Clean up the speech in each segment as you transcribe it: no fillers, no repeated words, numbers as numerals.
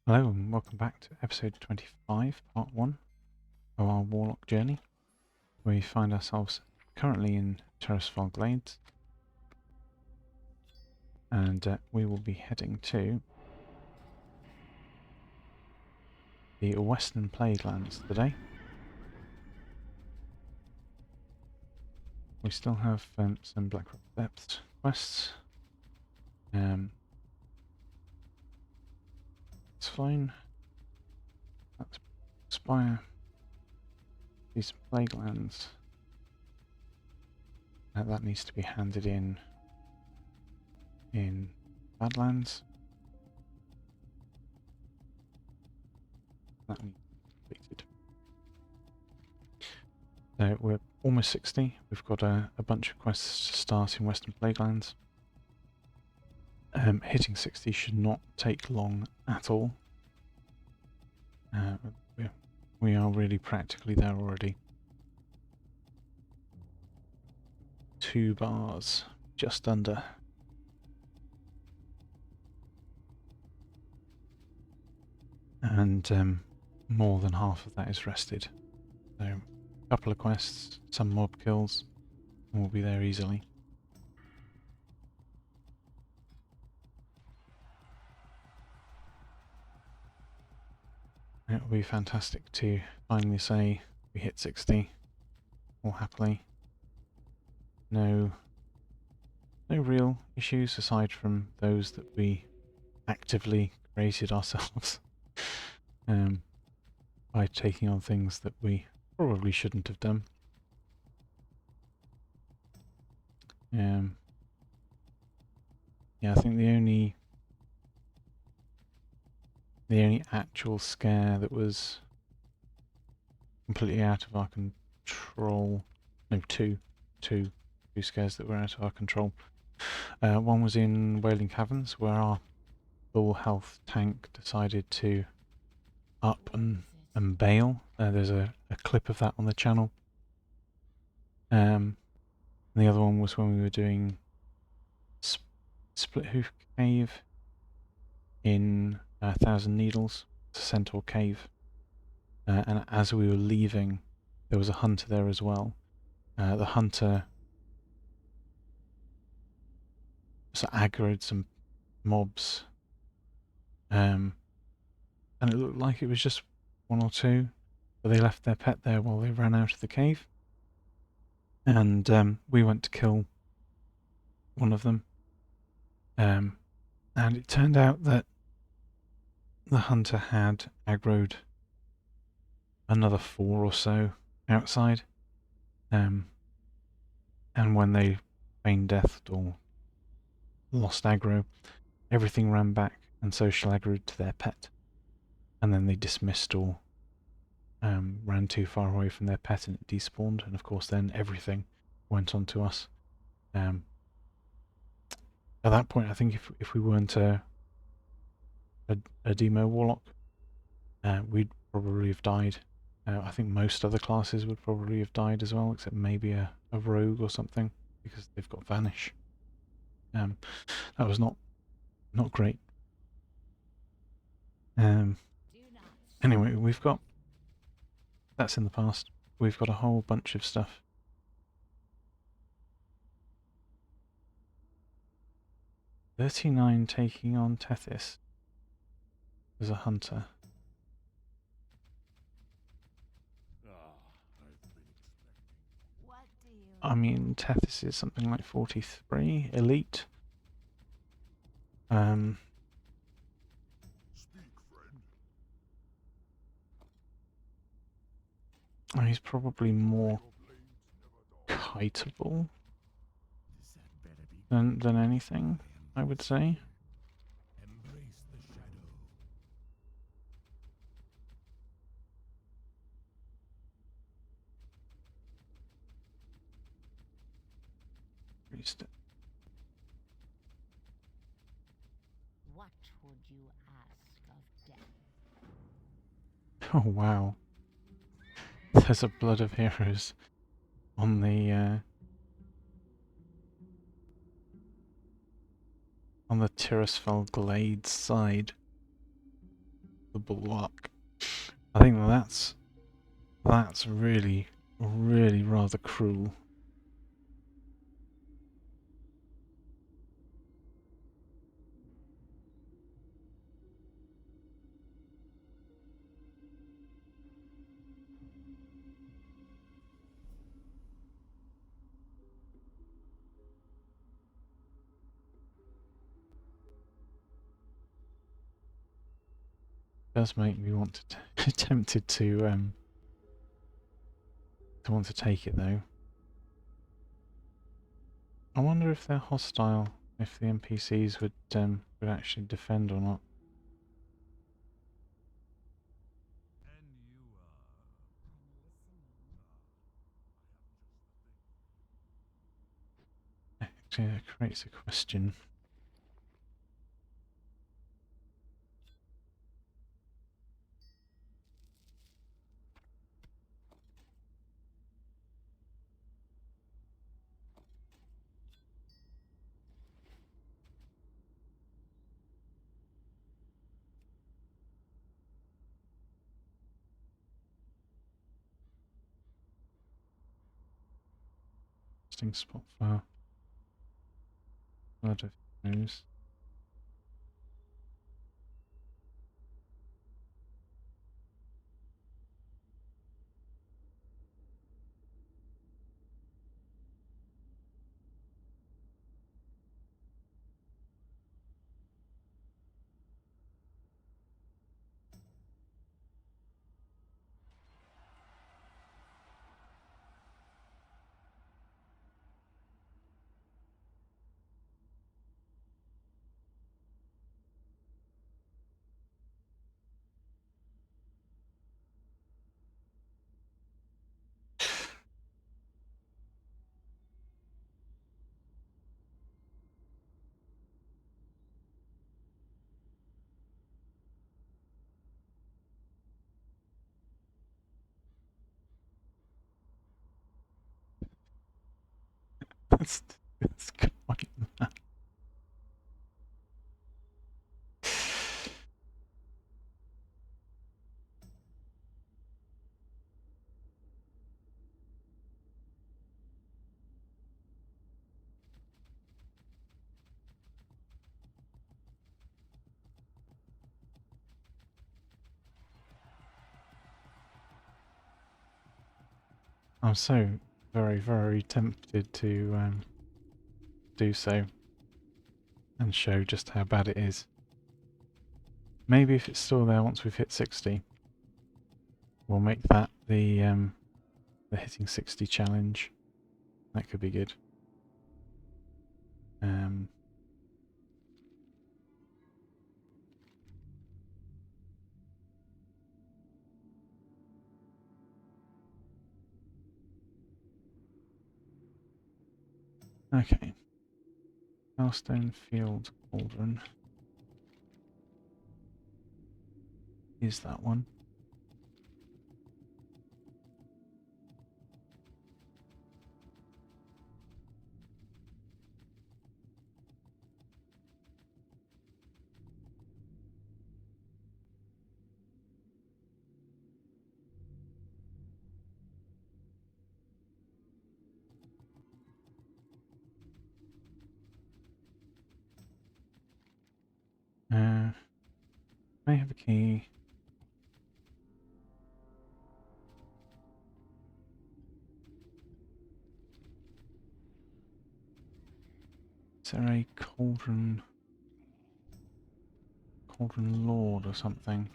Hello and welcome back to episode 25, part 1 of our Warlock journey. We find ourselves currently in Terrasfall Glades, and we will be heading to the Western Plaguelands today. We still have some Blackrock Depths quests. It's fine. Let's expire these Plaguelands. That needs to be handed in Badlands. That needs to be completed. So we're almost 60. We've got a bunch of quests to start in Western Plaguelands. Hitting 60 should not take long at all. We are really practically there already. 2 bars, just under. And more than half of that is rested. So a couple of quests, some mob kills, and we'll be there easily. It will be fantastic to finally say we hit 60 all happily. No real issues aside from those that we actively created ourselves by taking on things that we probably shouldn't have done. Yeah, I think the only actual scare that was completely out of our control, no, two scares that were out of our control. One was in Wailing Caverns, where our full health tank decided to up and bail. There's a clip of that on the channel. And the other one was when we were doing Split Hoof Cave in 1,000 Needles, it's a centaur cave. And as we were leaving, there was a hunter there as well. The hunter aggroed some mobs, and it looked like it was just 1 or 2, but they left their pet there while they ran out of the cave. And we went to kill one of them, and it turned out that the hunter had aggroed another 4 or so outside, and when they feigned death or lost aggro, everything ran back and social aggroed to their pet, and then they dismissed or ran too far away from their pet and it despawned, and of course then everything went on to us. At that point, I think if we weren't a demo warlock, we'd probably have died. I think most other classes would probably have died as well, except maybe a rogue or something, because they've got vanish. That was not great. Anyway, we've got, that's in the past. We've got a whole bunch of stuff. 39 taking on Tethys as a hunter. I mean, Tethys is something like 43 elite. He's probably more kiteable than anything, I would say. What would you ask of death? Oh wow. There's a Blood of Heroes on the Tirisfal Glades side. the bulwark. I think that's really, really rather cruel. Does make me want to tempted to want to take it though. I wonder if they're hostile, if the NPCs would actually defend or not. Actually, that creates a question. Interesting spot for blood of news. That's quite mad. I'm so very, very tempted to do so and show just how bad it is. Maybe if it's still there once we've hit 60, we'll make that the hitting 60 challenge. That could be good. Okay. Milestone Field Cauldron. Is that one? May have a key. Is there a Cauldron Lord or something?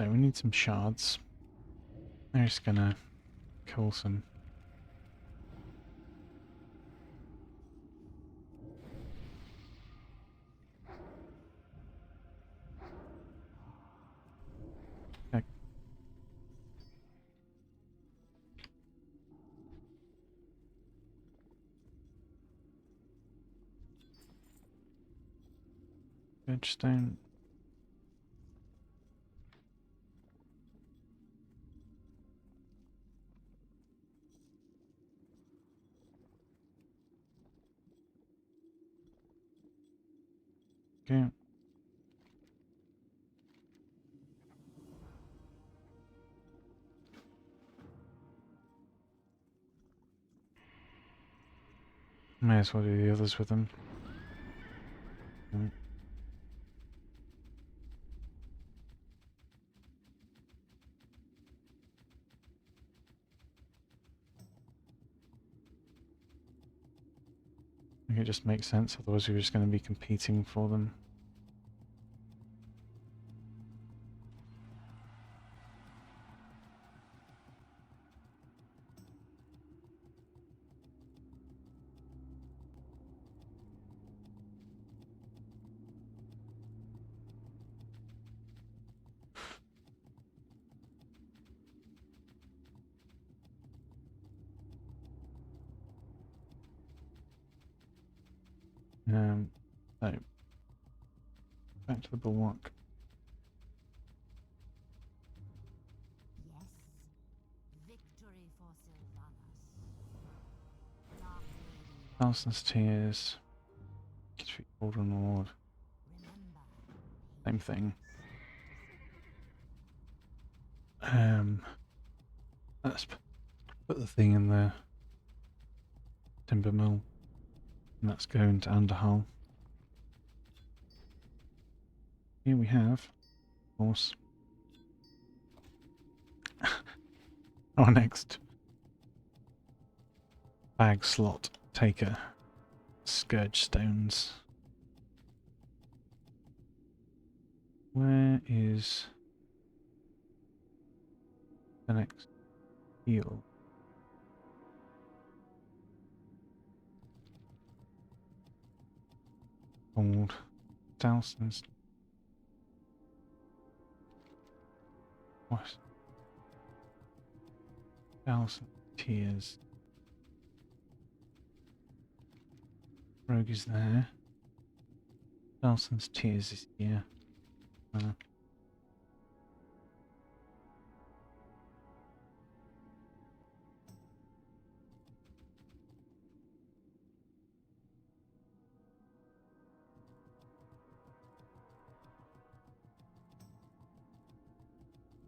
So we need some shards. I'm just gonna kill some. Edgestone. Okay. May as well do the others with them. I think it just makes sense, otherwise we're just going to be competing for them. So, back to the bulwark. Yes. Victory for Sylvanas. Dark Lady Thousands Tears. Street Golden Lord. remember. Same thing. Let's put the thing in the timber mill. And that's going to Underhull. Here we have, of course, our next bag slot taker. Scourge Stones. Where is the next heal? Old Dowson's. What? Dowson Tears. Rogue is there. Dowson's Tears is here.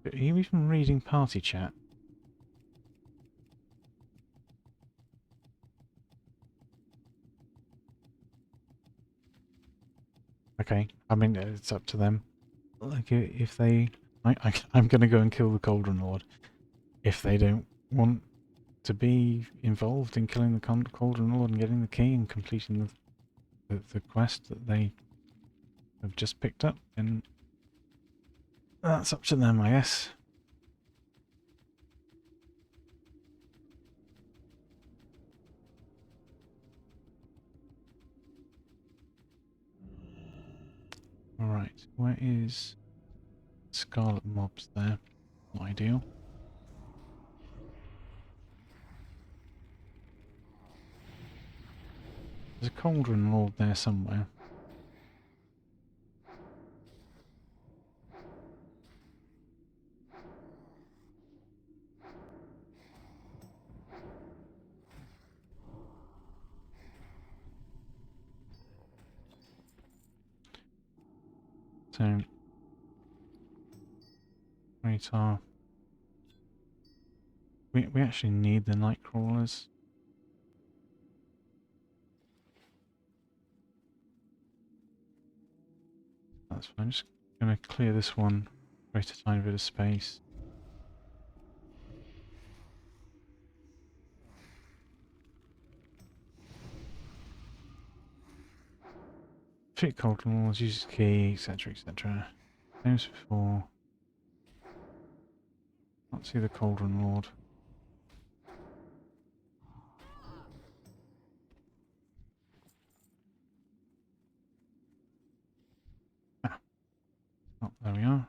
Are you even reading party chat? Okay, I mean, it's up to them. Like, if they... I'm going to go and kill the Cauldron Lord. If they don't want to be involved in killing the Cauldron Lord and getting the key and completing the quest that they have just picked up, then that's up to them, I guess. Alright, where is Scarlet Mobs there? Not ideal. There's a Cauldron Lord there somewhere. So, radar. We actually need the night crawlers. That's fine. I'm just gonna clear this one, create a tiny bit of space. Fit Cauldron Lords, use key, etc, etc. Same as before. Can't see the Cauldron Lord. Ah. Oh, there we are.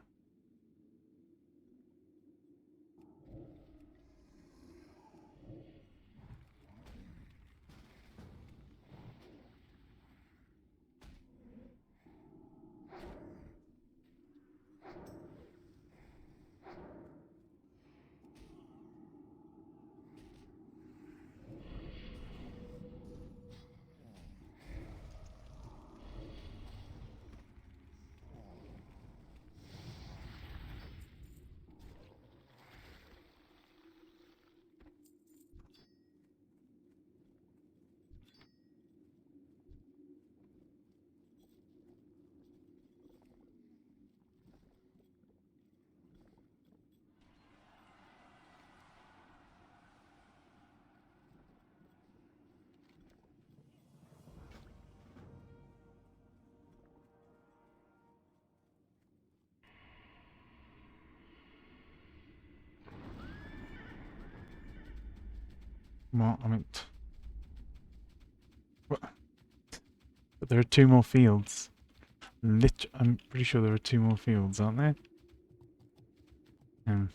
Well, I mean, but there are 2 more fields. I'm pretty sure there are 2 more fields, aren't there? Um.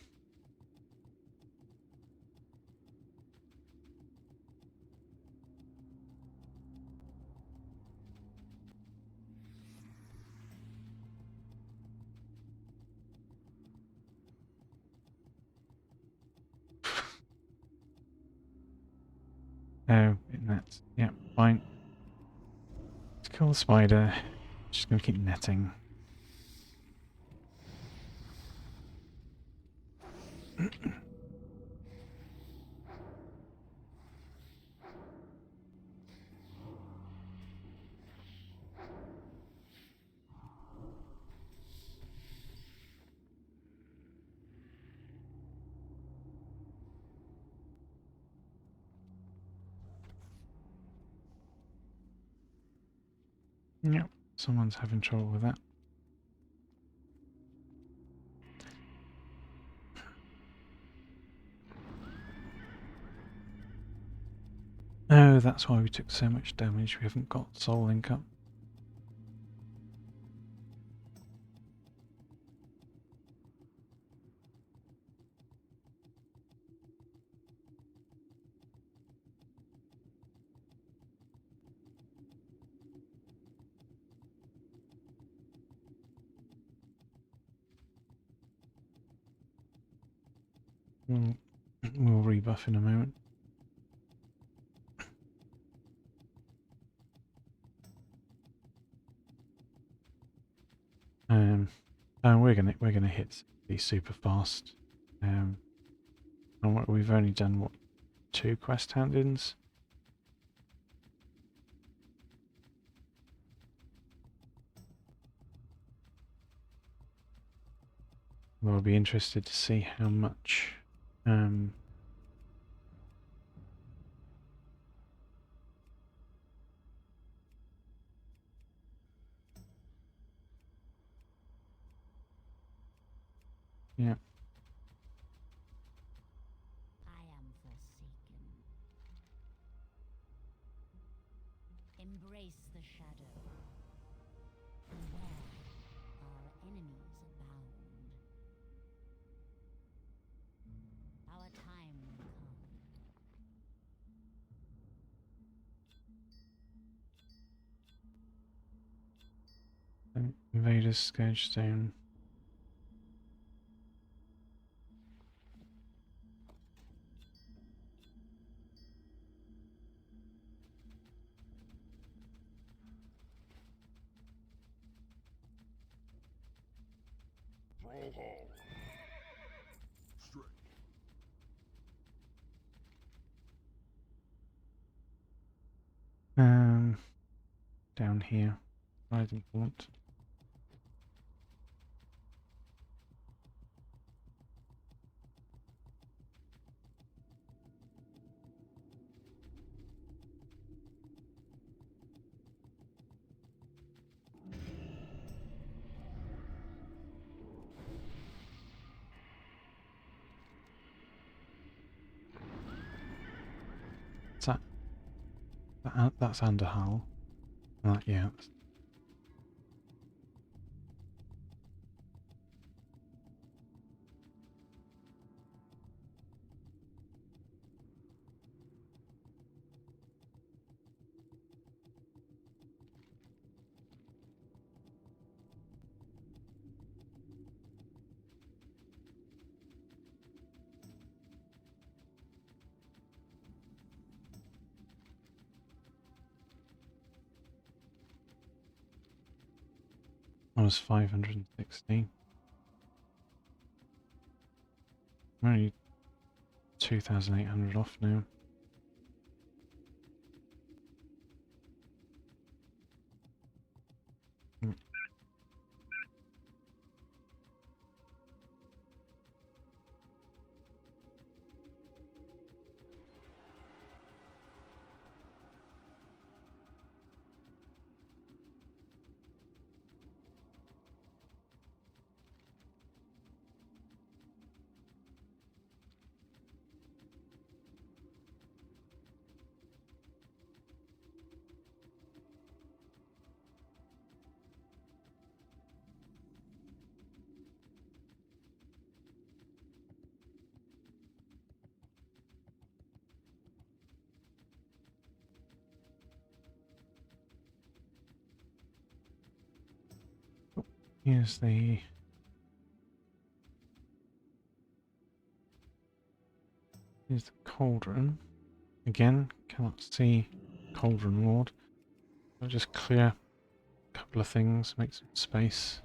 Oh, that's yeah, fine. Let's kill the spider. Just gonna keep netting. Yep, someone's having trouble with that. Oh, that's why we took so much damage. We haven't got soul link up. We'll rebuff in a moment. And we're gonna hit these super fast. And we've only done what, 2 quest hand-ins. We'll be interested to see how much yeah. I am forsaken. Embrace the shadow. Beware, our enemies abound. Our time will come. Invaders, Scourge Stone. Down here. Riding Font. What's that? That's Underhull. Yeah. I was 560. I'm only 2,800 off now. Here's the cauldron. Again, cannot see cauldron ward. I'll just clear a couple of things, make some space.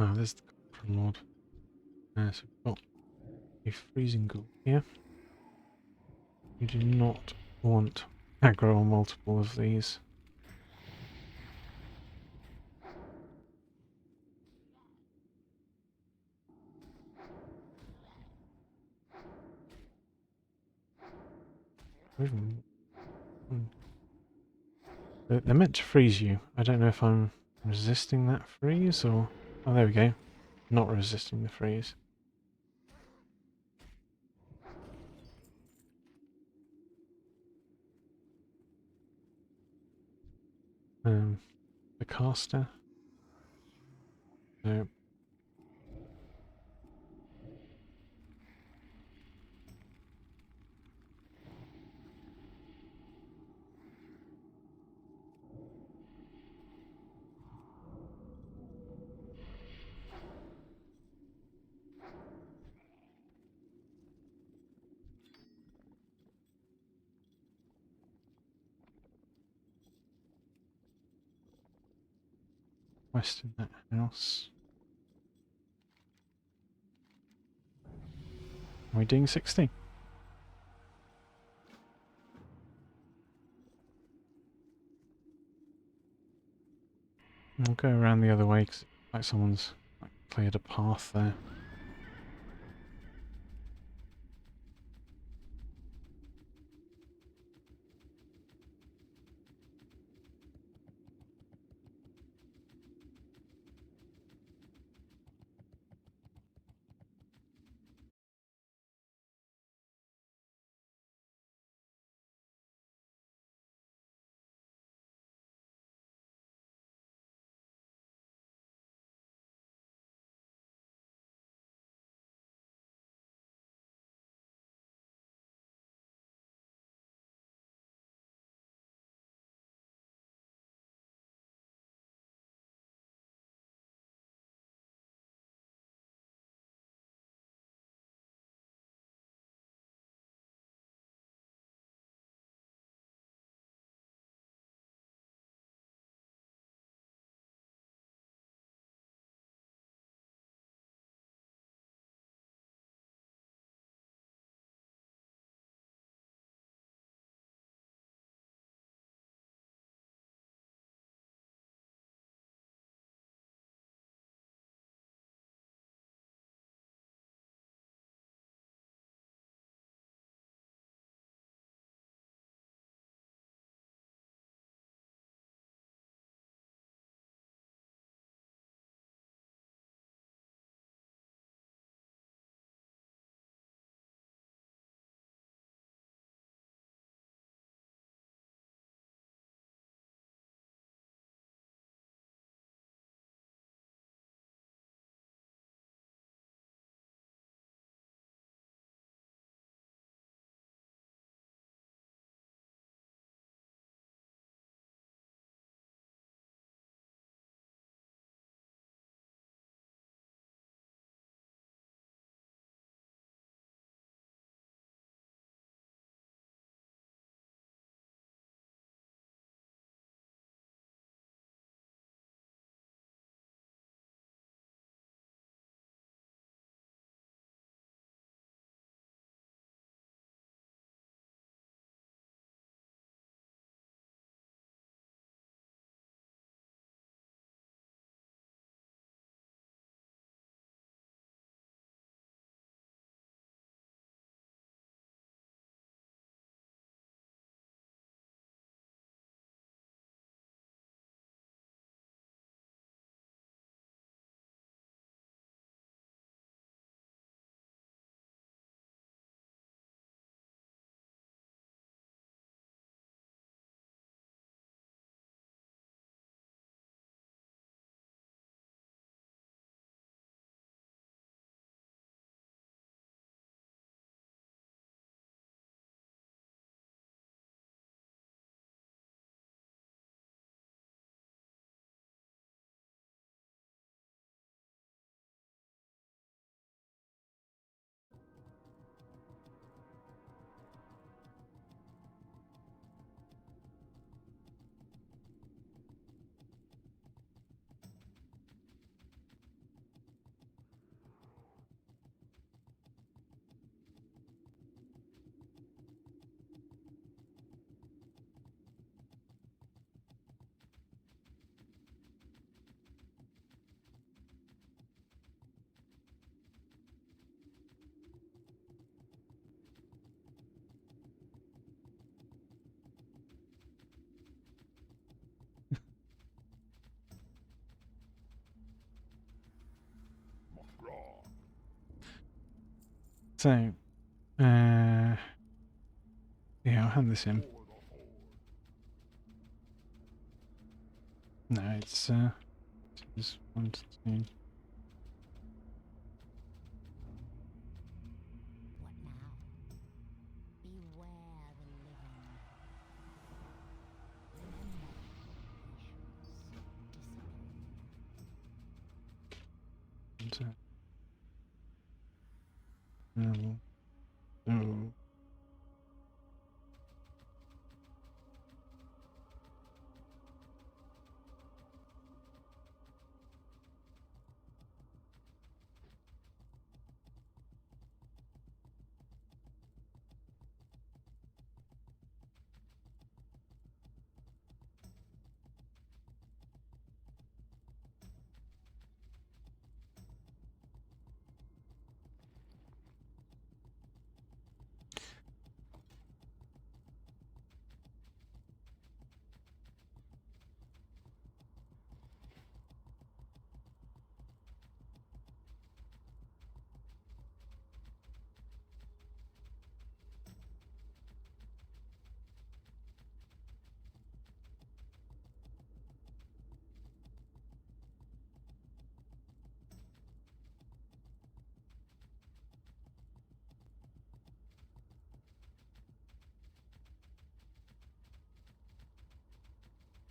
Ah, there's the cauldron ward. So we've got a freezing ghoul here. You do not want aggro on multiple of these. Even- They're meant to freeze you. I don't know if I'm resisting that freeze or... Oh, there we go. Not resisting the freeze. The caster. So west in that house. Are we doing 60? I'll go around the other way because like someone's like cleared a path there. So, yeah, I'll hand this in. No, it's 1 to 2. What now? Beware the living. Remember, patience, discipline. No.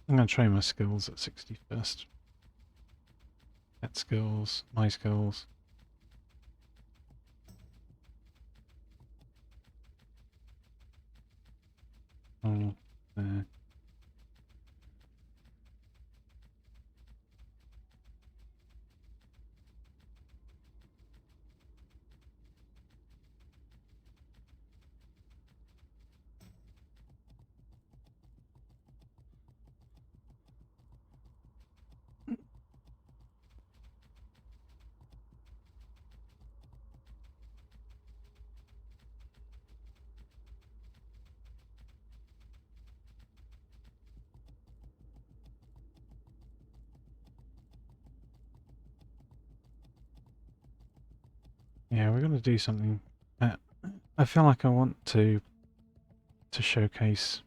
I'm going to train my skills at 60 first. Pet skills, my skills. Oh, there. Yeah, we're going to do something. I feel like I want to showcase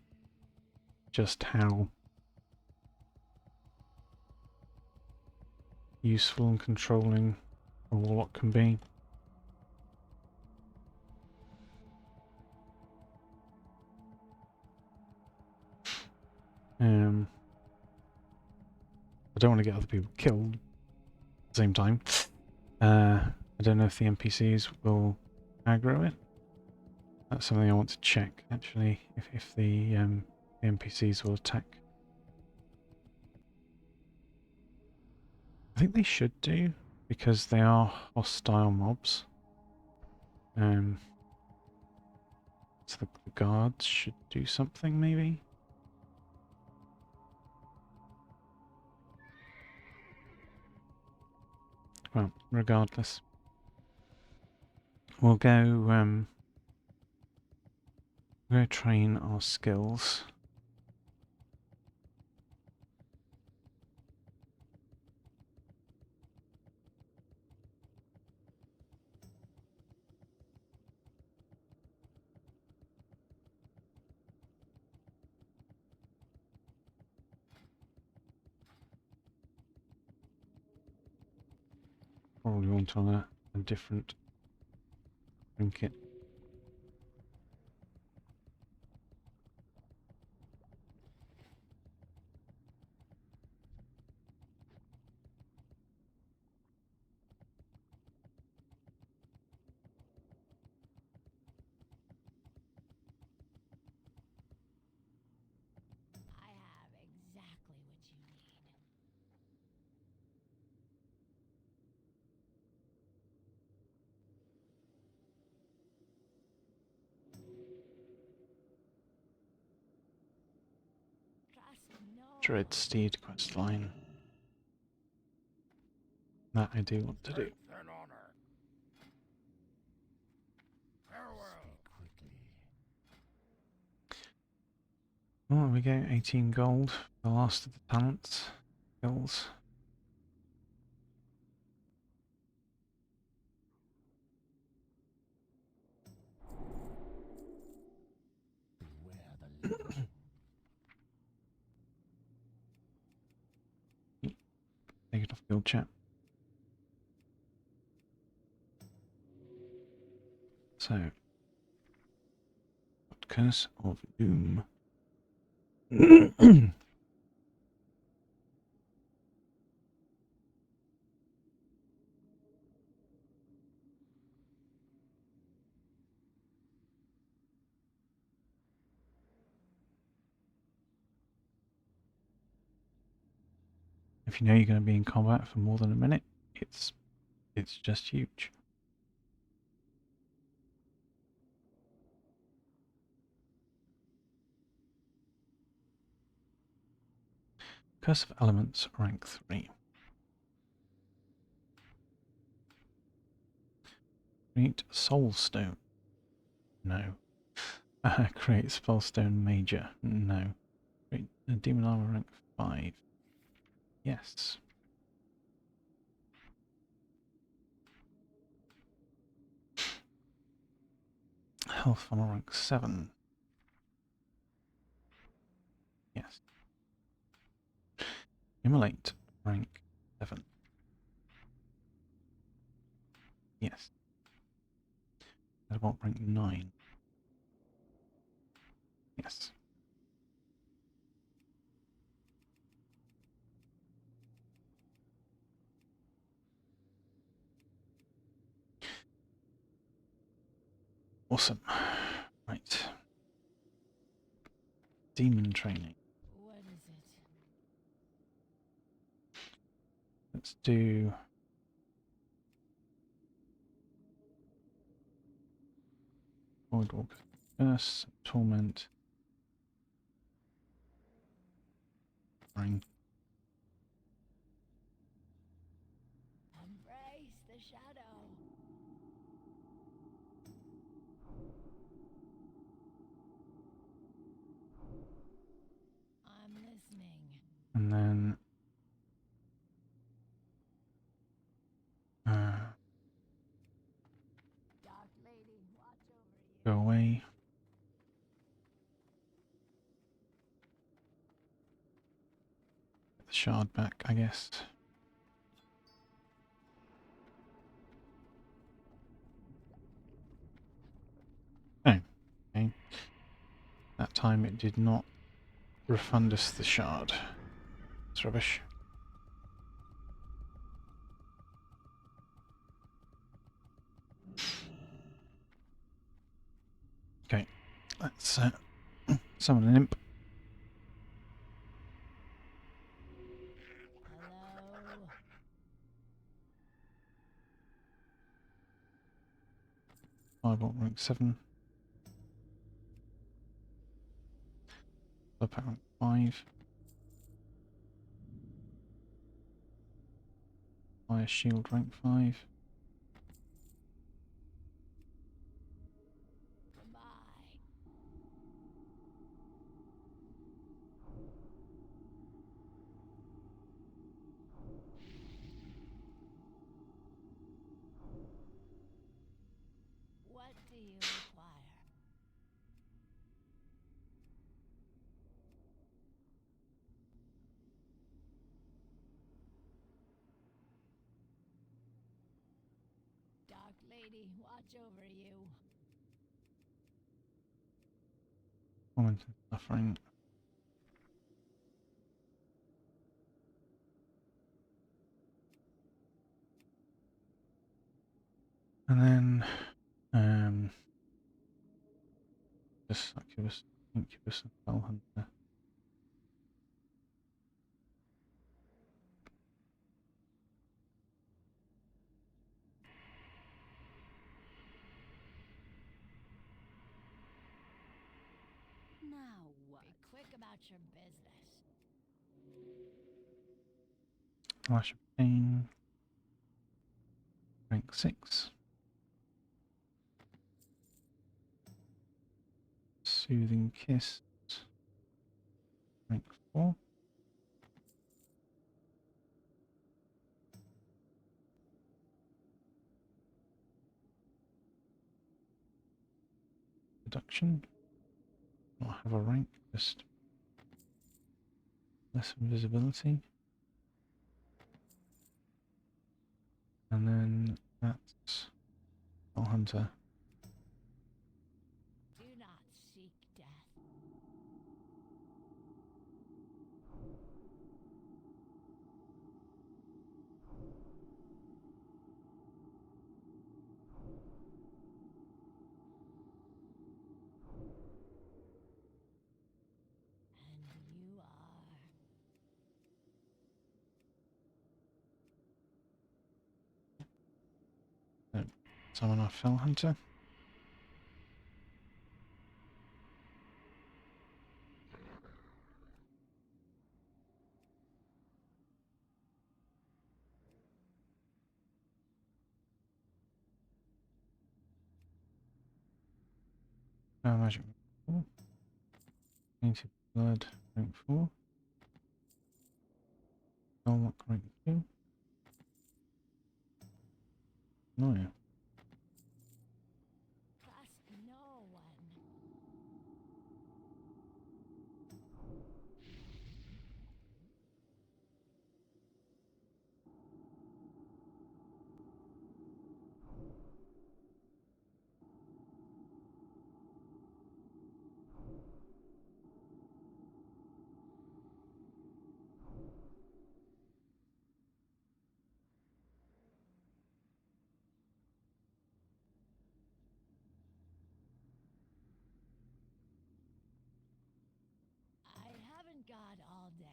just how useful and controlling a Warlock can be. I don't want to get other people killed at the same time. I don't know if the NPCs will aggro it. That's something I want to check, actually, if the NPCs will attack. I think they should do, because they are hostile mobs. So the guards should do something, maybe? Well, regardless. We'll go train our skills. Probably want on a different trinket. I have exactly what you need. Trust no Dread Steed questline. That I do want to do. And honor. Farewell. Oh, we go 18 gold. The last of the talents. Skills. Guild chat. So, Curse of Doom. If you know you're going to be in combat for more than a minute, it's just huge. Curse of Elements, rank 3. Create Soul Stone. No. Create Spellstone Major. No. Create Demon Armor, rank 5. Yes. Health Funnel, rank 7. Yes. Immolate, rank 7. Yes. About rank 9. Yes. Awesome. Right. Demon training. What is it? Let's do Voidwalker Curse, Torment, Ring. Embrace the shadow. I'm listening. And then Dark lady, watch over you. go away. Get the shard back, I guess. Oh, okay. That time it did not refund us the shard. It's rubbish. Okay, let's summon an imp. Hello. Firebolt rank 7. Up rank 5. Fire shield rank 5. Goodbye. What do you require? Dark lady, watch over you. Torment and suffering. And then just Succubus, Incubus and Spell Hunter. Now what? Be quick about your business. Flash of Pain. Rank 6. Soothing Kiss. Rank 4. Reduction. Not have a rank, just less invisibility. And then that's Soul Hunter. Do not seek death. And you are. Summon our Fell Hunter. Magic rank 4. Native Blood rank 4. Warlock rank 2. Oh yeah. Trust no one. I haven't got all day.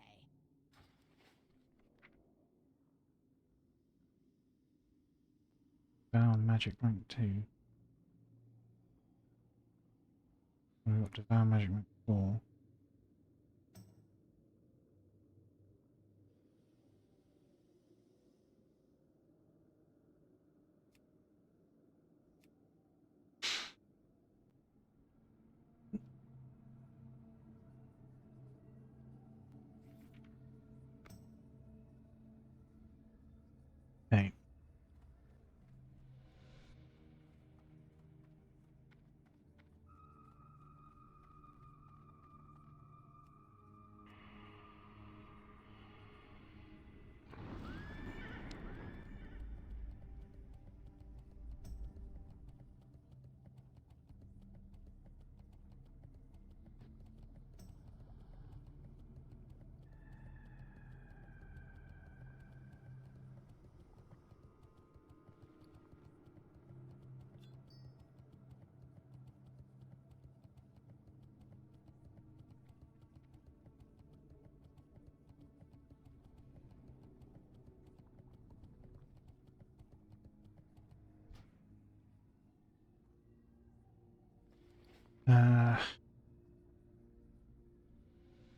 Devour Magic rank 2. And we've got Devour Magic rank 4. Okay.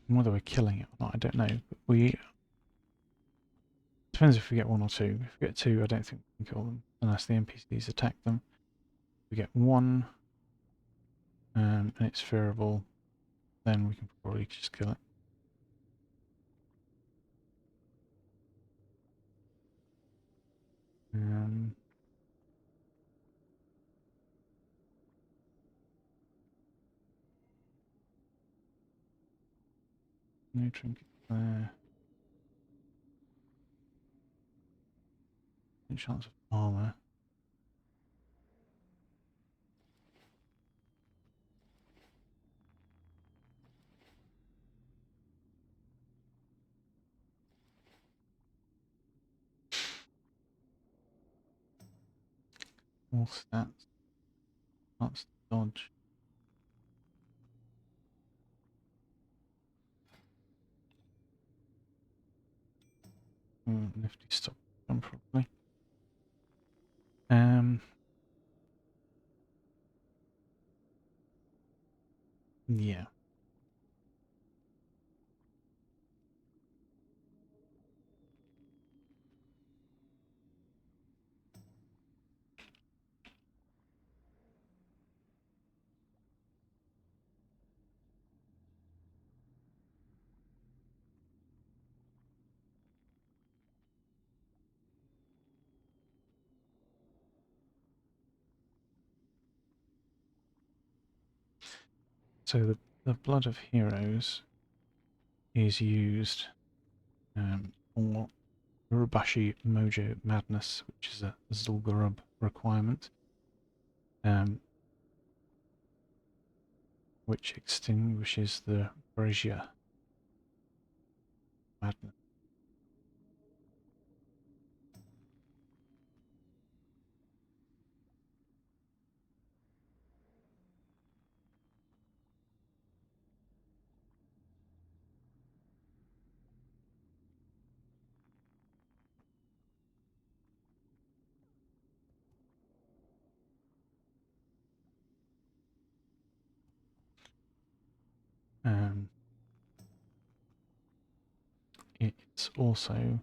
Whether we're killing it or not, I don't know. But we depends if we get 1 or 2. If we get 2, I don't think we can kill them unless the NPCs attack them. If we get 1 and it's fearable, then we can probably just kill it. No trinket there. No chance of armor. All stats. That's dodge. Nifty stop them probably. Yeah. So the blood of heroes is used for Urubashi Mojo Madness, which is a Zul'Gurub requirement, which extinguishes the Brazier Madness. It's also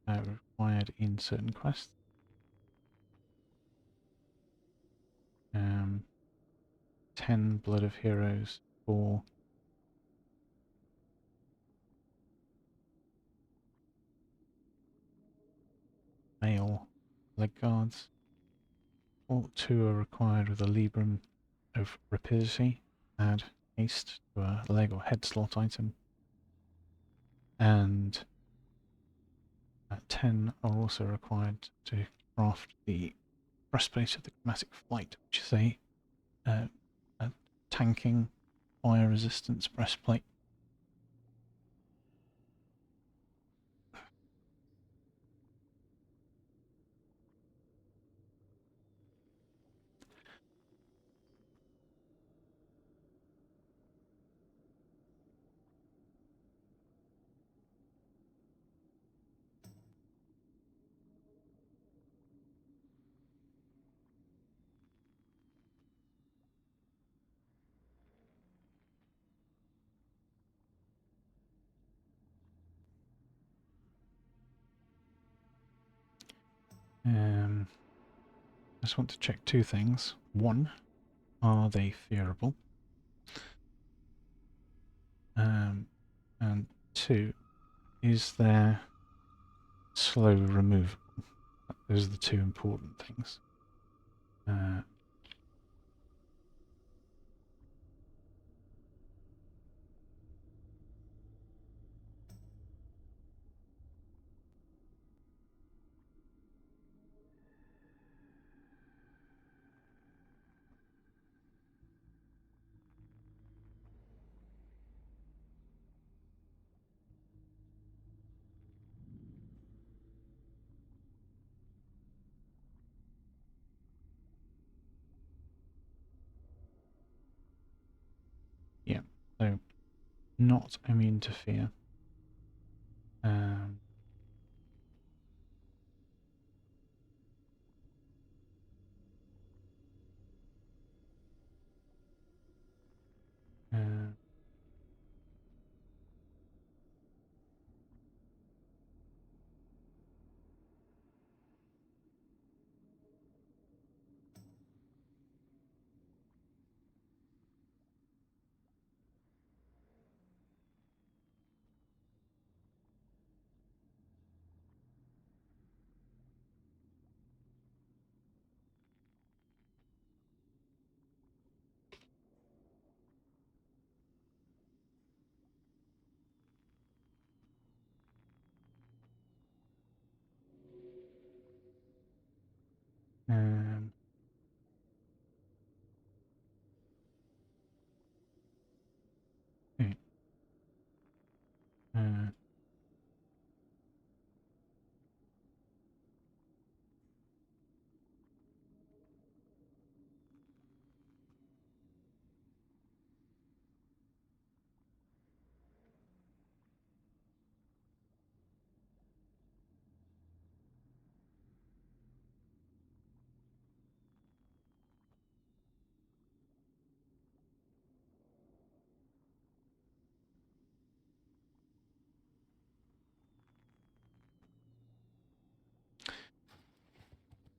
required in certain quests. 10 Blood of Heroes for male leg guards. All 2 are required with a Librum of Rapidity. Add haste to a leg or head slot item. And 10 are also required to craft the Breastplate of the Chromatic Flight, which is a tanking fire resistance breastplate. I just want to check 2 things. 1, are they fearable? And 2, is there slow removable? Those are the 2 important things. Yeah, so not immune to fear. Okay.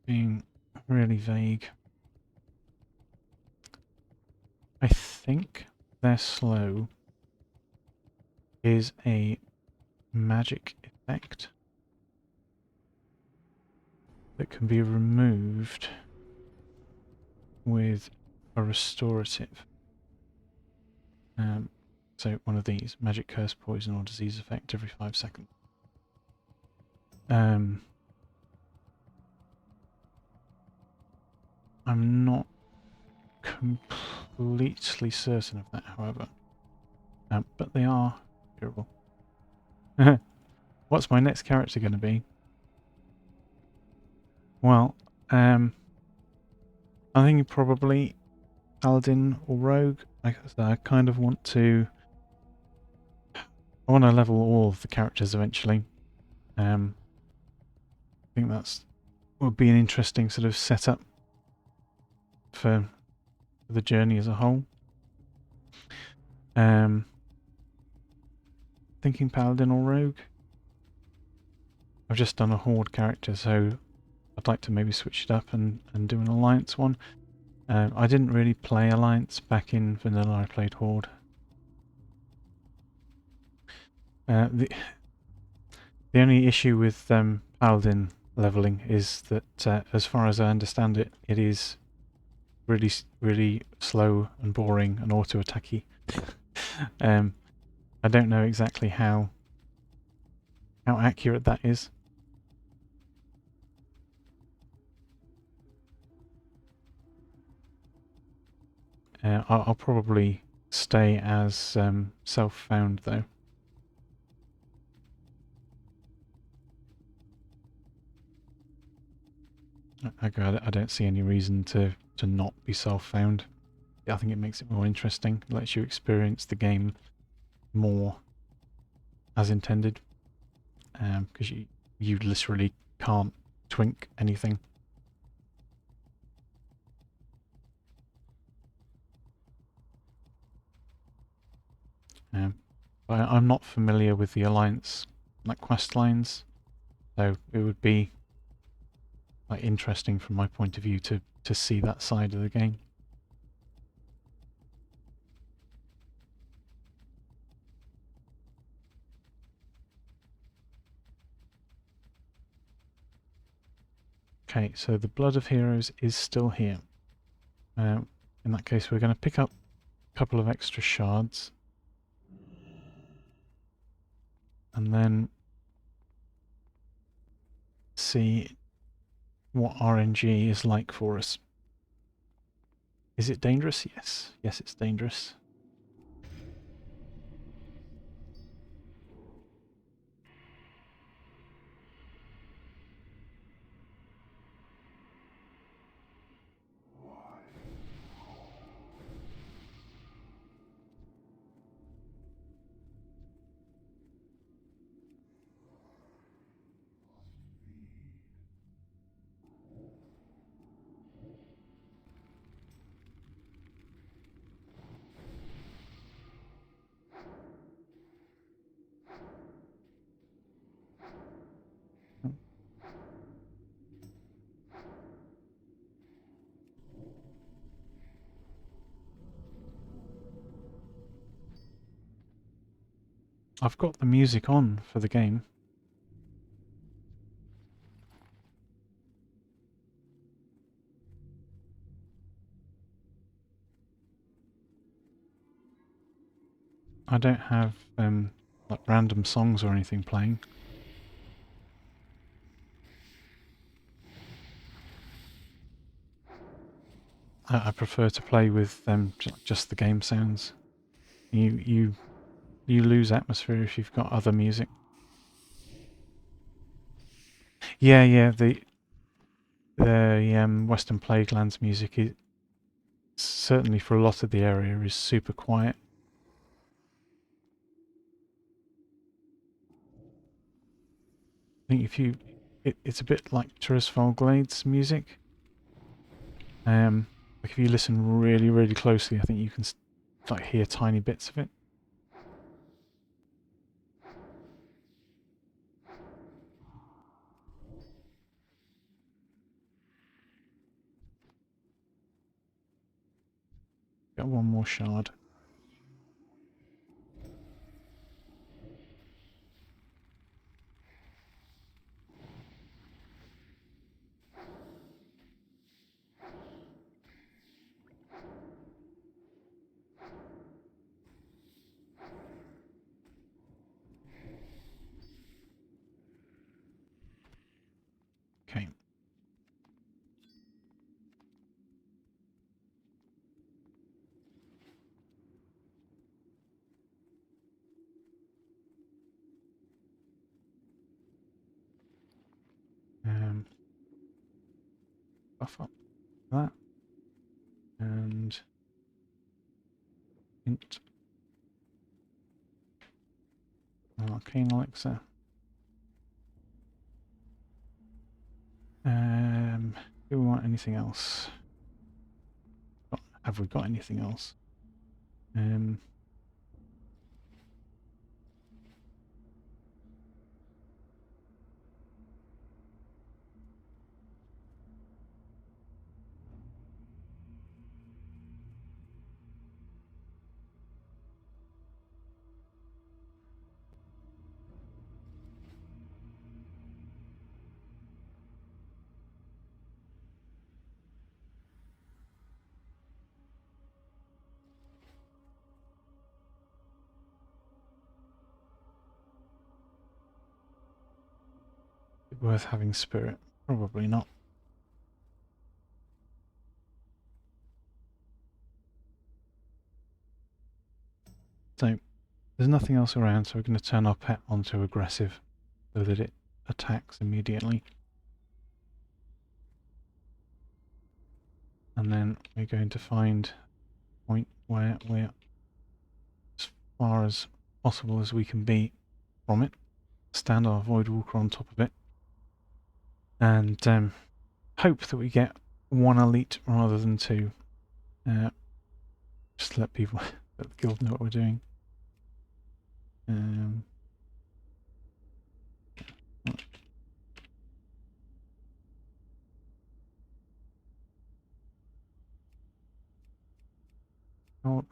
Being really vague. I think their slow is a magic effect that can be removed with a restorative. So one of these, magic curse, poison or disease effect every 5 seconds. I'm not completely certain of that, however. But they are durable. What's my next character going to be? Well, I think probably Paladin or Rogue. I kind of want to. I want to level all of the characters eventually. I think that's would be an interesting sort of setup for the journey as a whole. Thinking Paladin or Rogue. I've just done a Horde character, so I'd like to maybe switch it up and do an Alliance one. I didn't really play Alliance back in Vanilla, I played Horde. The only issue with Paladin leveling is that, as far as I understand it, it is really slow and boring and auto-attacky. I don't know exactly how accurate that is. I'll probably stay as self-found though. I don't see any reason to not be self-found. I think it makes it more interesting. It lets you experience the game more as intended, because you literally can't twink anything. But I'm not familiar with the Alliance quest lines, so it would be interesting from my point of view to see that side of the game. Okay, so the Blood of Heroes is still here. In that case, we're going to pick up a couple of extra shards. And then see what RNG is like for us. Is it dangerous? Yes. Yes, it's dangerous. I've got the music on for the game. I don't have random songs or anything playing. I prefer to play with just the game sounds. You lose atmosphere if you've got other music. Yeah. The Western Plaguelands music is certainly for a lot of the area is super quiet. I think it's a bit like Turisfal Glades music. If you listen really closely, I think you can hear tiny bits of it. Got one more shard. buff up that. And int arcane elixir. Do we want anything else? Have we got anything else? Is it worth having spirit? Probably not. So there's nothing else around, so we're going to turn our pet onto aggressive so that it attacks immediately. And then we're going to find a point where we're as far as possible as we can be from it. Stand our Void Walker on top of it. And hope that we get one elite rather than two. Just to let people, let the guild know what we're doing. Oh.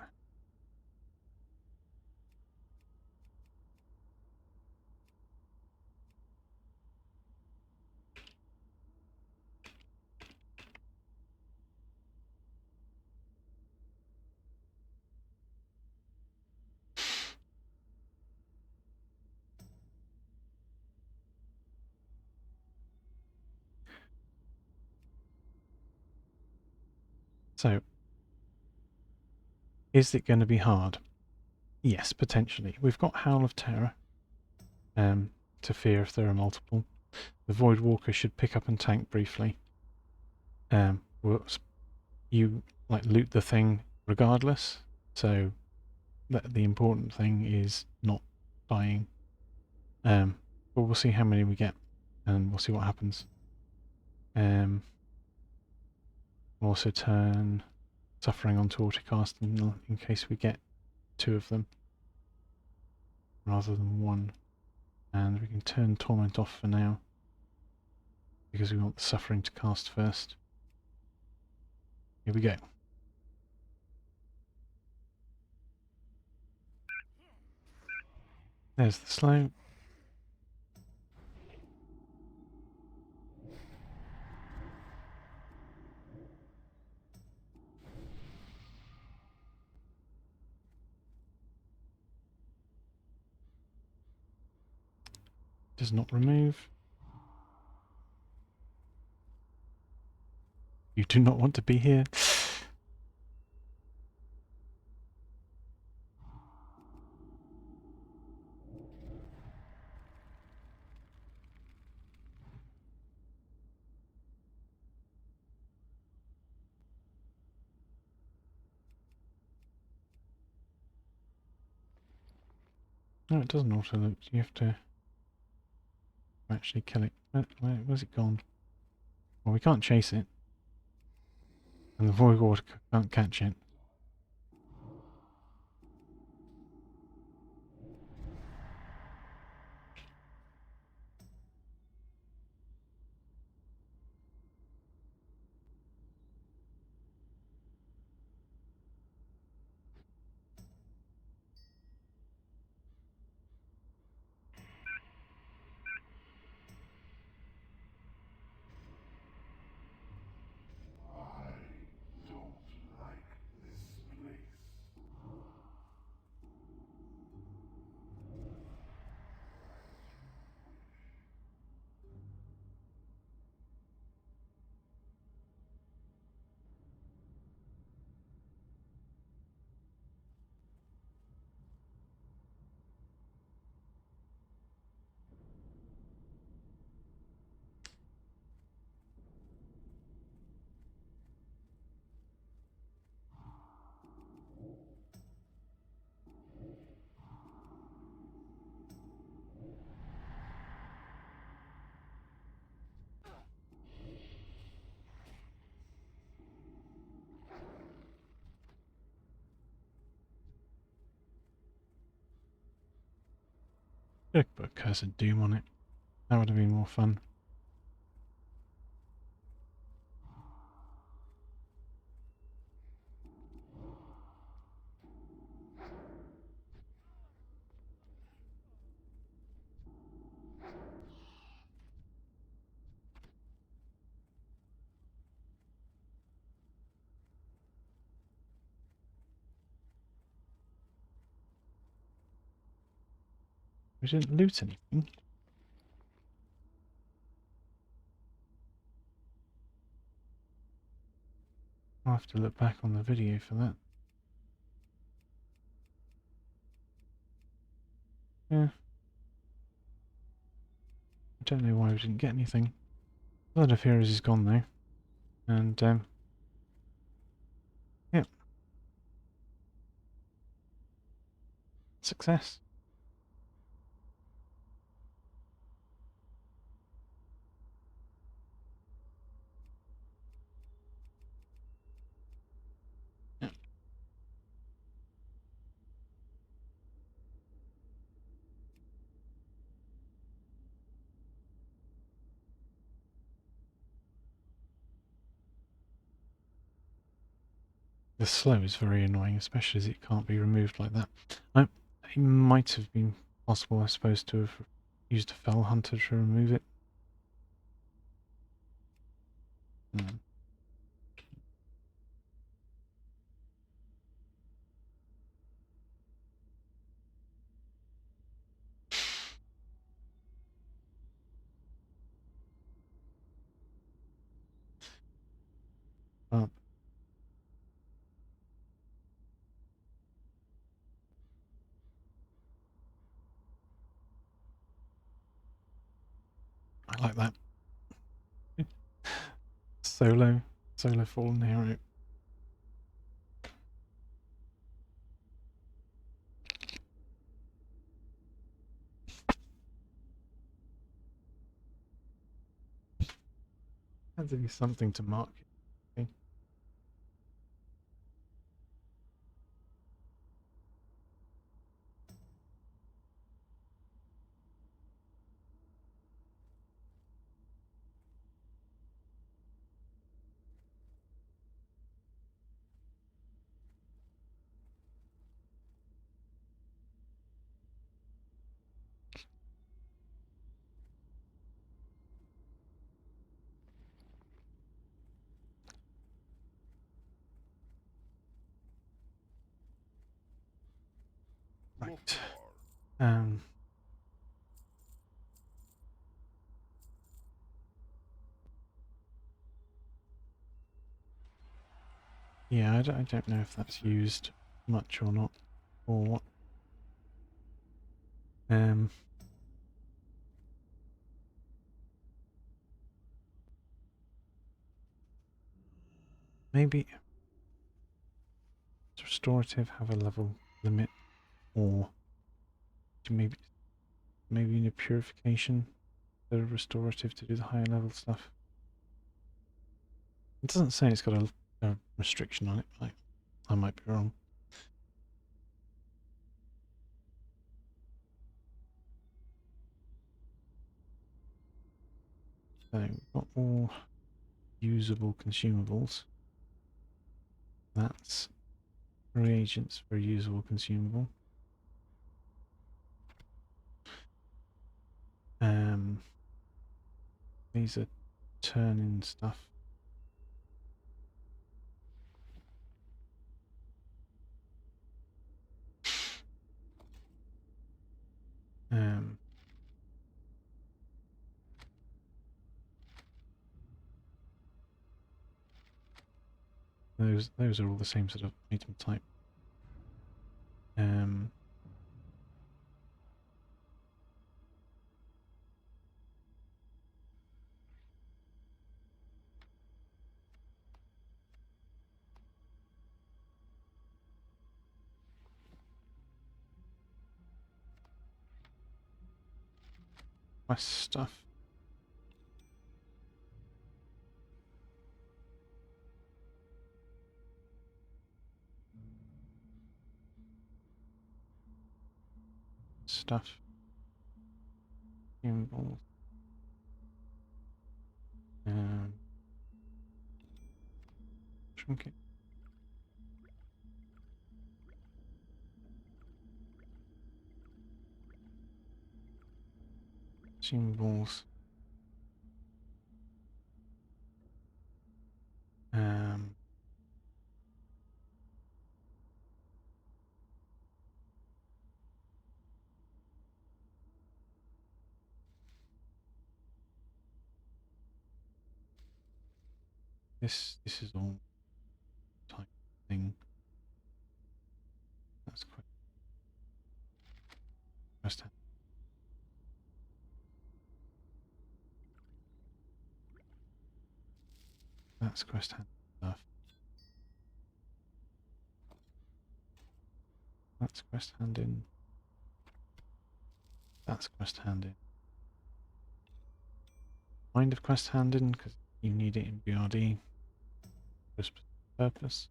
So, is it going to be hard? Yes, potentially. We've got Howl of Terror to fear if there are multiple. The Void Walker should pick up and tank briefly. You like loot the thing regardless, so the important thing is not dying. But we'll see how many we get, and we'll see what happens. We'll also turn Suffering onto autocast in case we get two of them rather than one. And we can turn Torment off for now because we want the Suffering to cast first. Here we go. There's the slow. Does not remove. You do not want to be here. No, it doesn't auto loot. You have to actually kill it. Where's it gone? Well, we can't chase it. And the Void Water can't catch it. I don't like Should have put a Curse of Doom on it. That would have been more fun. We didn't loot anything. I'll have to look back on the video for that. Yeah. I don't know why we didn't get anything. Blood of Heroes is gone though. And, yeah. Success. Yeah. The slow is very annoying, especially as it can't be removed like that. It might have been possible, I suppose, to have used a Fell Hunter to remove it. Mm. But I like that. Solo Fallen Hero. Had to be something to mark it. Okay. Right. Yeah, I don't know if that's used much or not, or what. Maybe does restorative have a level limit, or maybe in a purification, the restorative to do the higher level stuff. It doesn't say it's got a restriction on it. I might be wrong. So we've got all usable consumables. That's reagents for usable consumable. These are turn-in stuff. Those are all the same sort of item type. My stuff. Stuff. Symbols. Um, Trinket. Symbols. Um, this is all type of thing. That's quite quest hand. That's quest hand stuff. That's quest hand in. That's quest hand in. Kind of quest hand in because you need it in BRD for a specific purpose.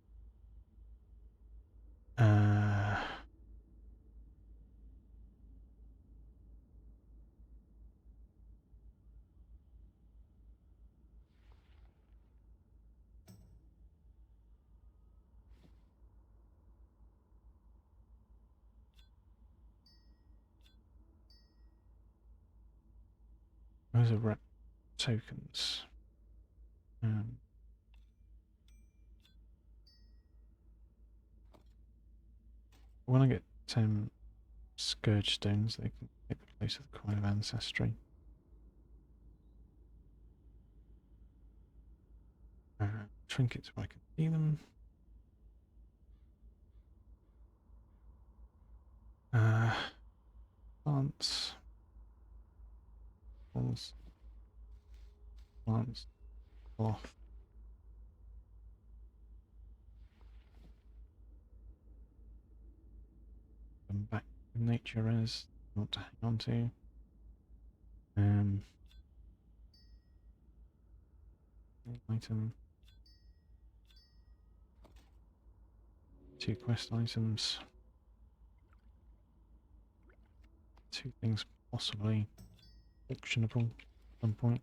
Those are rep tokens. When I get Scourge stones, they can take the place of the coin of ancestry. Trinkets where I can see them. Plants. Plants. Cloth. Them back in nature as not to hang on to. Item. 2 quest items. 2 things possibly auctionable at some point.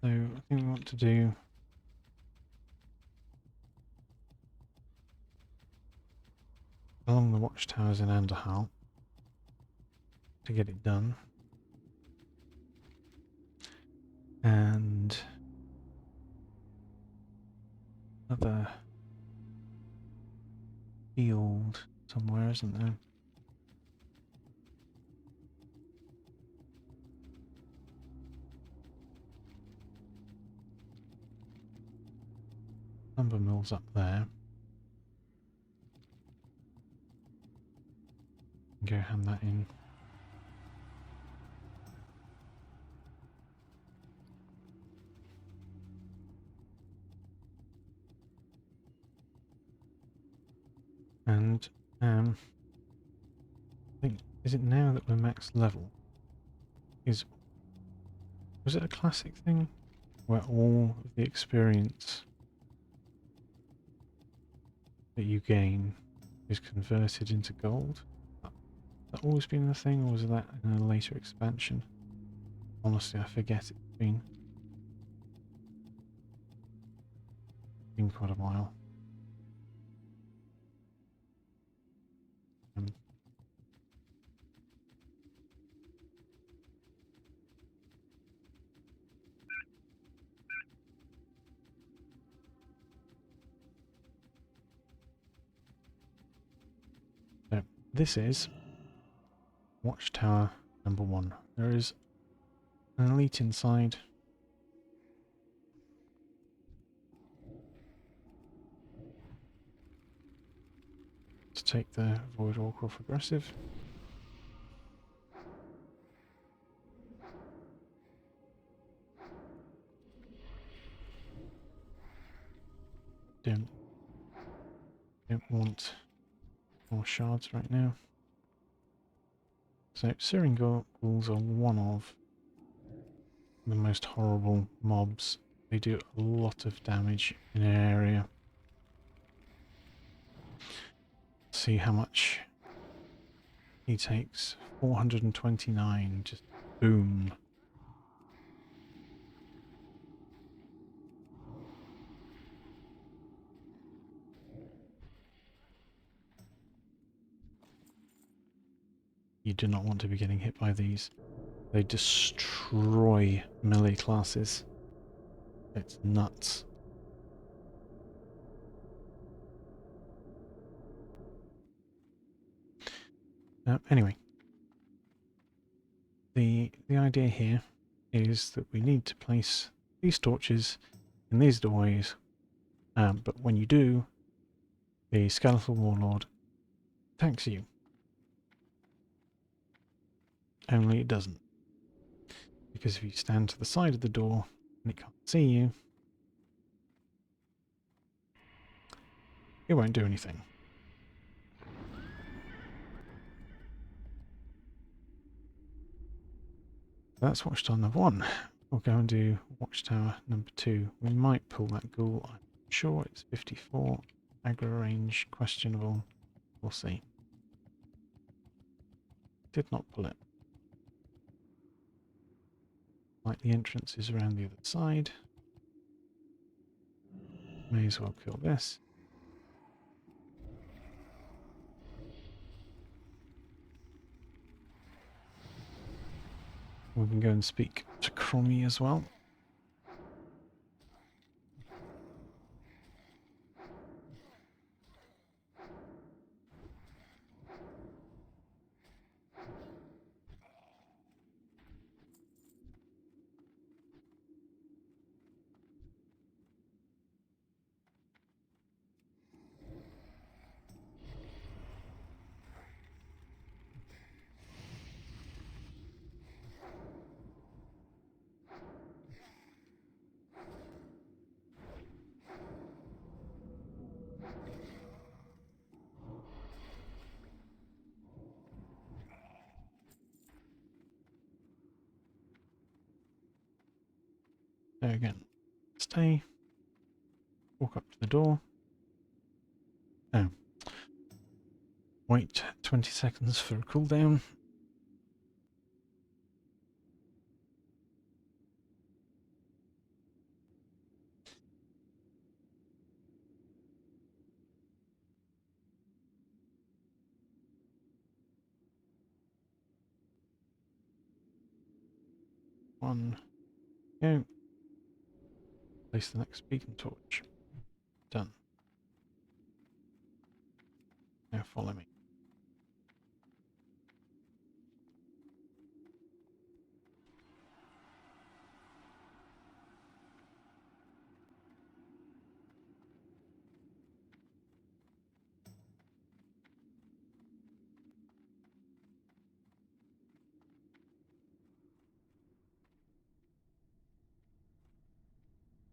So I think we want to do along the watchtowers in Underhal to get it done. And another field somewhere, isn't there? Lumber mill's up there. Go hand that in. And I think, is it now that we're max level? Was it a classic thing where all of the experience that you gain is converted into gold? Has that always been the thing, or was that in a later expansion? Honestly, I forget. It's been quite a while. So this is Watchtower number 1. There is an elite inside. To take the Void Orc off aggressive. Don't want more shards right now. So Searing Ghouls are one of the most horrible mobs. They do a lot of damage in an area. See how much he takes. 429. Just boom. You do not want to be getting hit by these. They destroy melee classes. It's nuts. Anyway, the idea here is that we need to place these torches in these doorways, but when you do, the skeletal warlord attacks you. Only it doesn't. Because if you stand to the side of the door and it can't see you, it won't do anything. That's Watchtower number 1. We'll go and do Watchtower number 2. We might pull that ghoul. I'm sure it's 54. Aggro range, questionable. We'll see. Did not pull it. Like the entrance is around the other side. May as well kill this. We can go and speak to Cromie as well. There again. Stay. Walk up to the door. Oh. Wait 20 seconds for a cooldown. One. Go. Place the next beacon torch. Done. Now follow me.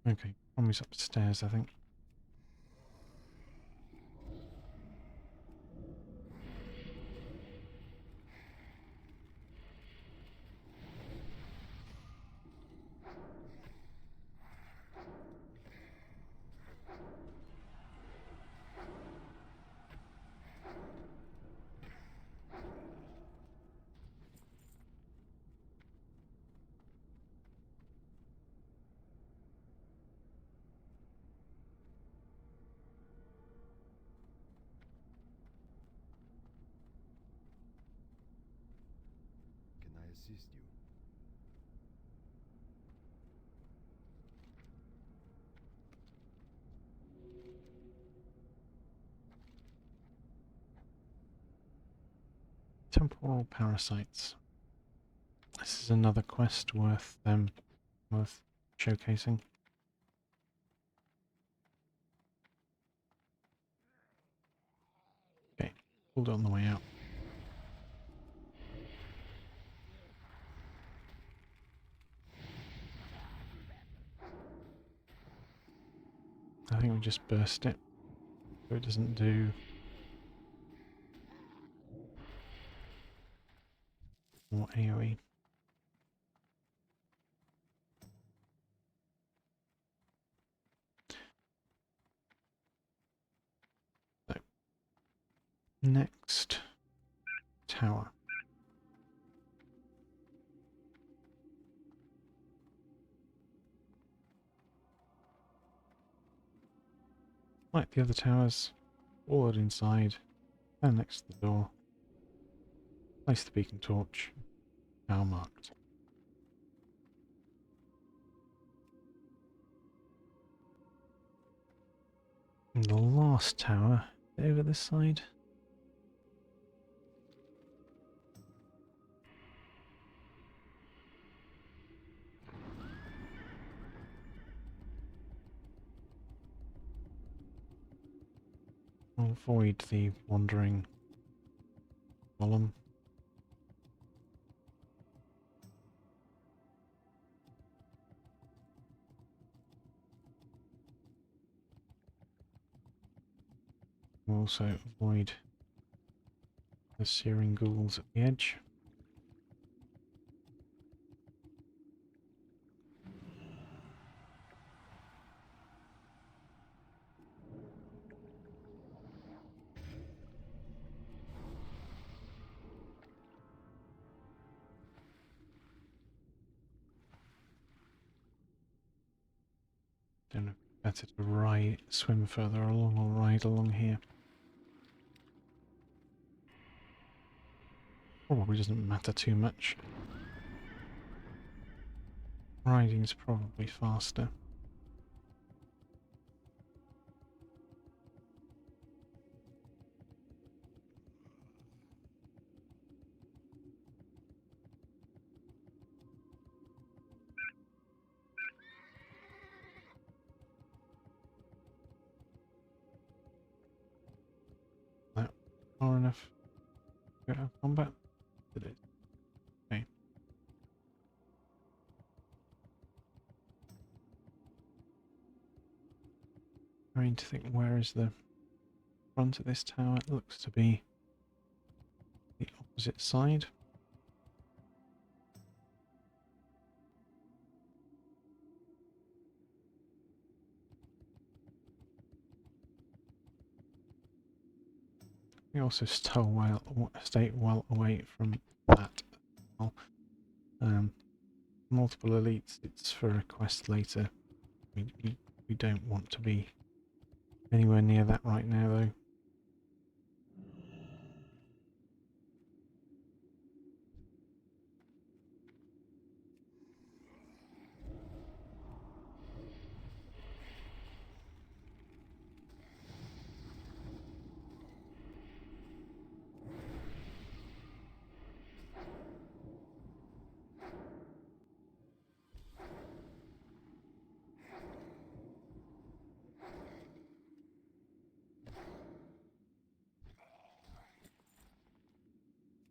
Okay, Cromie's upstairs, I think. Can I assist you? Temporal parasites. This is another quest worth showcasing. Okay, hold it on the way out. I think we just burst it, so it doesn't do more AoE. next tower. Like the other towers, walled inside, and next to the door. Place the beacon torch. Now marked. And the last tower over this side. I'll avoid the wandering column. We'll also avoid the searing ghouls at the edge. Don't know if it's better to swim further along or ride along here. Probably doesn't matter too much. Riding's probably faster. That far enough to go out of combat? Did it? Okay. Trying to think, where is the front of this tower? It looks to be the opposite side. We also stay well away from that. Well, multiple elites, it's for a quest later. We don't want to be anywhere near that right now, though.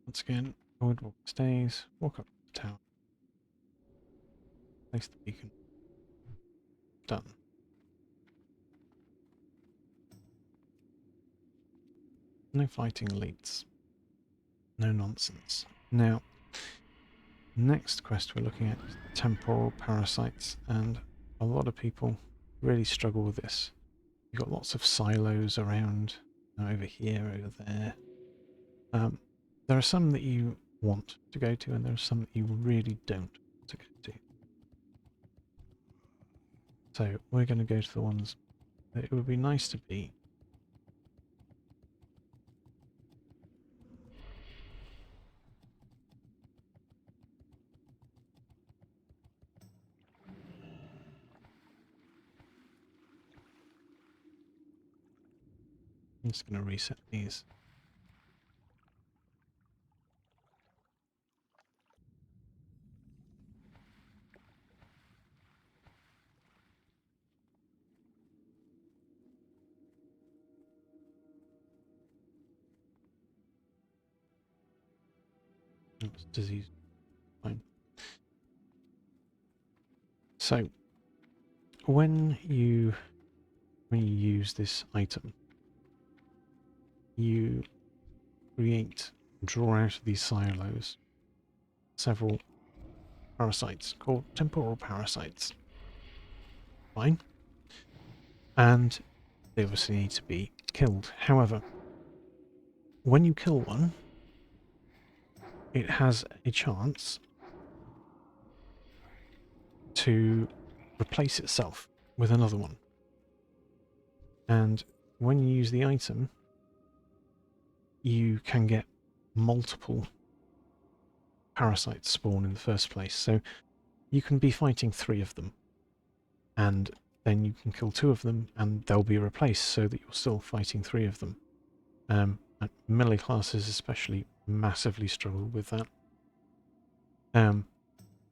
Once again, forward walk stays, walk up the tower, place the beacon. Done. No fighting elites. No nonsense. Now, next quest we're looking at is temporal parasites, and a lot of people really struggle with this. You've got lots of silos around, over here, over there. There are some that you want to go to, and there are some that you really don't want to go to. So we're going to go to the ones that it would be nice to be. I'm just going to reset these. Oops, disease. Fine. So when you use this item, you draw out of these silos several parasites called temporal parasites. Fine. And they obviously need to be killed. However, when you kill one, it has a chance to replace itself with another one. And when you use the item, you can get multiple parasites spawn in the first place. So you can be fighting 3 of them, and then you can kill 2 of them, and they'll be replaced so that you're still fighting 3 of them. And melee classes especially massively struggle with that.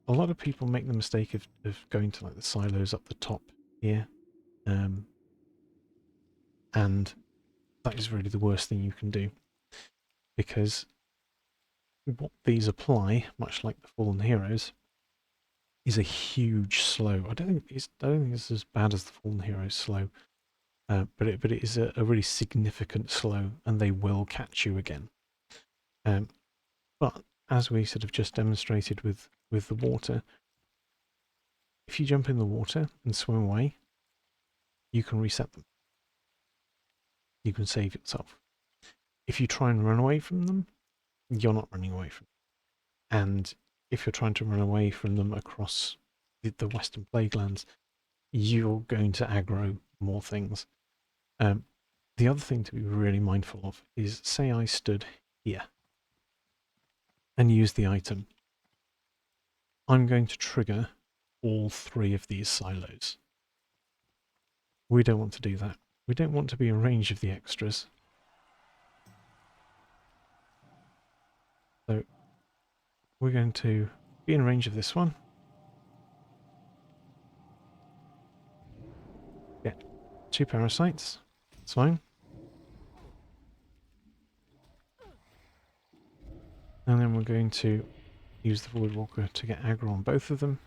A lot of people make the mistake of going to like the silos up the top here, and that is really the worst thing you can do, because what these apply, much like the Fallen Heroes, is a huge slow. I don't think it's as bad as the Fallen Heroes slow, but it is a really significant slow, and they will catch you again. But as we sort of just demonstrated with the water, if you jump in the water and swim away, you can reset them. You can save yourself. If you try and run away from them, you're not running away from them. And if you're trying to run away from them across the Western Plaguelands, you're going to aggro more things. The other thing to be really mindful of is, say I stood here and used the item. I'm going to trigger all 3 of these silos. We don't want to do that. We don't want to be in range of the extras. So we're going to be in range of this one. Get 2 parasites. That's fine. And then we're going to use the Void Walker to get aggro on both of them.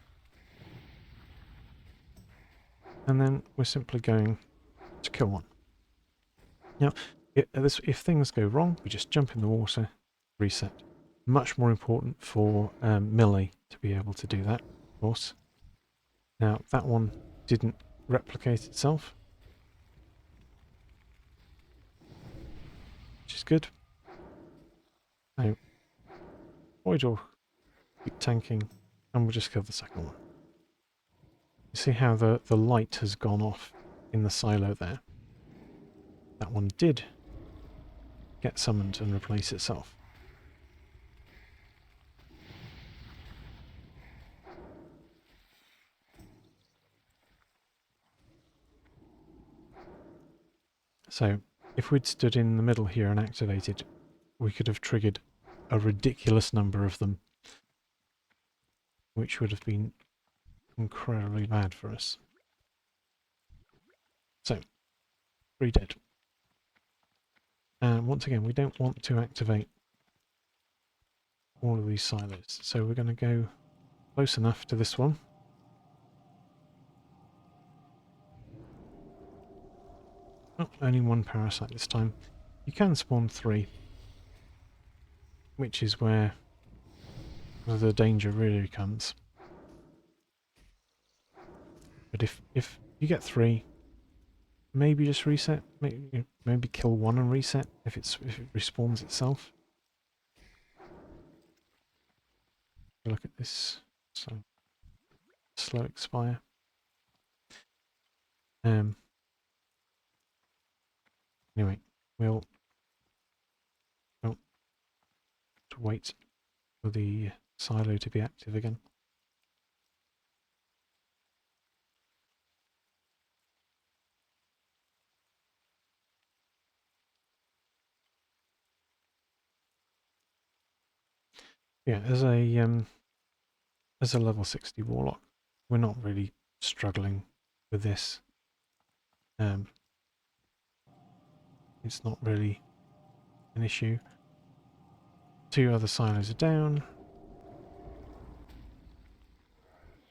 And then we're simply going to kill one. Now, if things go wrong, we just jump in the water, reset. Much more important for melee to be able to do that, of course. Now, that one didn't replicate itself, which is good. Now, Void will keep tanking, and we'll just kill the second one. You see how the light has gone off in the silo there? That one did get summoned and replace itself. So, if we'd stood in the middle here and activated, we could have triggered a ridiculous number of them, which would have been incredibly bad for us. So, 3 dead. And once again, we don't want to activate all of these silos, so we're going to go close enough to this one. Oh, only 1 parasite this time. You can spawn 3, which is where the danger really comes. But if you get 3, maybe just reset. Maybe kill 1 and reset if it respawns itself. Look at this. So slow expire. Anyway, we'll wait for the silo to be active again. Yeah, as a level 60 Warlock, we're not really struggling with this. It's not really an issue. 2 other silos are down.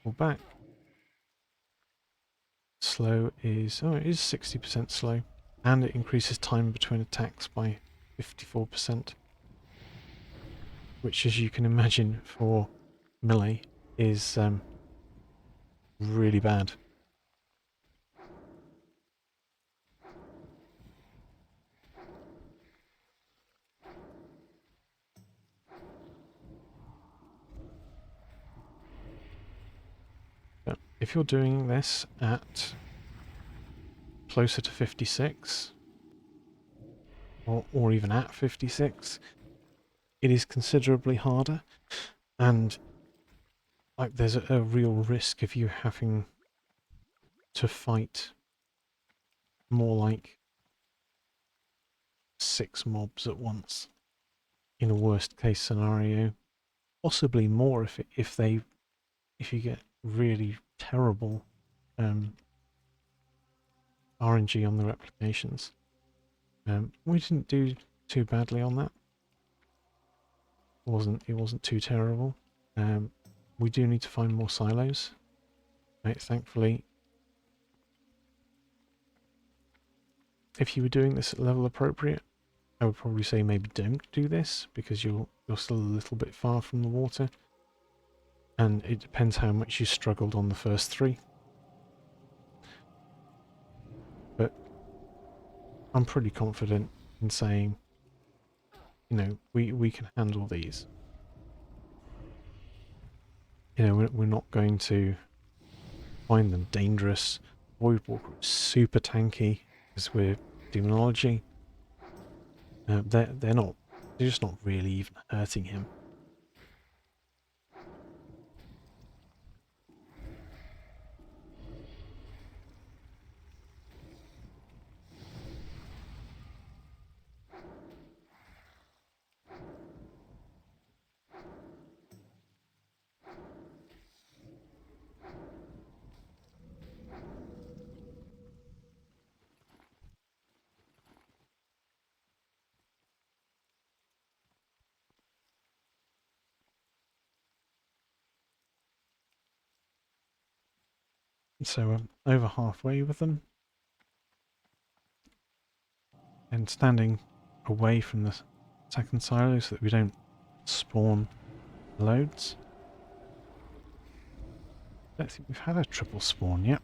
Pull back. Slow is, it is 60% slow, and it increases time between attacks by 54%, which, as you can imagine, for melee is really bad. if you're doing this at closer to 56, or even at 56, it is considerably harder, and like there's a real risk of you having to fight more like 6 mobs at once in a worst case scenario, possibly more if you get really terrible RNG on the replications. We didn't do too badly on that. It wasn't too terrible. We do need to find more silos. Right, thankfully, if you were doing this at level appropriate, I would probably say maybe don't do this because you're still a little bit far from the water, and it depends how much you struggled on the first 3. But I'm pretty confident in saying, you know, we can handle these. You know, we're not going to find them dangerous. Voidwalker is super tanky because we're demonology. They're just not really even hurting him. So I'm over halfway with them, and standing away from the second silo so that we don't spawn loads. I don't think we've had a triple spawn yet.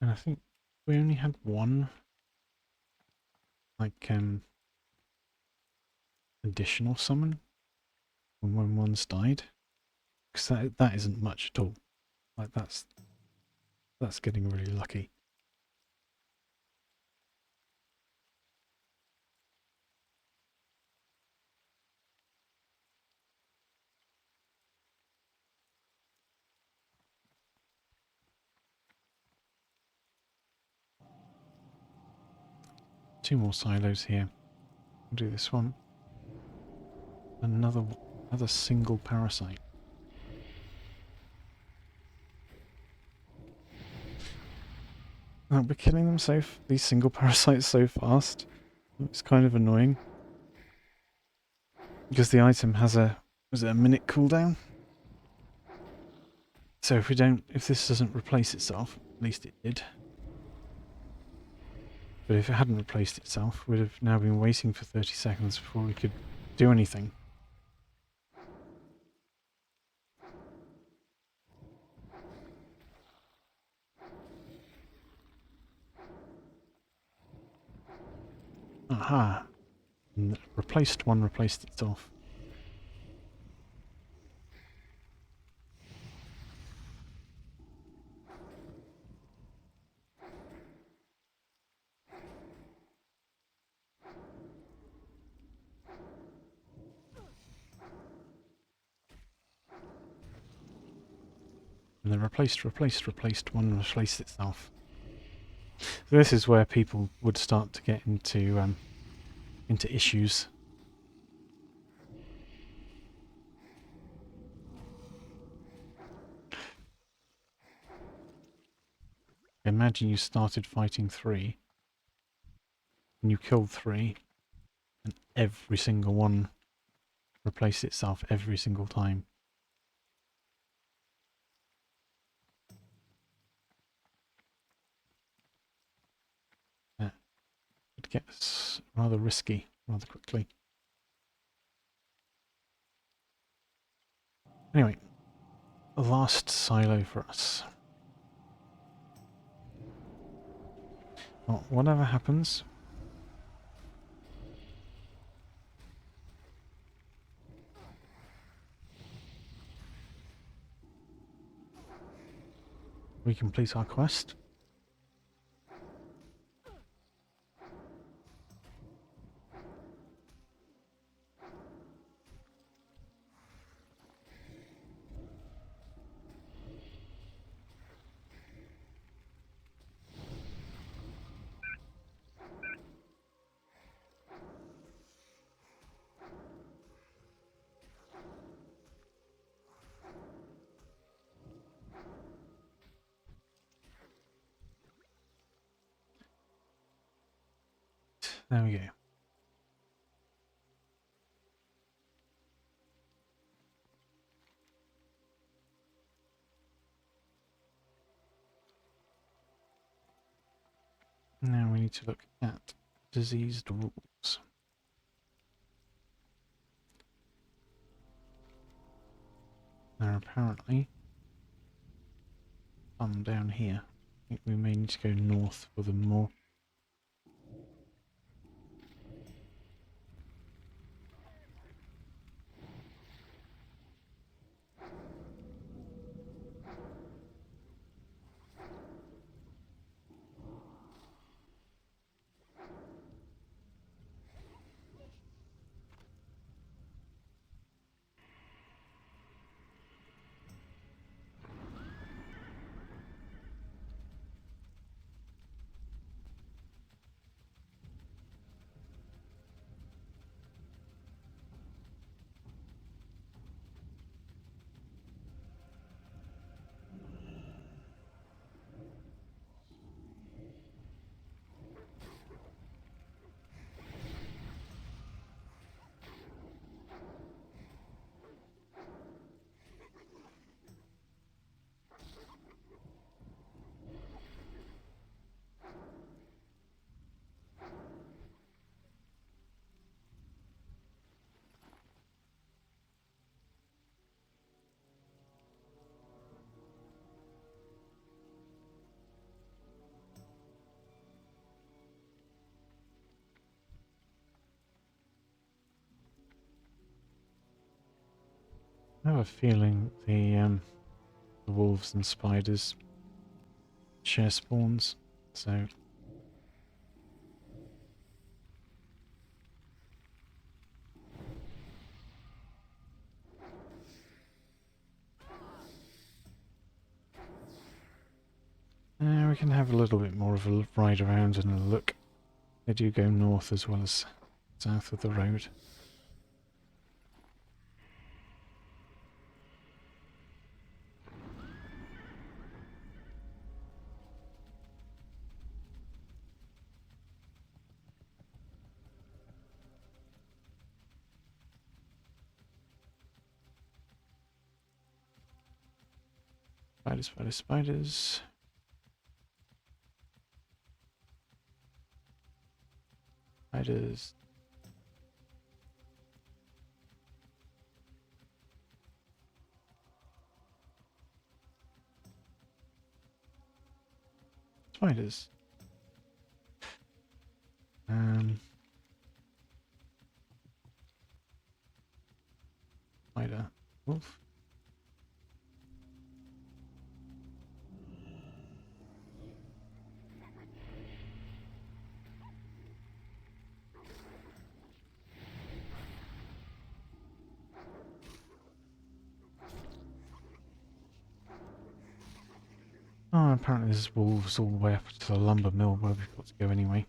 And I think we only had one, like, additional summon when one's died. Because that isn't much at all. Like, that's getting really lucky. Two more silos here. We'll do this one. Another single parasite. We're killing them these single parasites so fast. It's kind of annoying. Because the item has was it a minute cooldown? So if this doesn't replace itself, at least it did. But if it hadn't replaced itself, we'd have now been waiting for 30 seconds before we could do anything. Aha! And replaced one replaced itself. And then replaced one replaced itself. So this is where people would start to get into issues. Imagine you started fighting 3, and you killed 3, and every single one replaced itself every single time. get rather risky rather quickly. Anyway, the last silo for us. Well, whatever happens, we complete our quest. There we go. Now we need to look at diseased wolves. There are apparently some down here. I think we may need to go north for them more. I have a feeling the wolves and spiders share spawns, so we can have a little bit more of a ride around and a look. They do go north as well as south of the road. Spiders, spiders, spiders. Spiders. Spiders. Spider. Wolf. Oh, apparently there's wolves all the way up to the lumber mill where we've got to go anyway.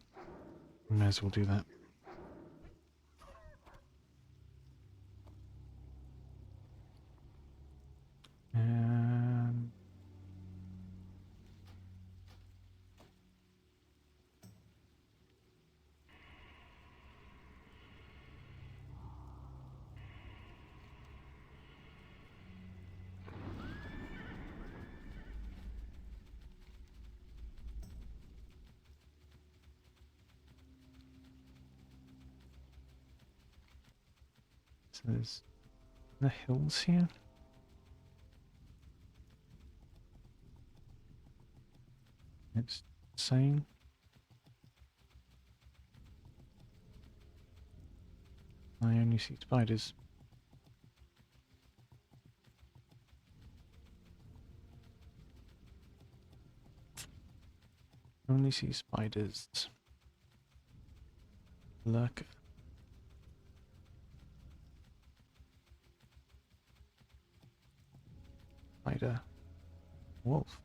We may as well do that. Um, So there's the hills here. It's saying. I only see spiders. Only see spiders. Lurker. Spider. Wolf.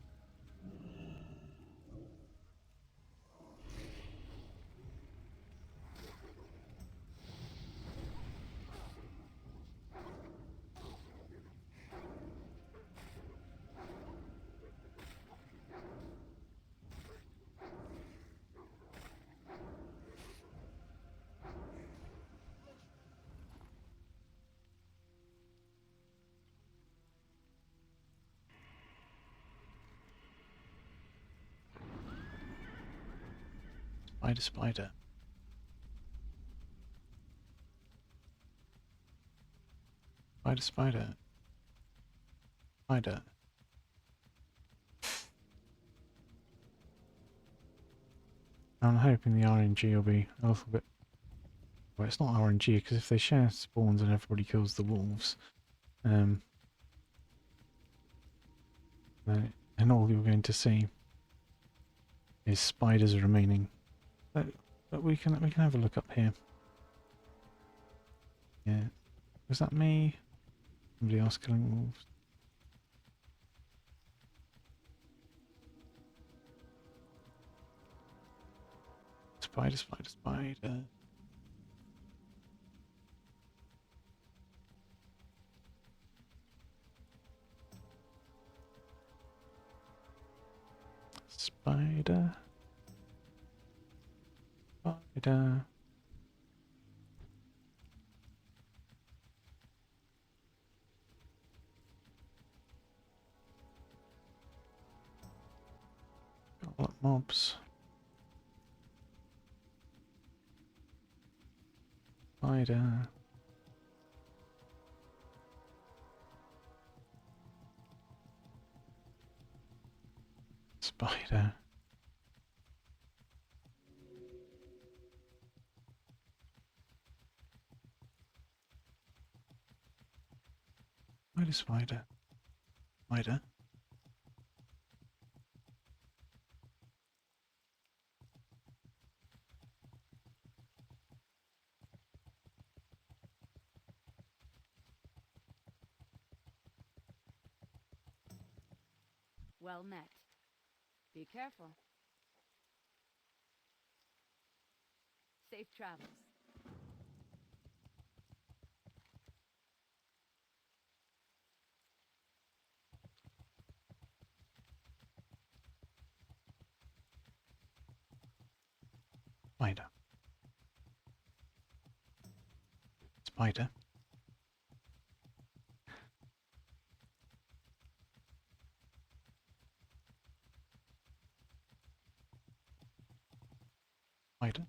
Spider, spider. Spider, spider. Spider. I'm hoping the RNG will be a little bit... Well, it's not RNG, because if they share spawns and everybody kills the wolves, then all you're going to see is spiders remaining. But we can have a look up here. Yeah. Was that me? Somebody else killing wolves? Spider, spider, spider. Spider. Spider. Got a lot of mobs. Spider. Spider. Spider, spider. Spider. Well met. Be careful. Safe travels. Spider. Spider. Spider.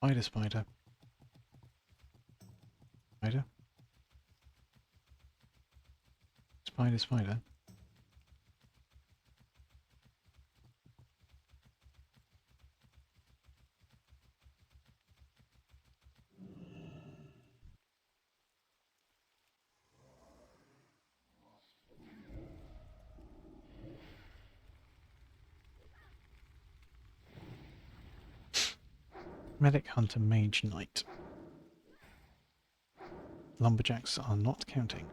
Spider, spider. Spider. Spider, spider. Medic, hunter, mage, knight. Lumberjacks are not counting.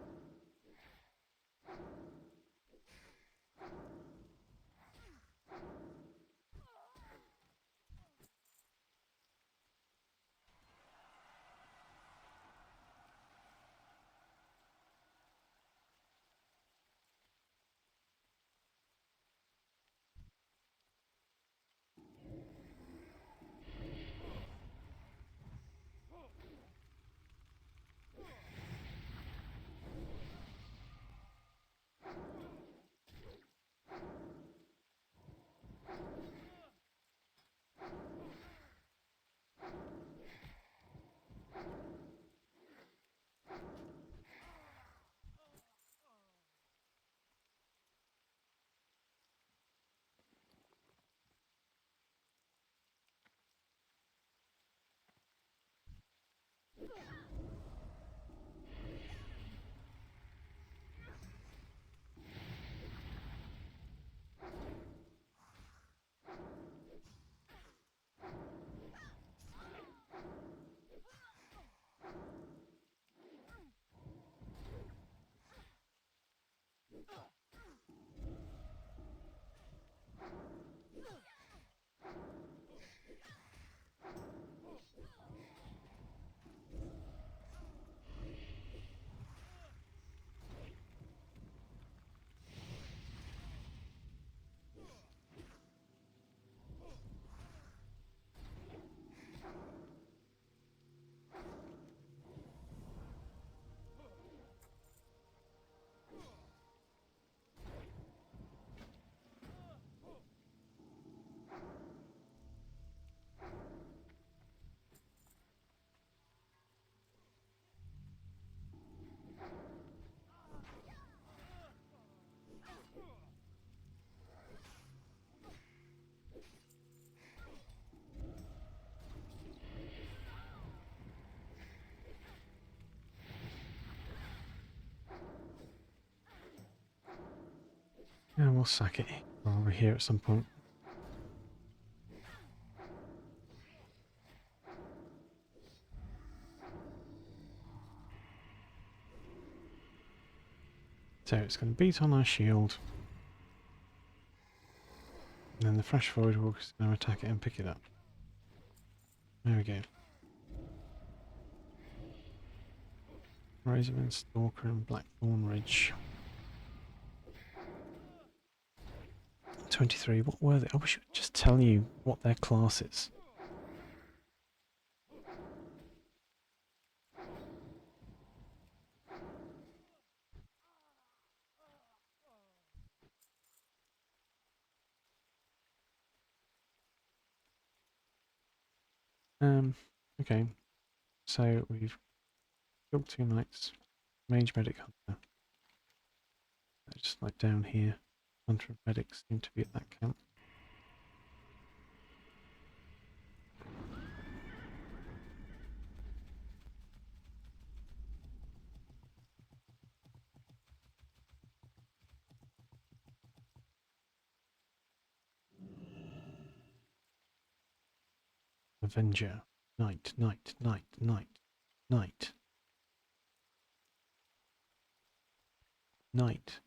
And we'll sack it while we're here at some point. So it's going to beat on our shield. And then the fresh Voidwalk is going to attack it and pick it up. There we go. Razorman, Stalker and Blackthorn Ridge. 23. What were they? I wish it would just tell you what their class is. Okay. So we've killed 2 knights. Mage, Medic, Hunter. They're just like down here. Hunter and Medic seem to be at that camp. Avenger. Knight, Knight, Knight, Knight, Knight. Knight.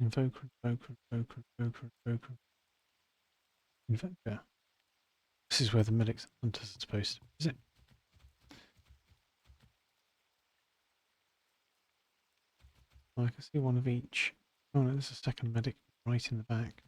Invoker, Invoker, Invoker, Invoker, Invoker. Invoker. This is where the medics and hunters are supposed to be, is it? Oh, I can see one of each. Oh no, there's a second medic right in the back.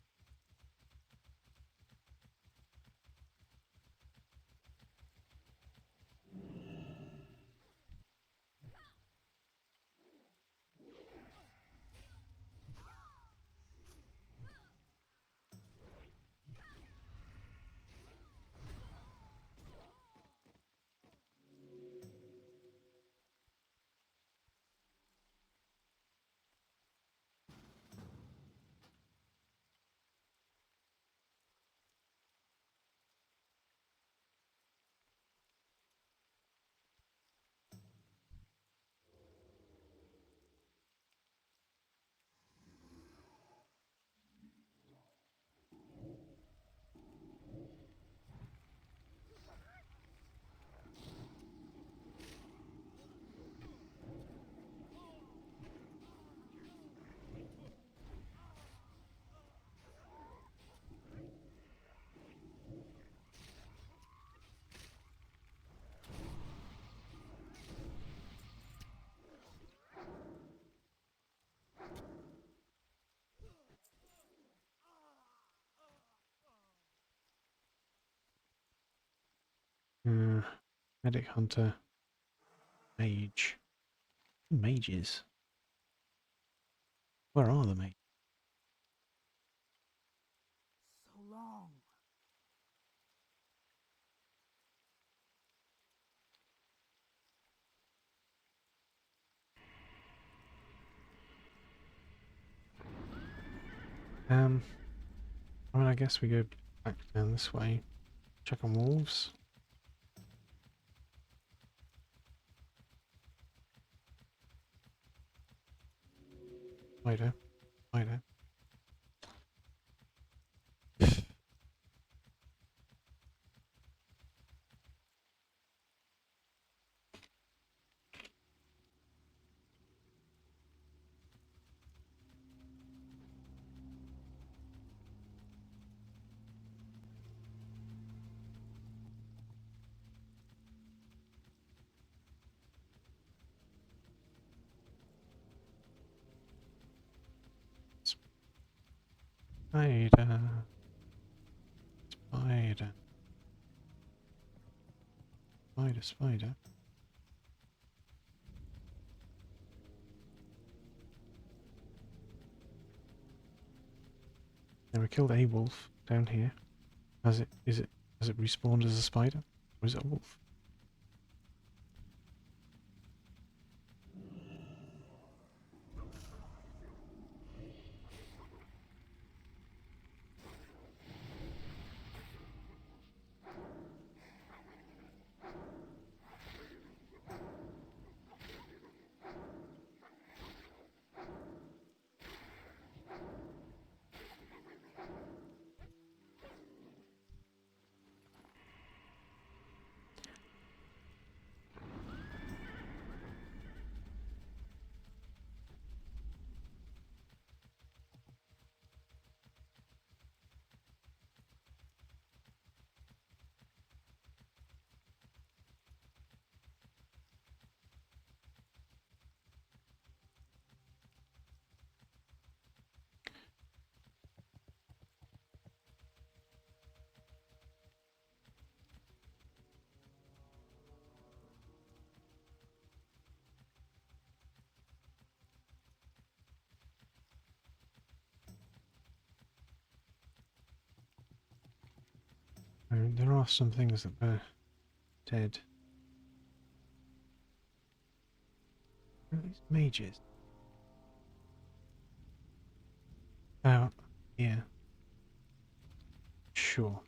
Medic, hunter, mage. Mages. Where are the mages? So long. I mean, I guess we go back down this way. Check on wolves. Spider. Spider. Spider. Spider. Spider, spider. Never killed a wolf. down here? Has it respawned as a spider? Or is it a wolf? There are some things that were dead. Where are these mages? Oh, yeah. Sure.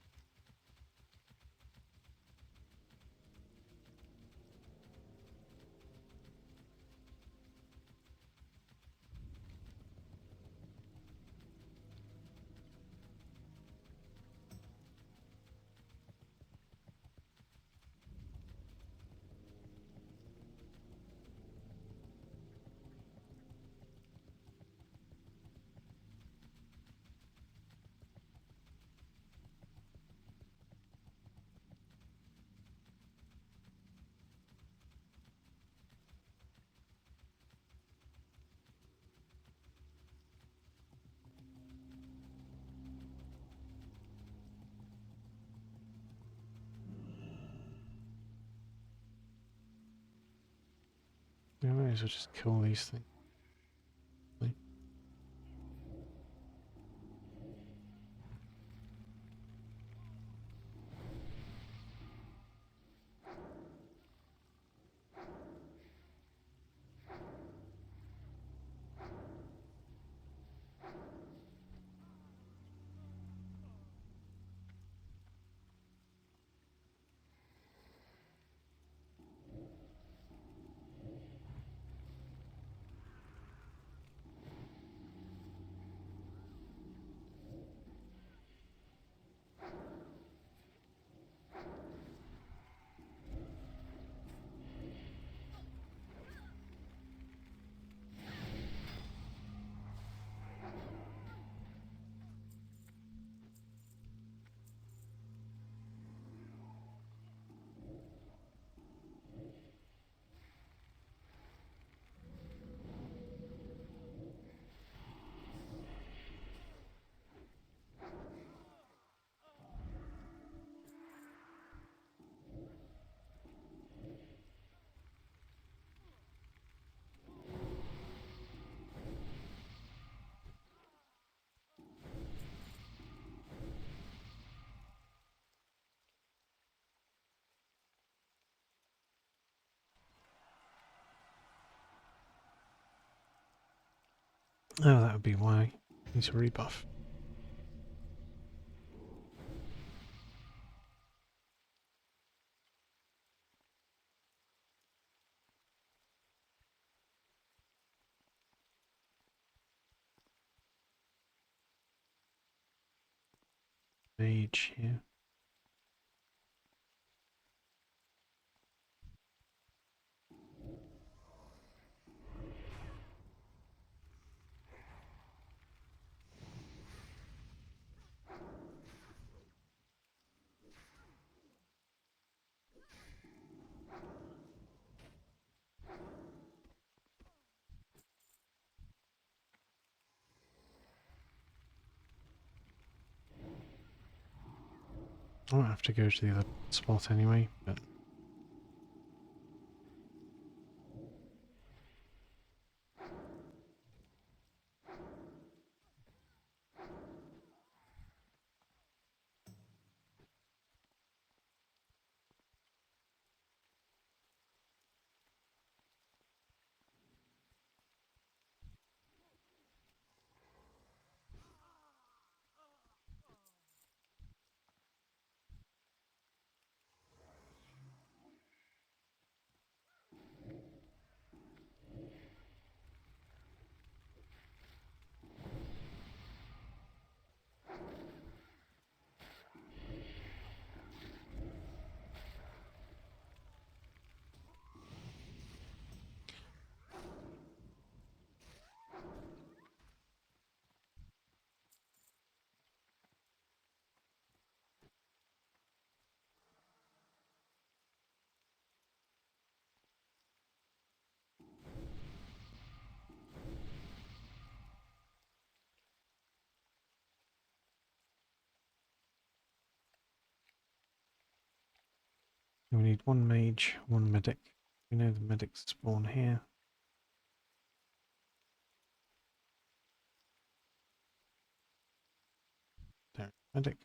I might as well just kill these things. Oh, that would be why. Needs a rebuff. Mage here. I won't have to go to the other spot anyway, but We need one mage, one medic. We know the medics spawn here. There, medic.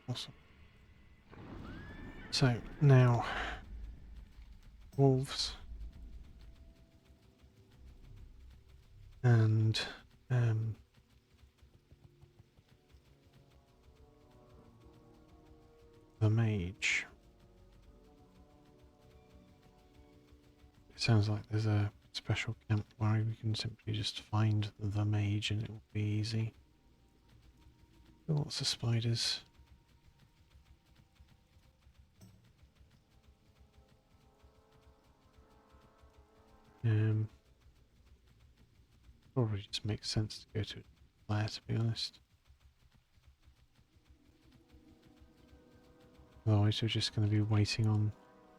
Awesome. So now, wolves and the mage. It sounds like there's a special camp where we can simply just find the mage and it will be easy. Lots of spiders. Probably just makes sense to go to there, to be honest. Otherwise we're just going to be waiting on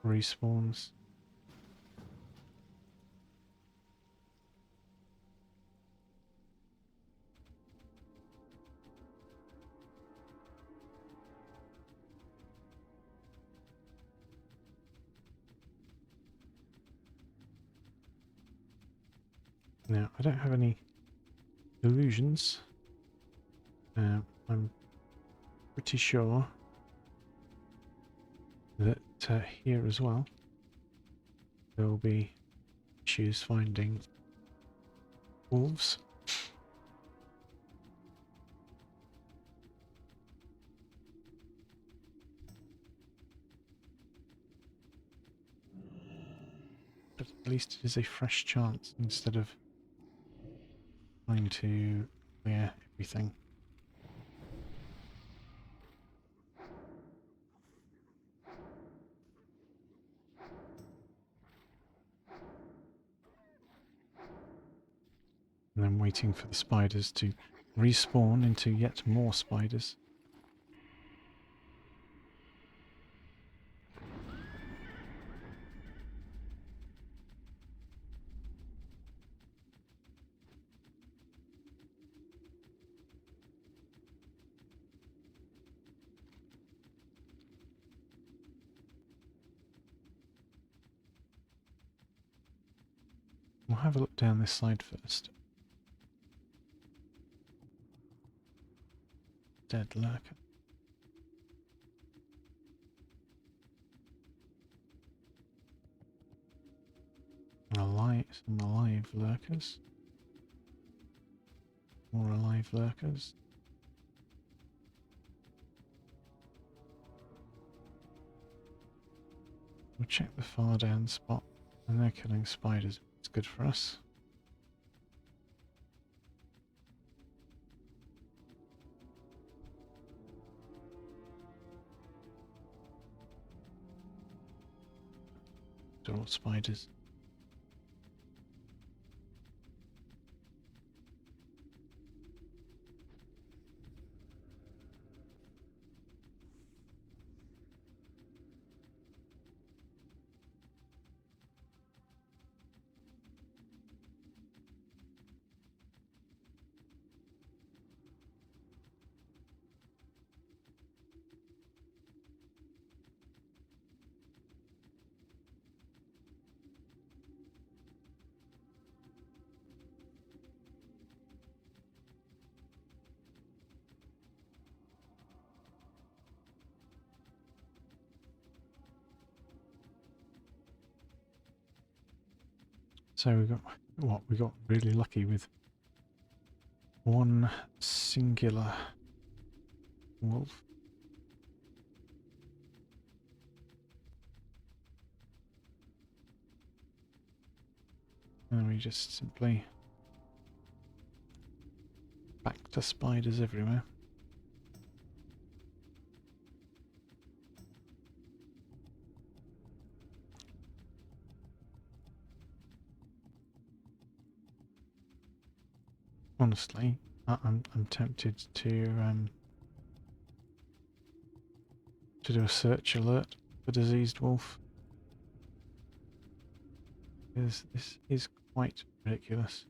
respawns. Now, I don't have any illusions. I'm pretty sure that here as well there will be issues finding wolves. But at least it is a fresh chance instead of trying to clear everything. And then waiting for the spiders to respawn into yet more spiders. We'll have a look down this side first. Dead lurker. Some alive lurkers. More alive lurkers. We'll check the far down spot, and they're killing spiders. It's good for us. They're all spiders. So we got really lucky with one singular wolf. And we just simply back to spiders everywhere. Honestly, I'm tempted to do a search alert for diseased wolf. Because this is quite ridiculous.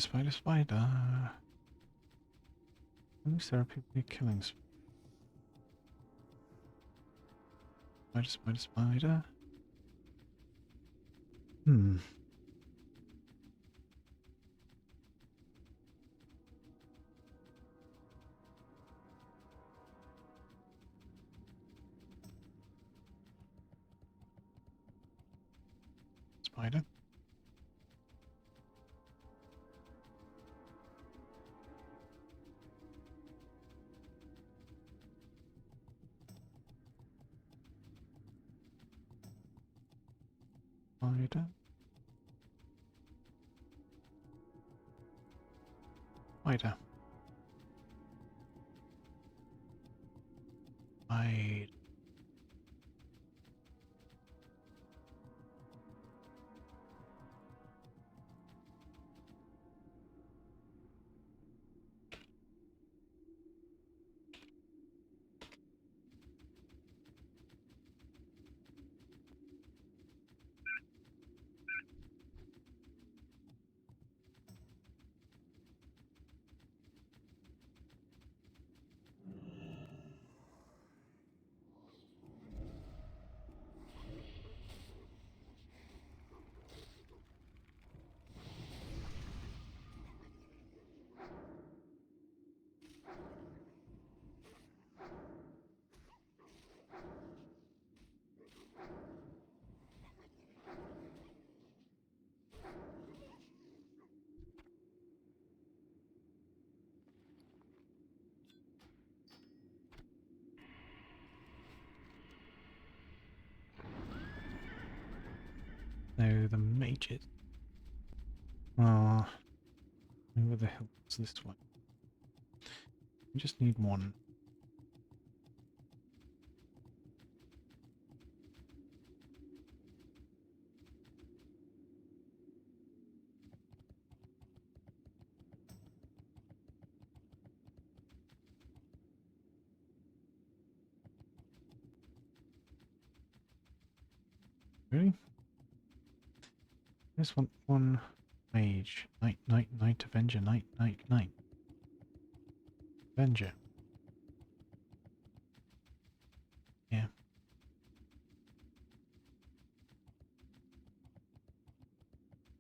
Spider, spider, spider. At least there are people here killing spider, spider, spider. Hmm. Spider. Spider. Spider. Spider. No, the mages. Ah, where the hell is this one? We just need one. Really? I just want one mage. Knight, knight, knight, avenger, knight, knight, knight. Avenger. Yeah.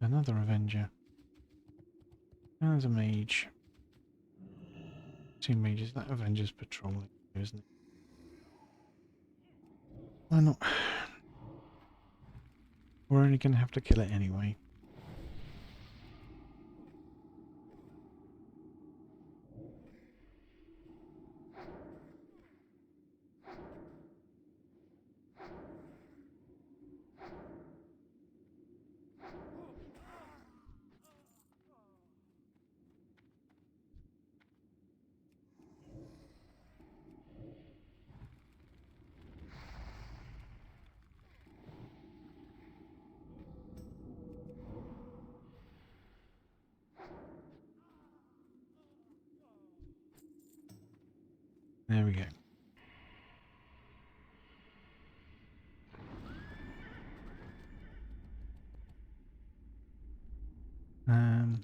Another avenger. And there's a mage. Two mages. That avenger's patrolling, isn't it? Why not? We're only going to have to kill it anyway. There we go. Um,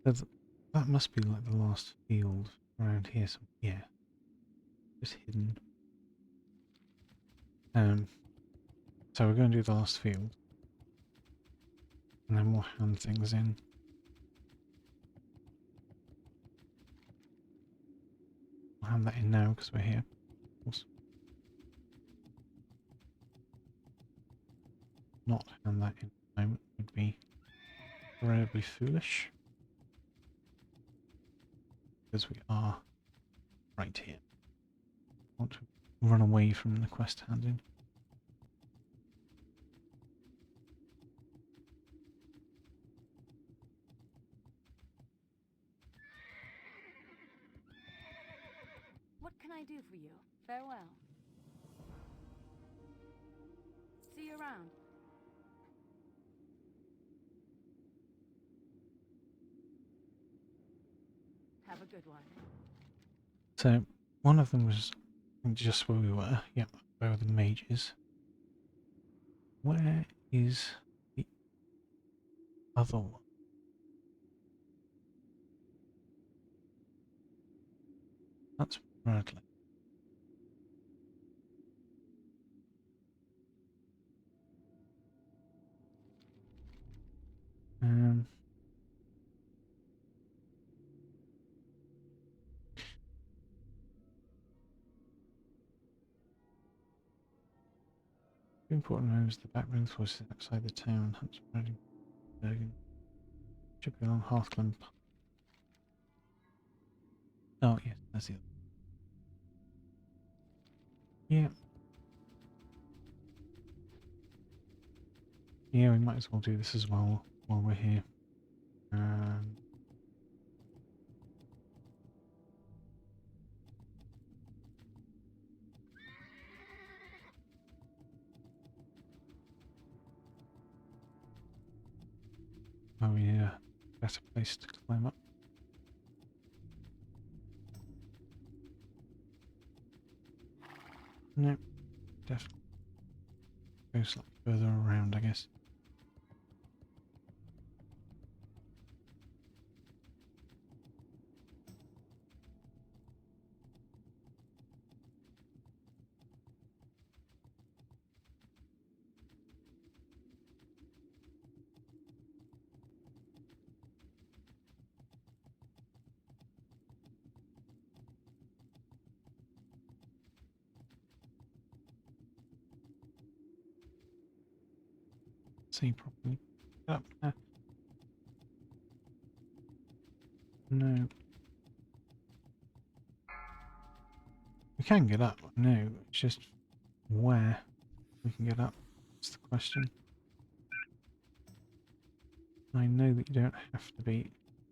there's- that must be like the last field around here. Yeah, just hidden. So we're going to do the last field. And then we'll hand things in. We'll hand that in now because we're here. Of course. Not hand that in at the moment would be incredibly foolish. Because we are right here. I want to run away from the quest handing. What can I do for you? Farewell. See you around. Have a good one. So one of them was just where we were. Yep, where the mage is. Where is the other one? That's Bradley. Um, the important room is the backroom forces outside the town. Hunts Bradley Bergen. Should be along Hearthland. Oh yes, that's the other. Yeah. Yeah, we might as well do this as well while we're here. Oh, we need a better place to climb up. No, definitely go slightly further around, I guess. See properly. Get up there. No. We can get up, no, it's just where we can get up. That's the question. I know that you don't have to be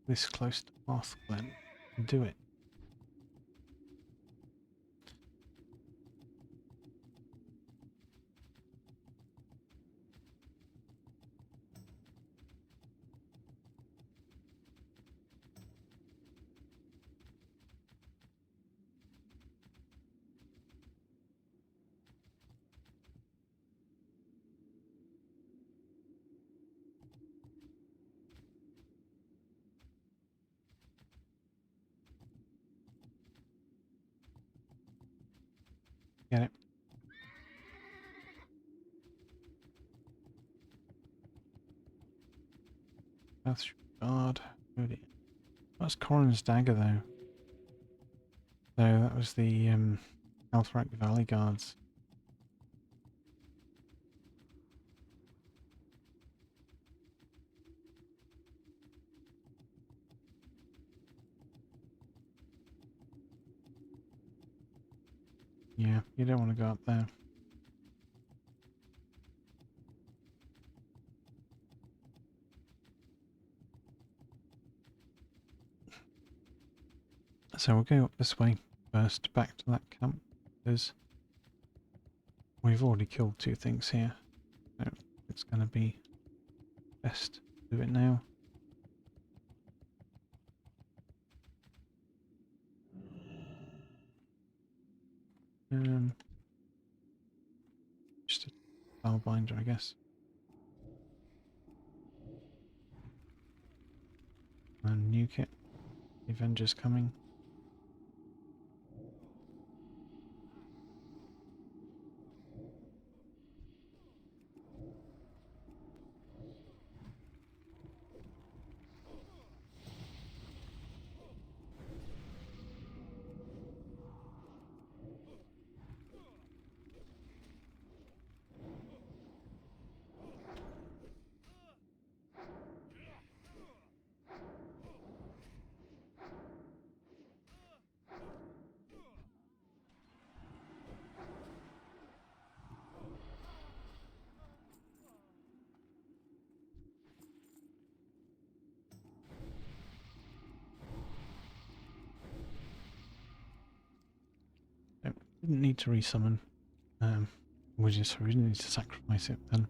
this close to Hearthglen to do it. Get it? That's guard. That's Corin's dagger though. So that was the Althrak Valley guards. Yeah, you don't want to go up there. So we'll go up this way first, back to that camp, because we've already killed two things here. So it's going to be best to do it now. Just a spellbinder, I guess. And nuke it. The Avengers coming. didn't need to resummon. We didn't need to sacrifice it then.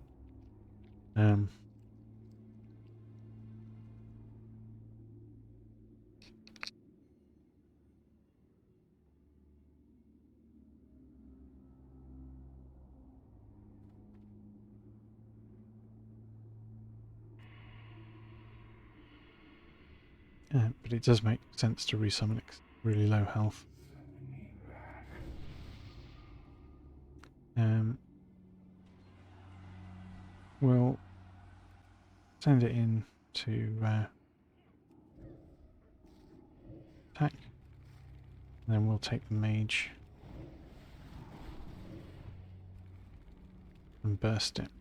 But it does make sense to resummon it 'cause it's really low health. We'll send it in to attack, and then we'll take the mage and burst it.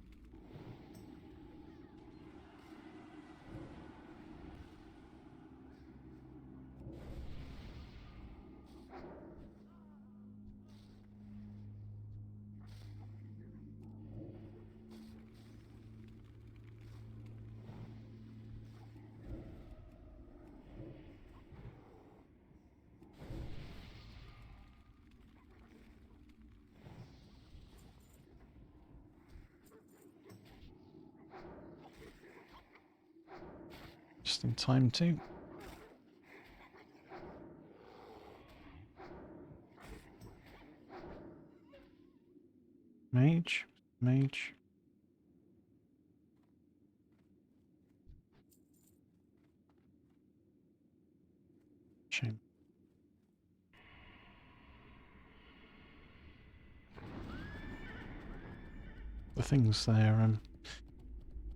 Just in time too. Mage. Shame. The thing's there,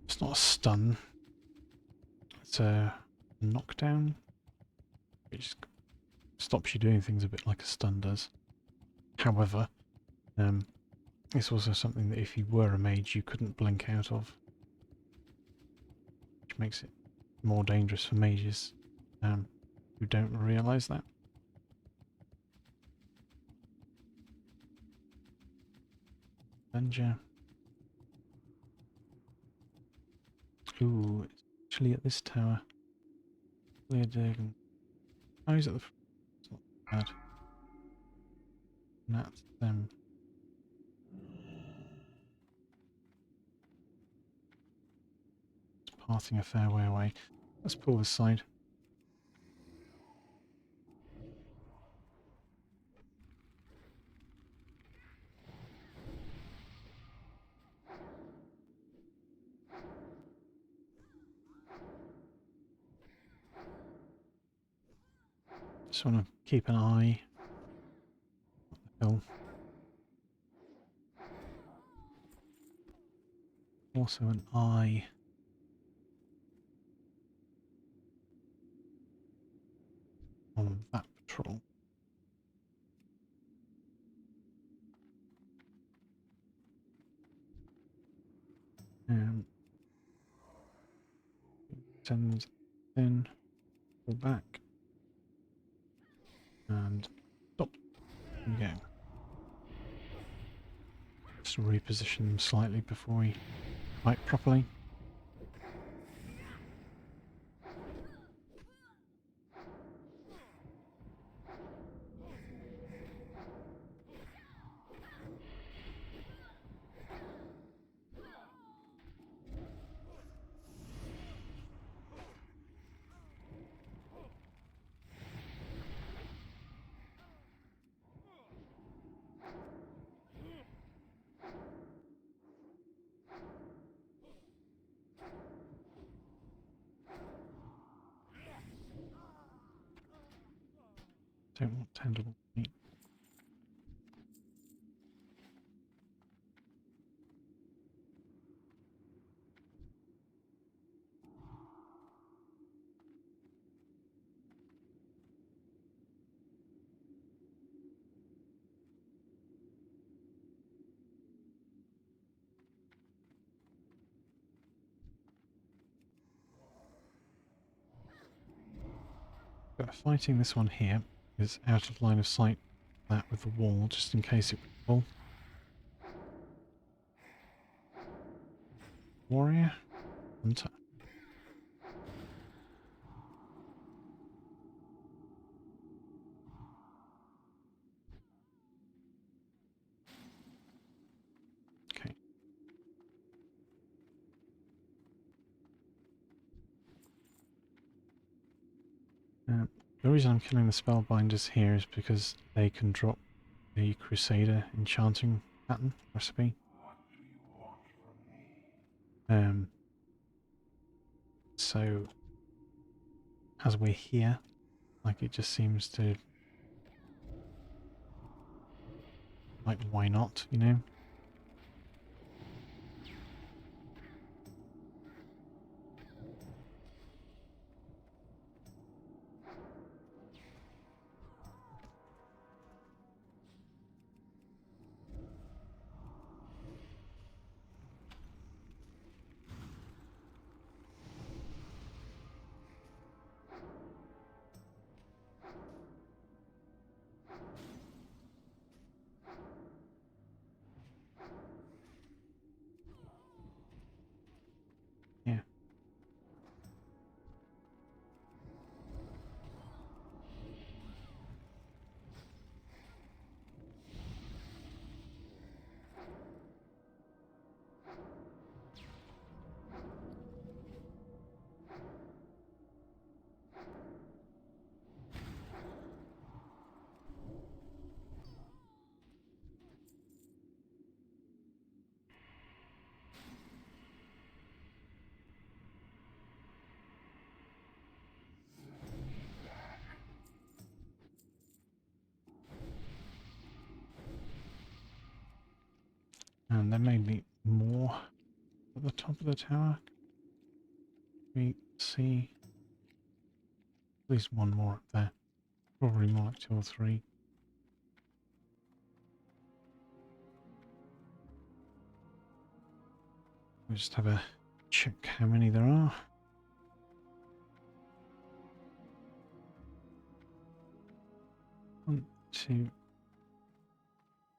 it's not a stun, it's a knockdown, which stops you doing things a bit like a stun does. However, it's also something that if you were a mage you couldn't blink out of, which makes it more dangerous for mages who don't realise that. Avenger. Ooh, it's actually at this tower. Clear Durgan. Oh, he's at the front. It's not bad. And that's them. It's passing a fair way away. Let's pull this side. Just want to keep an eye on the hill. Also an eye on that patrol. Send in, pull back, and stop. There we go. Just reposition them slightly before we fight properly. Don't want tangible meat. But fighting this one here is out of line of sight. That with the wall, just in case it would fall. Warrior, hunter. The reason I'm killing the spellbinders here is because they can drop the Crusader enchanting pattern recipe. So as we're here, like it just seems to, like, why not, you know? Yeah. And there may be more at the top of the tower. We see at least one more up there. Probably more like 2 or 3. We'll just have a check how many there are. 1, 2,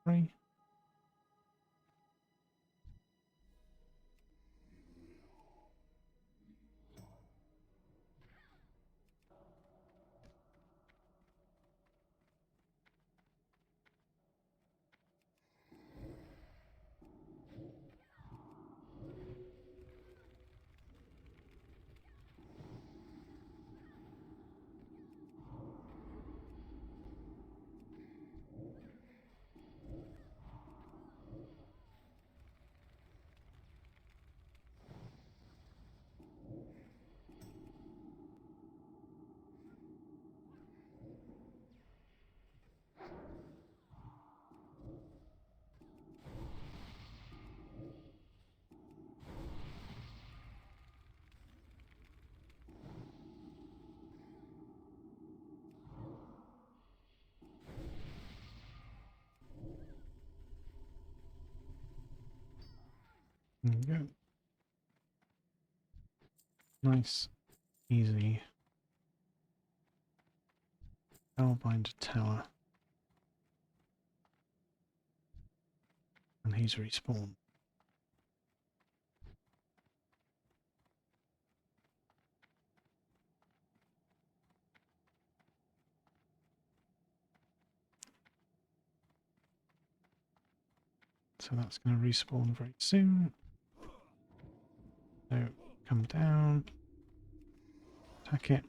3. There we go. Nice, easy. Spellbinder tower. And he's respawned. So that's going to respawn very soon. So come down, attack it.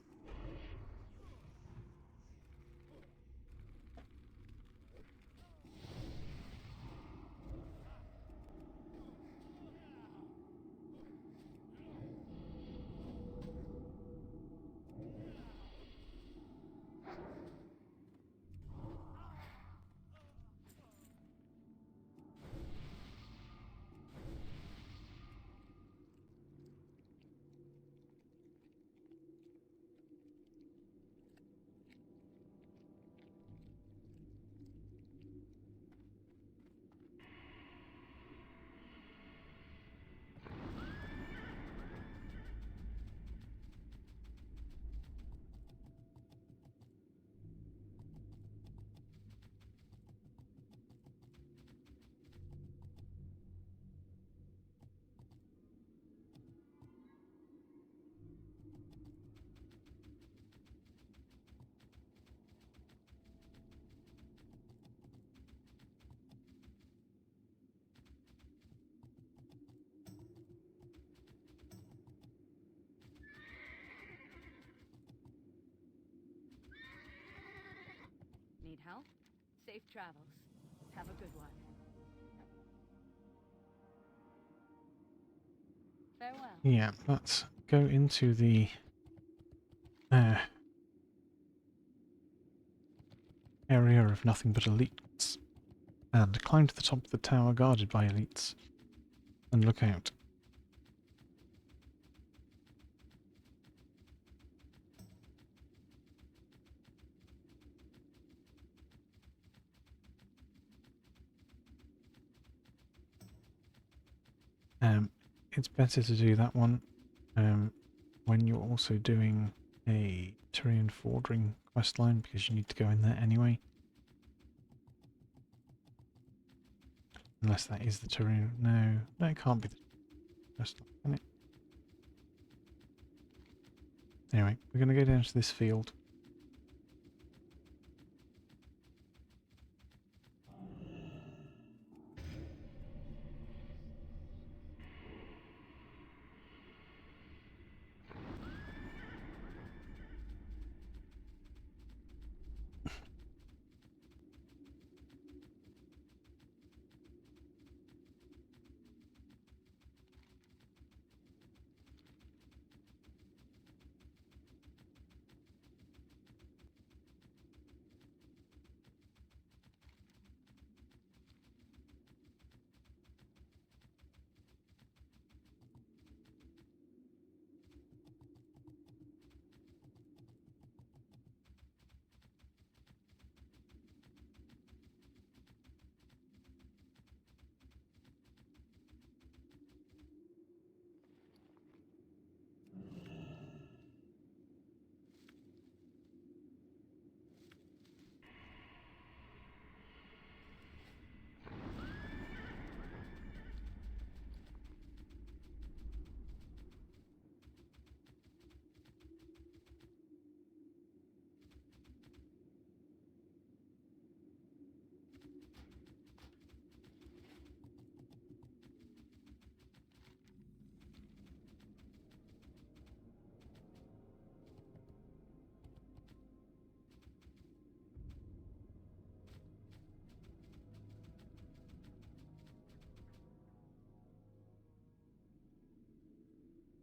need help, safe travels. Have a good one. Farewell. Yeah, let's go into the area of nothing but elites and climb to the top of the tower guarded by elites and look out. It's better to do that one when you're also doing a Tyrian Fordring questline because you need to go in there anyway. Unless that is the Tyrian. No, it can't be the questline, can it? Anyway, we're going to go down to this field.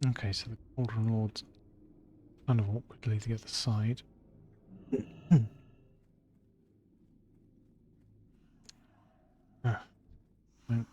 Okay, so the Cauldron Lord's kind of awkwardly the other side. Ah, no.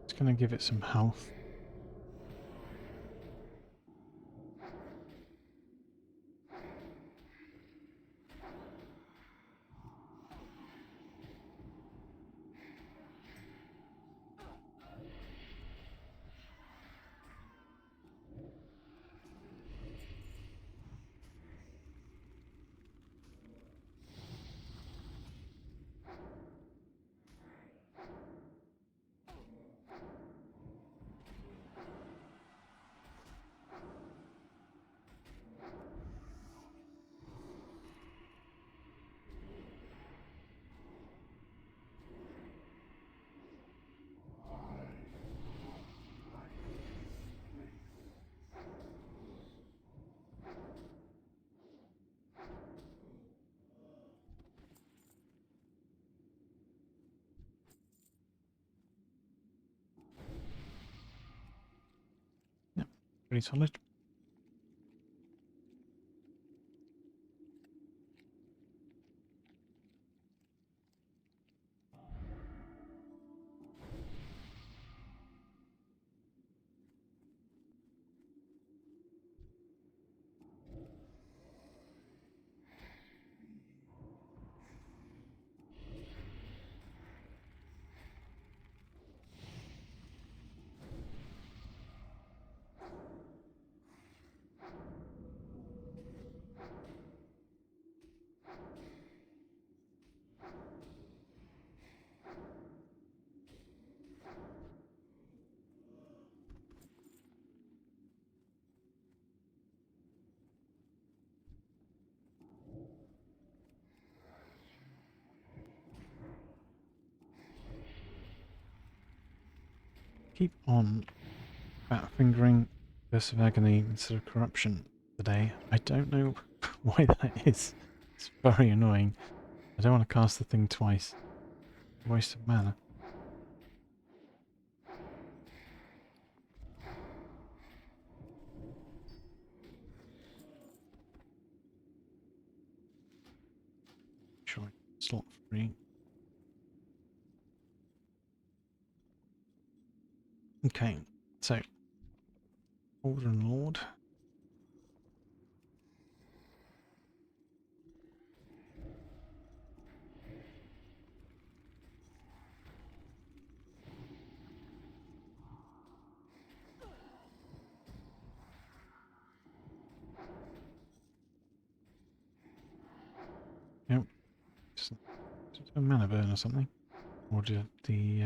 Just going to give it some health. Yep, pretty solid. keep on fat fingering Curse of Agony instead of Corruption today. I don't know why that is. It's very annoying. I don't want to cast the thing twice. Waste of mana. Sure, slot free. Okay, so Order and Lord. Yep. Just a mana burn or something. Or did the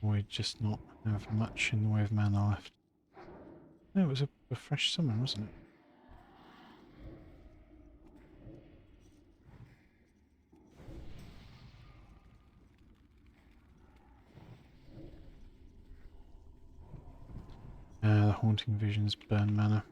void just not have much in the way of mana left? No, it was a fresh summon, wasn't it? The Haunting Visions burn mana.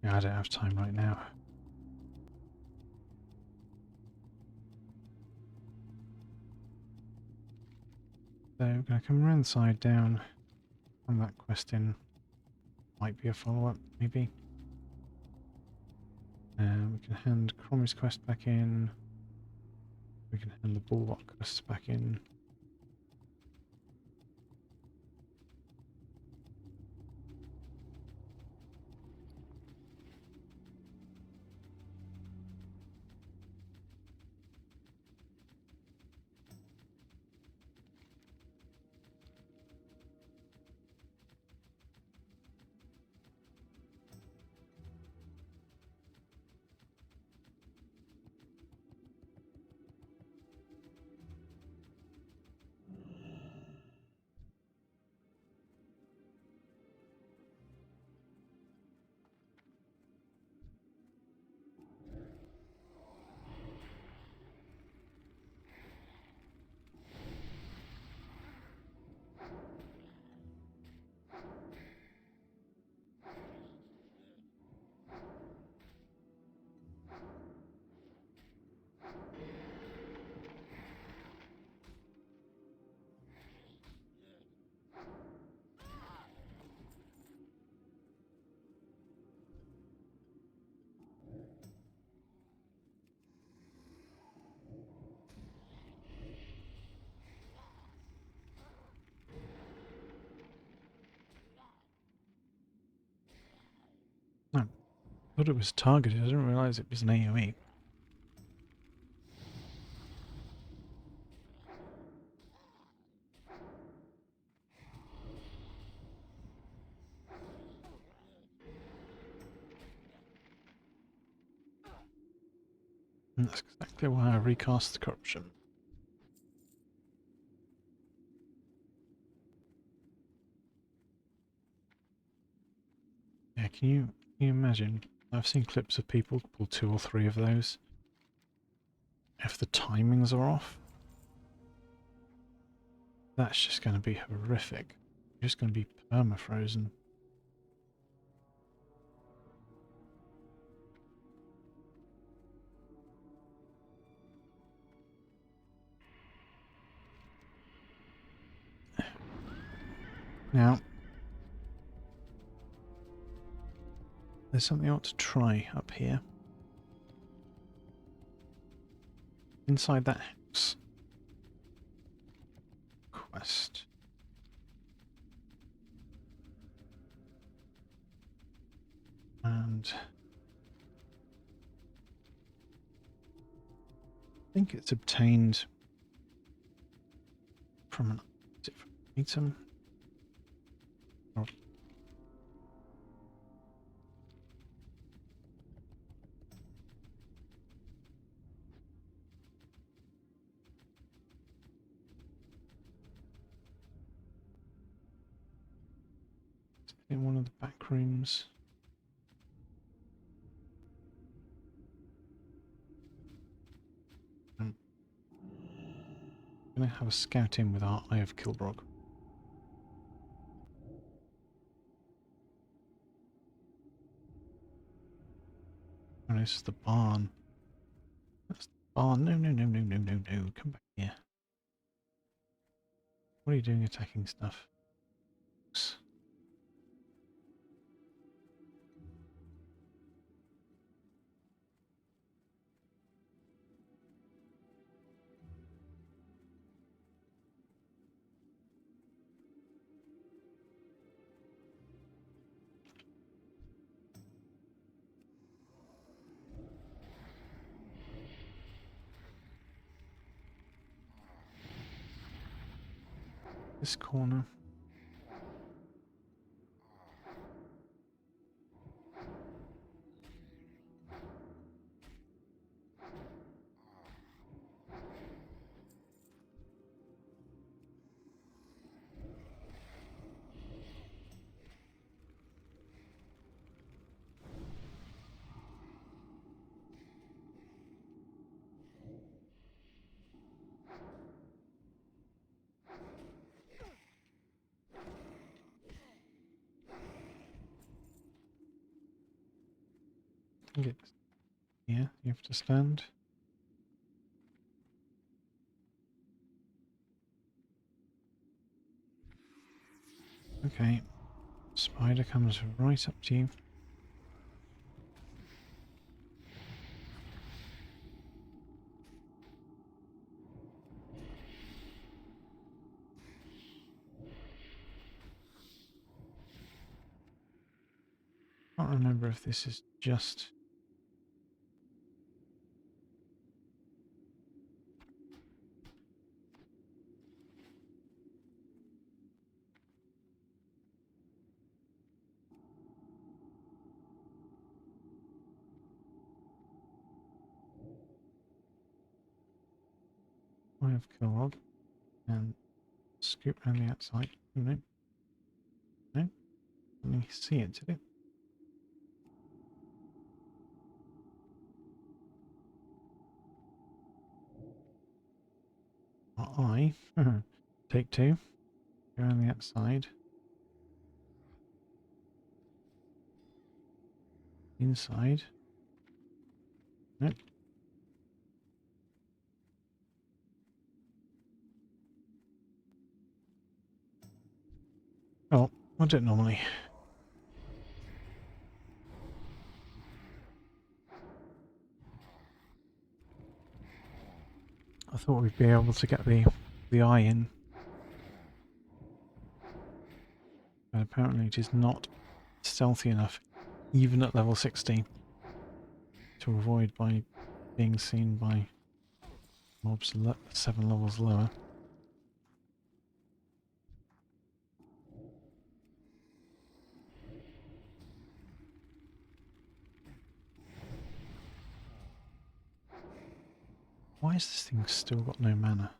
Yeah, I don't have time right now. So we're going to come around the side down on that quest in. Might be a follow-up, maybe. We can hand Cromie's quest back in. We can hand the Warlock quest back in. No, I thought it was targeted. I didn't realise it was an AoE. And that's exactly why I recast the Corruption. Yeah, can you imagine? I've seen clips of people pull 2 or 3 of those. If the timings are off, that's just going to be horrific. You're just going to be perma-frozen. Now, there's something I want to try up here. Inside that house. Quest. And I think it's obtained from an item. Or in one of the back rooms. I'm going to have a scout in with our Eye of Kilbrog. Oh, this is the barn. That's the barn. No, no, no, no, no, no, no. Come back here. What are you doing attacking stuff? This corner. Get here. You have to stand. Okay. Spider comes right up to you. Can't remember if this is just Eye of Kilrog and scoop around the outside. No, no, let me see it. Did it? Eye. Take two. Go around the outside. Inside. Nope. Oh, I do it normally. I thought we'd be able to get the eye in. But apparently it is not stealthy enough, even at level 16, to avoid by being seen by mobs 7 levels lower. Why has this thing still got no mana?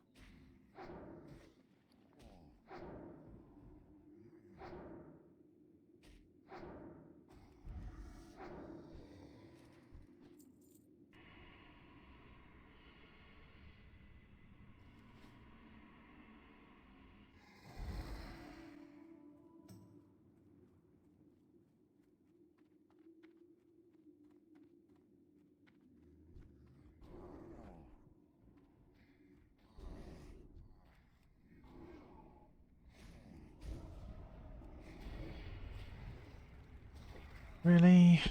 Really?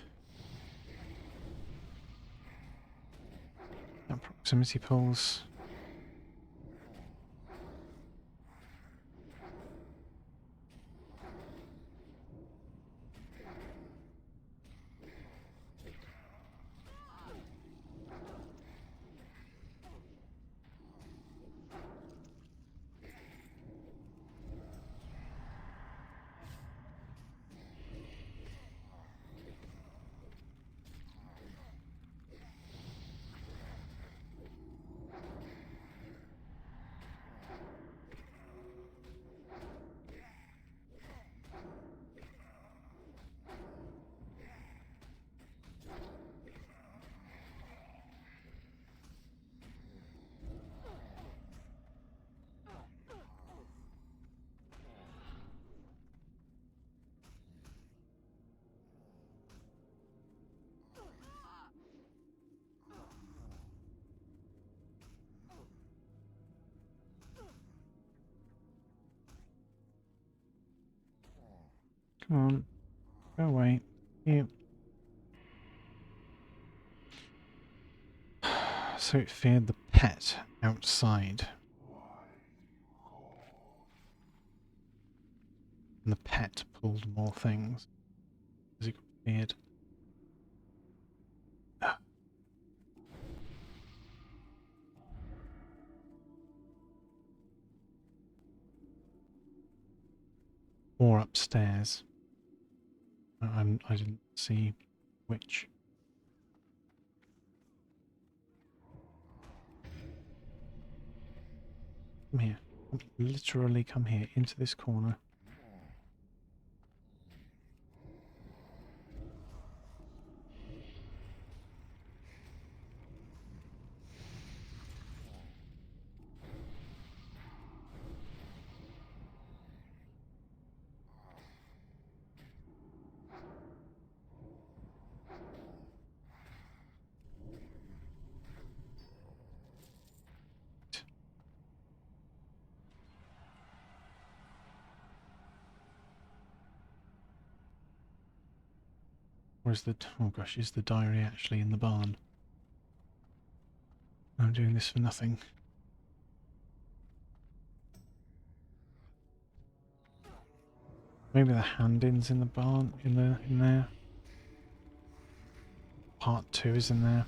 proximity pulls. Come on, go away. You. So it feared the pet outside. And the pet pulled more things. As it got feared. Ah. Or upstairs. I didn't see which. Come here. Literally come here, into this corner. Or is the... oh gosh, is the diary actually in the barn? I'm doing this for nothing. Maybe the hand-in's in the barn, in there. Part 2 is in there.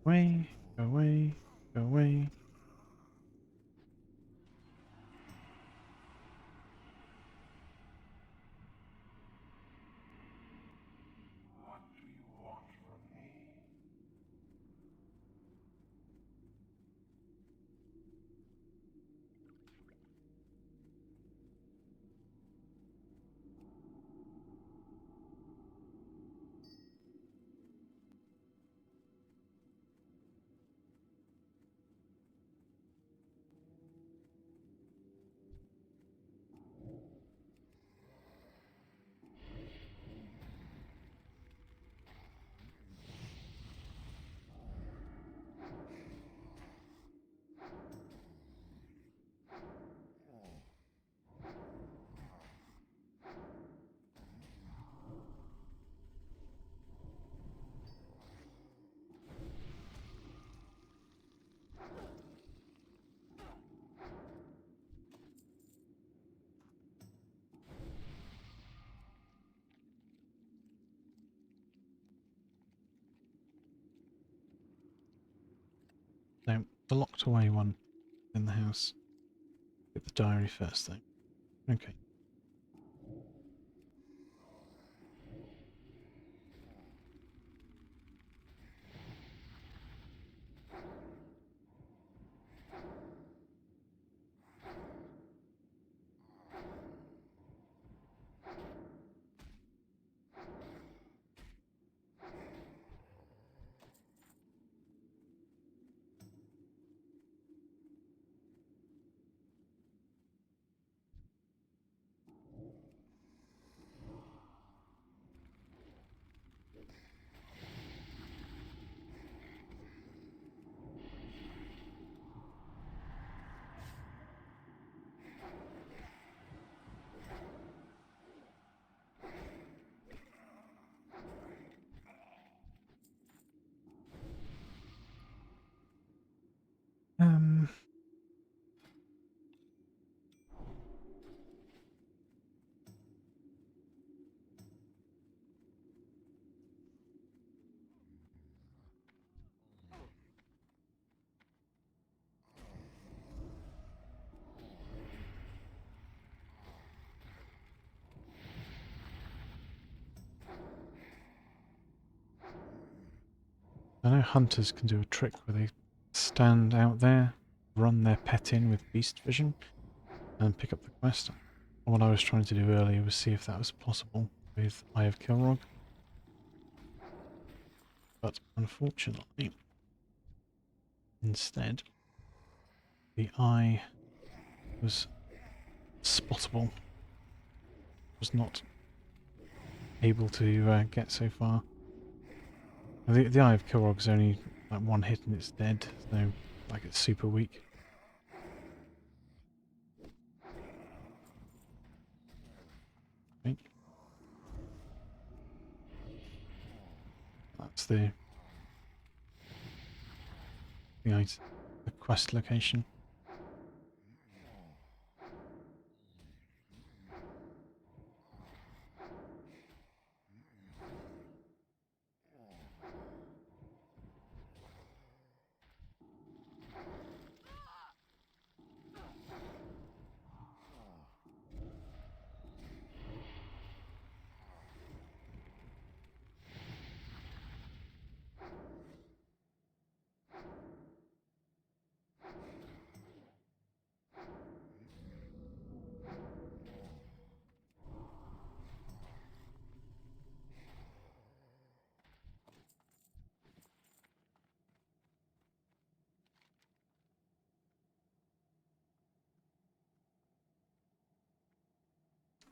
Away, go away, go away. No, the locked away one in the house. Get the diary first, though. Okay. Um. I know hunters can do a trick where they stand out there, run their pet in with beast vision, and pick up the quest. What I was trying to do earlier was see if that was possible with Eye of Kilrog. But unfortunately, instead, the eye was spottable. Was not able to get so far. The Eye of Kilrog is only like one hit and it's dead, so like it's super weak. Okay. That's the quest location.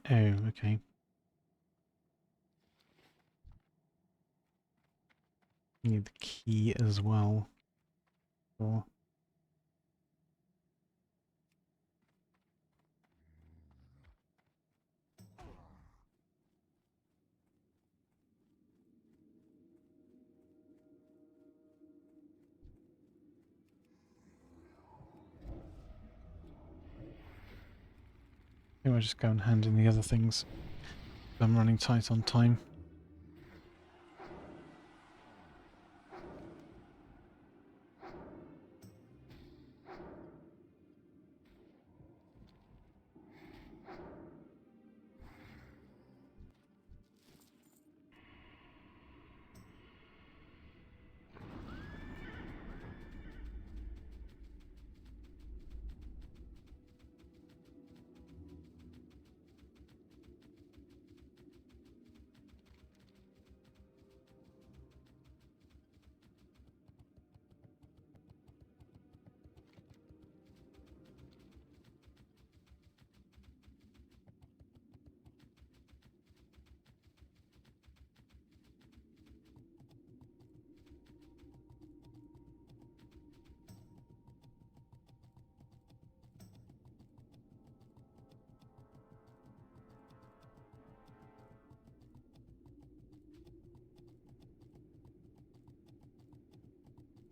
Oh, okay. Need the key as well. Or maybe I'll just go and hand in the other things. I'm running tight on time.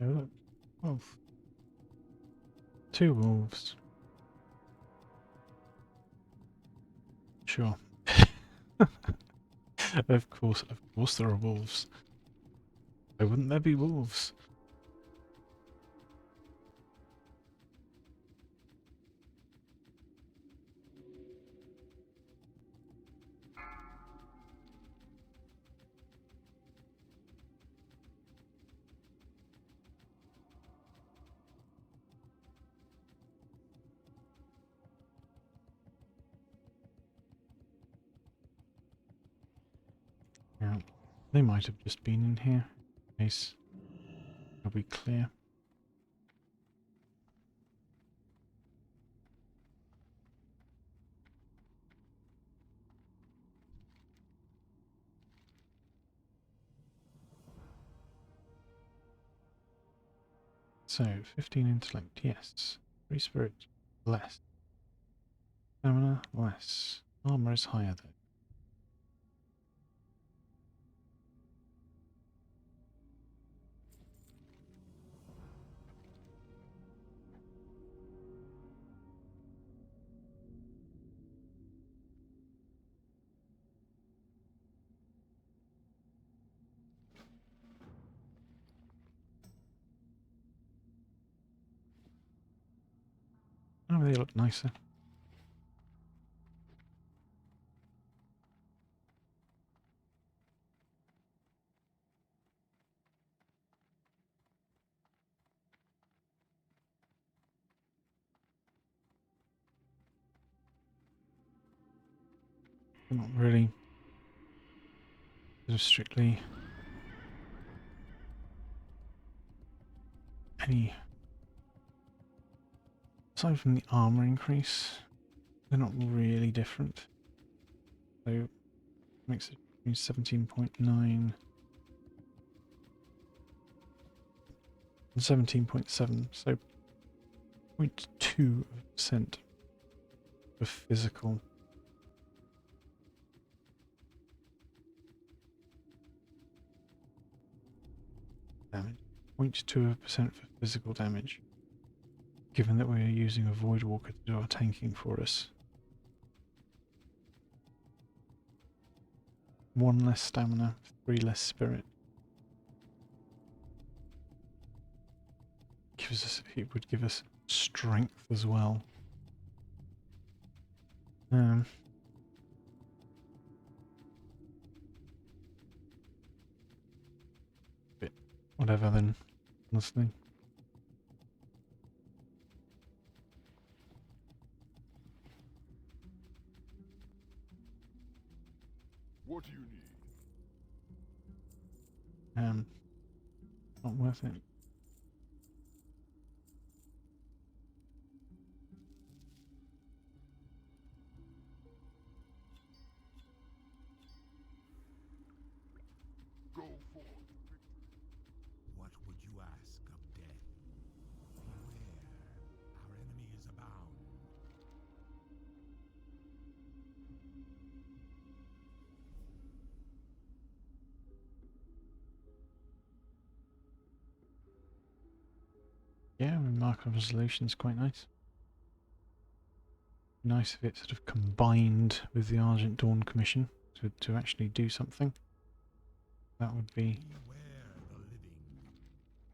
Oh look, wolf. 2 wolves. Sure. Of course there are wolves. Why wouldn't there be wolves? They might have just been in here. In case. Are we clear? So, 15 intellect, yes. 3 spirit, less. Stamina, less. Armor is higher though. Oh, they look nicer. They're not really sort of strictly any. Aside from the armor increase, they're not really different. So makes it between 17.9 and 17.7, so 0.2% of physical. Damage. 0.2% for physical damage. Given that we are using a Void Walker to do our tanking for us. 1 less stamina, 3 less spirit. It would give us strength as well. Bit whatever then, honestly. What do you need? Not worth it. Go forth. What would you ask of death? Beware, our enemies abound. Yeah, remarkable resolution is quite nice. Nice if it sort of combined with the Argent Dawn Commission to actually do something. That would be Beware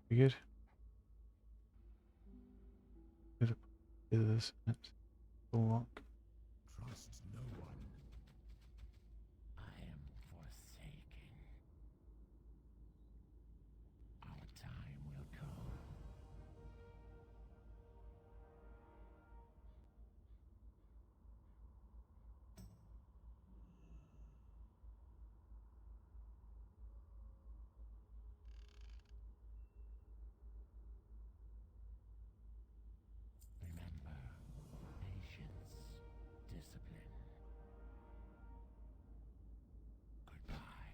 the living. good. With others at Warlock. Trust no one. I am forsaken. Our time will come. Remember, patience, discipline. Goodbye.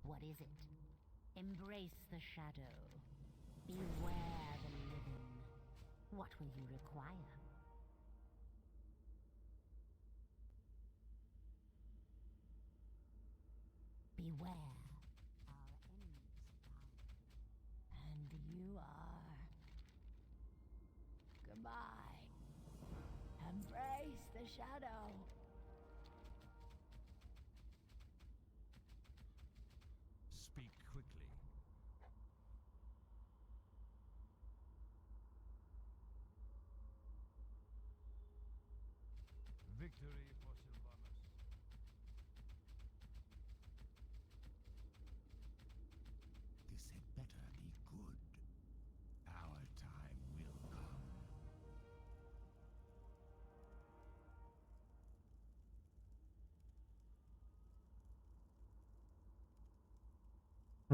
What is it? Embrace the shadow. Beware the living. What will you require? Beware. Our enemies abound. And you are. Goodbye. Embrace the shadow. Speak quickly. Victory for Sylvanas. This had better be good. Our time will come.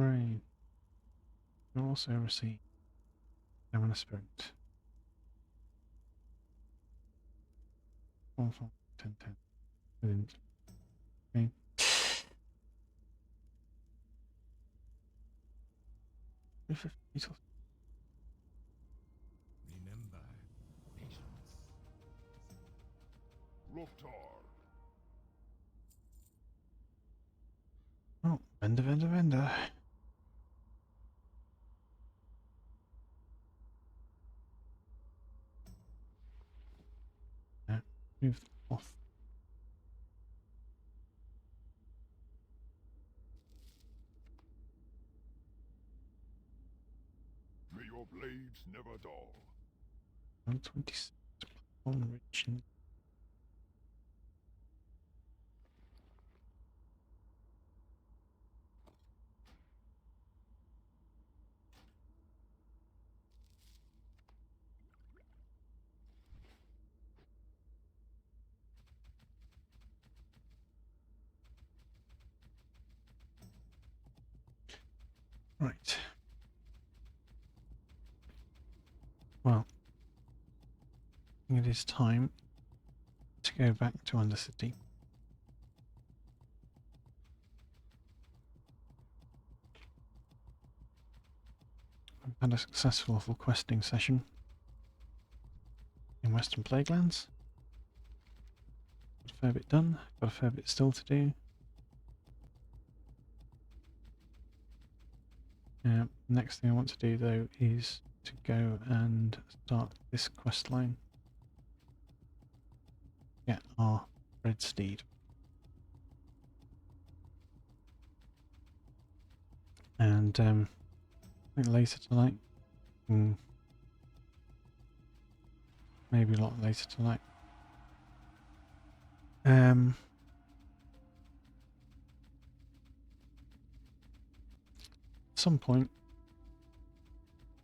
Right. You also receive Stamina Spirit. 4, 4, 10, 10. Within. Okay. Remember, patience. Roftar. Oh, vendor. Yeah, move off. May your blades never dull. 126 on reaching. Right. Well, I think it is time to go back to Undercity. We've had a successful full questing session in Western Plaguelands. Got a fair bit done, got a fair bit still to do. Next thing I want to do though is to go and start this quest line. Get our red steed. And I think later tonight, maybe a lot later tonight, at some point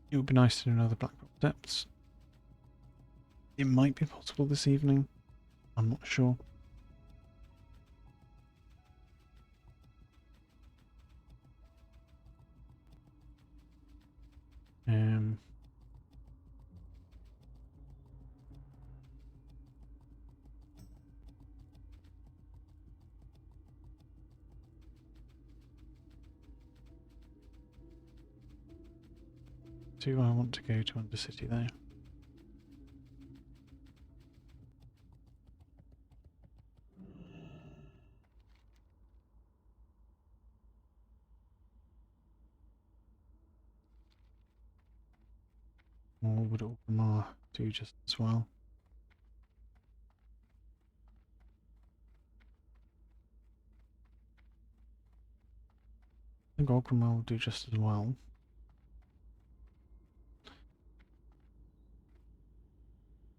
it would be nice to do another Black Rock Depths. It might be possible this evening, I'm not sure. Do I want to go to Undercity though? Or would Orgrimmar do just as well? I think Orgrimmar will do just as well.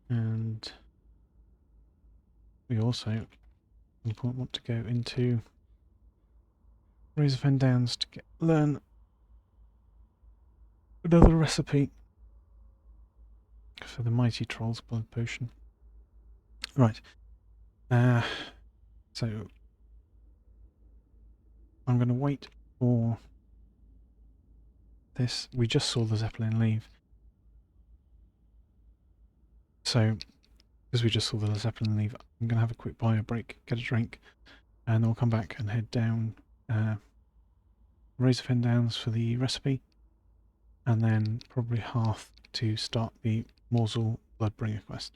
And we also at some point want to go into Razorfen Downs to learn another recipe for the Mighty Troll's Blood Potion. Right. So I'm going to wait for this. We just saw the Zeppelin leave. So, because we just saw the Zeppelin leave, I'm going to have a quick bio break, get a drink, and then we'll come back and head down Razorfen Downs for the recipe, and then probably Hearth to start the Morsel Bloodbringer quest.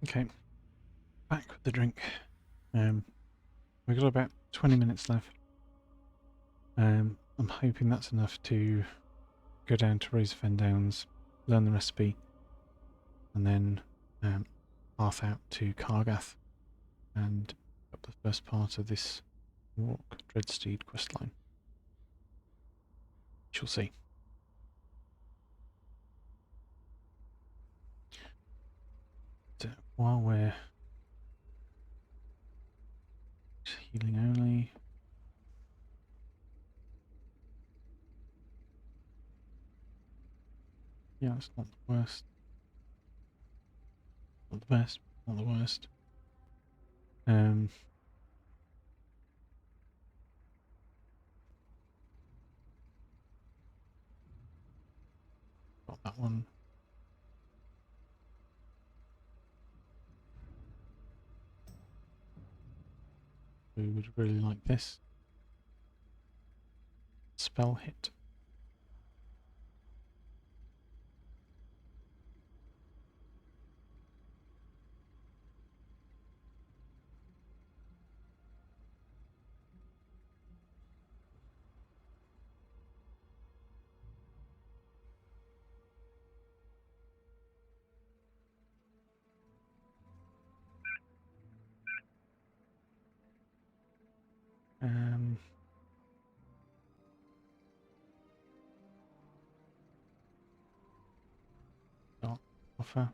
Okay, back with the drink. We've got about 20 minutes left. I'm hoping that's enough to go down to Razor Fen Downs, learn the recipe, and then path out to Kargath and up the first part of this Walk Dreadsteed questline. Shall see. So while we're healing only, yeah, it's not the worst. Not the best, not the worst. Got that one. We would really like this. Spell hit. Dot offer.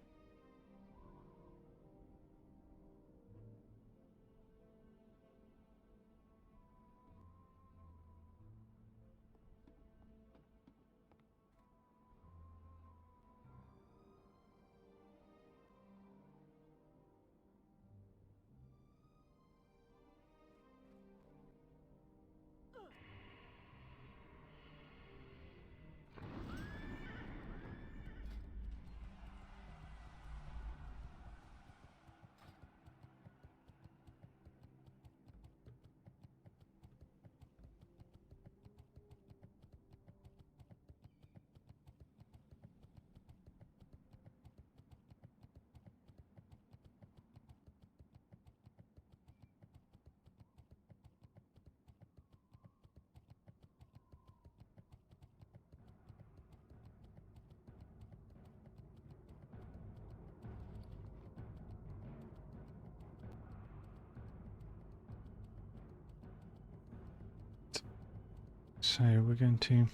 So we're going to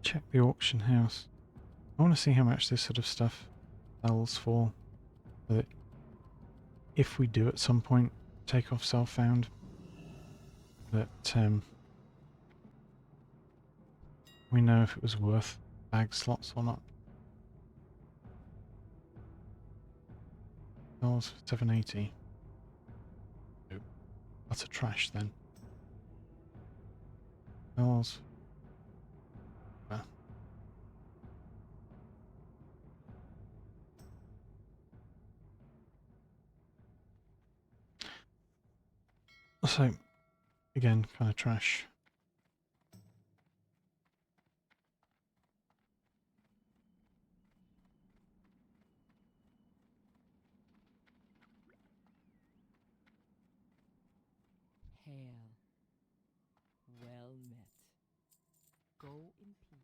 check the auction house. I want to see how much this sort of stuff sells for. So that if we do at some point take off self-found, that we know if it was worth bag slots or not. Sells for 780. Oh, that's a trash then. Sells. So, again, kind of trash. Hail. Well met. Go in peace.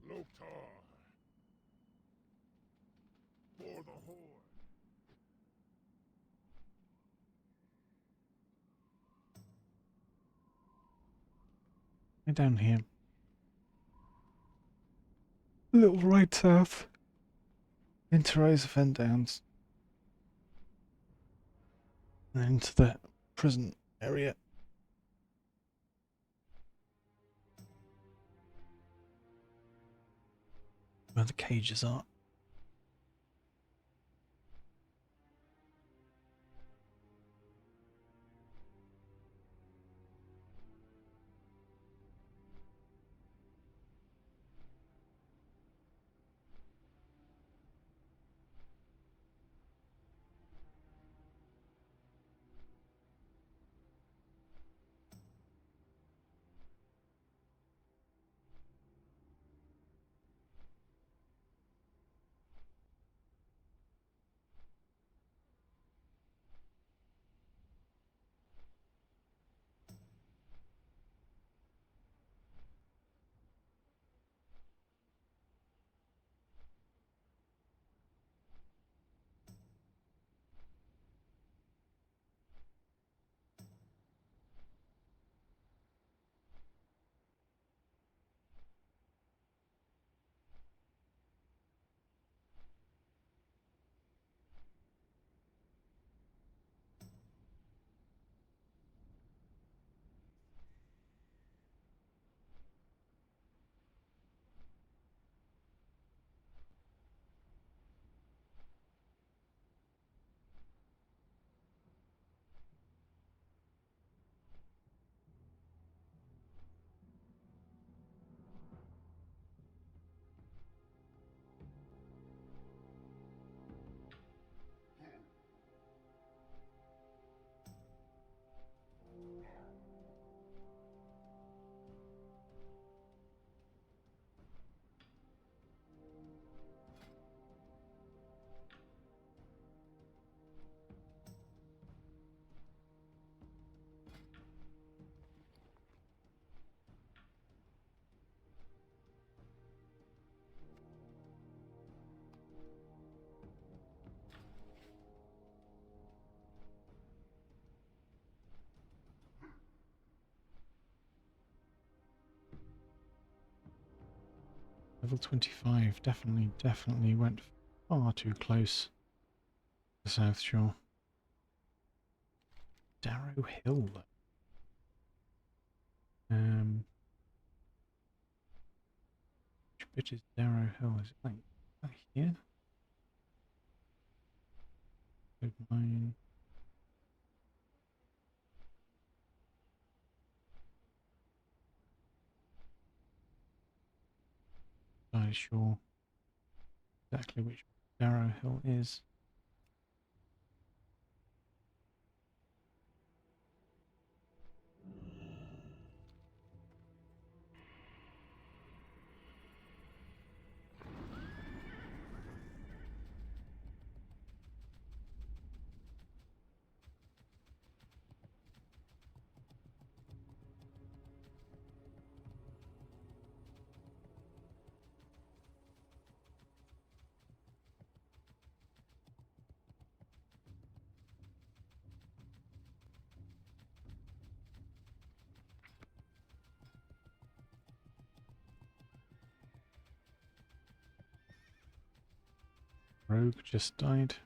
Loktar. For the Horde. Way down here. A little right south. Into Razor Fen Downs. And then into the prison area. Where the cages are. Level 25. Definitely went far too close to the South Shore. Darrow Hill, though. Which bit is Darrow Hill? Is it like here? Good mine. Not sure exactly which Darrow Hill is. Rogue just died.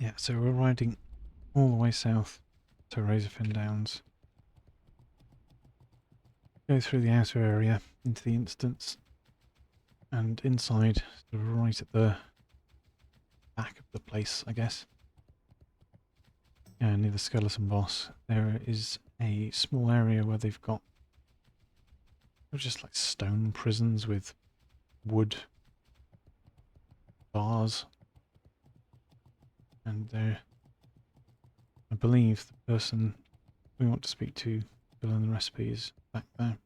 Yeah, so we're riding all the way south to Razorfin Downs. Go through the outer area into the instance, and inside, sort of right at the back of the place, I guess, near the skeleton boss, there is a small area where they've got just like stone prisons with wood bars. And I believe the person we want to speak to to learn the recipe is back there.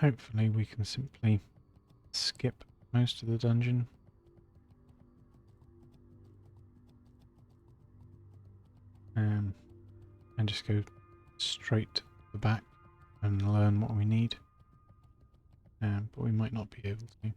Hopefully we can simply skip most of the dungeon. And just go straight to the back and learn what we need. But we might not be able to.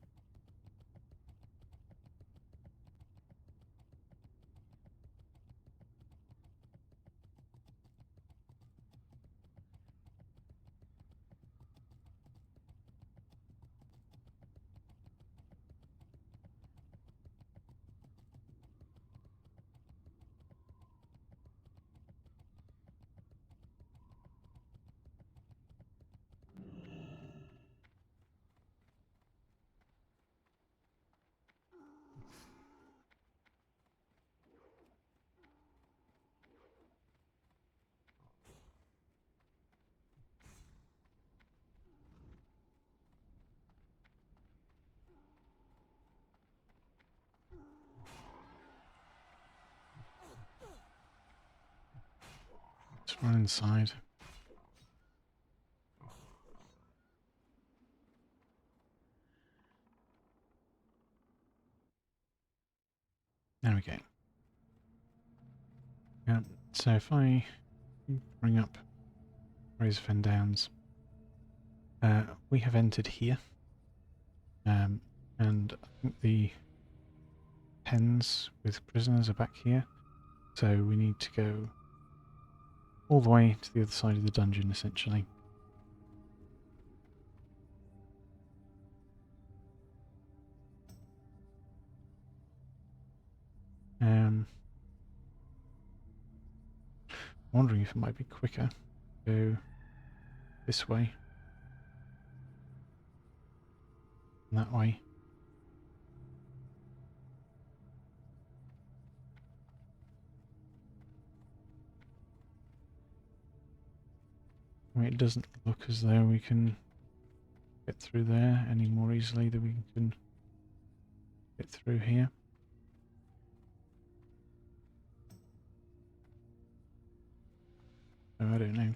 run inside. There we go. Yep. So if I bring up Rosefen Downs, we have entered here, and I think the pens with prisoners are back here, so we need to go all the way to the other side of the dungeon, essentially. Wondering if it might be quicker to go this way and that way. I mean, it doesn't look as though we can get through there any more easily than we can get through here. So I don't know.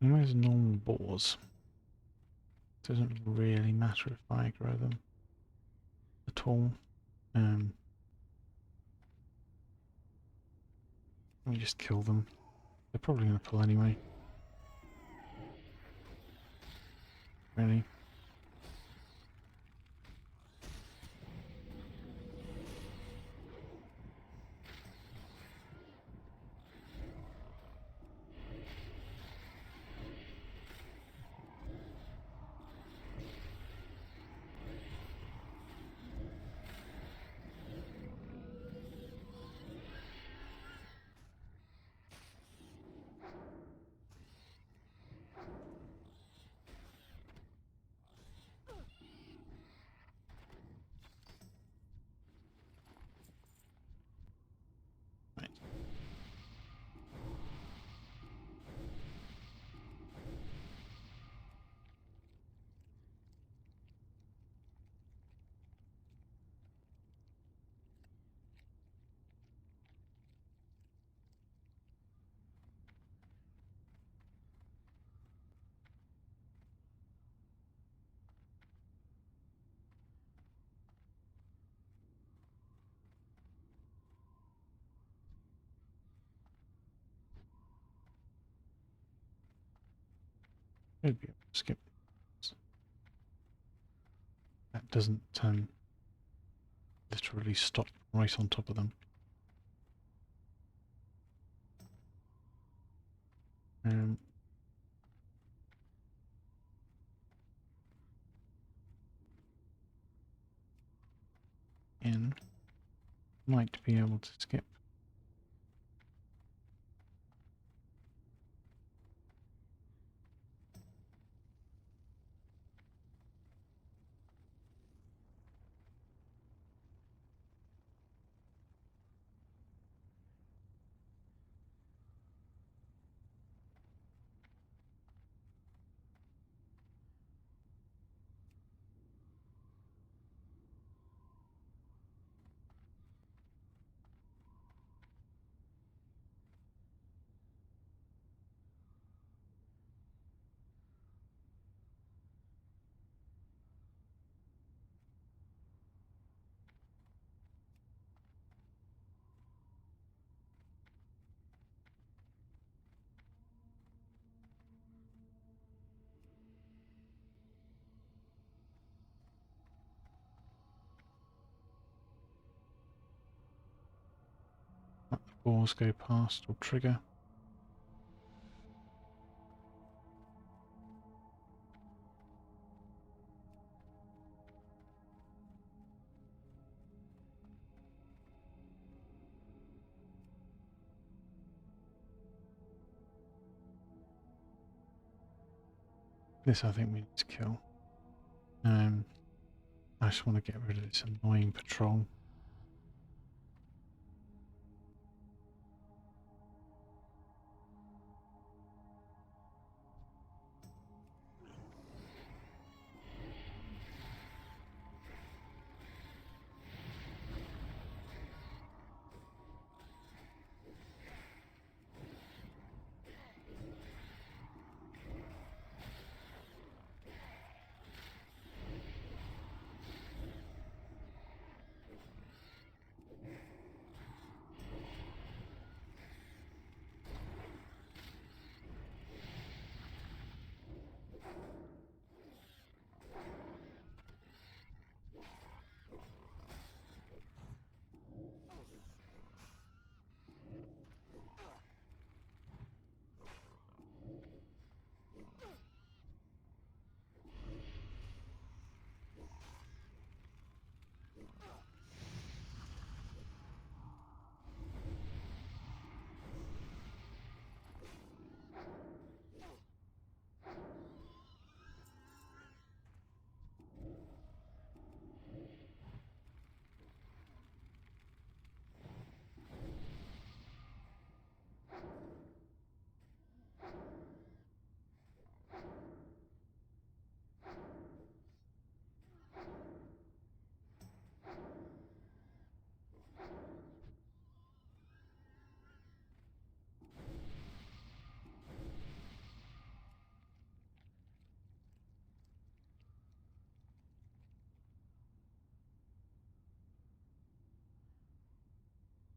And where's normal boars? Doesn't really matter if I grow them at all. Let me just kill them. They're probably going to pull anyway. Really? Right. Should be able to skip this. That doesn't literally stop right on top of them. In might be able to skip. balls go past or trigger. This I think we need to kill. I just want to get rid of this annoying patrol.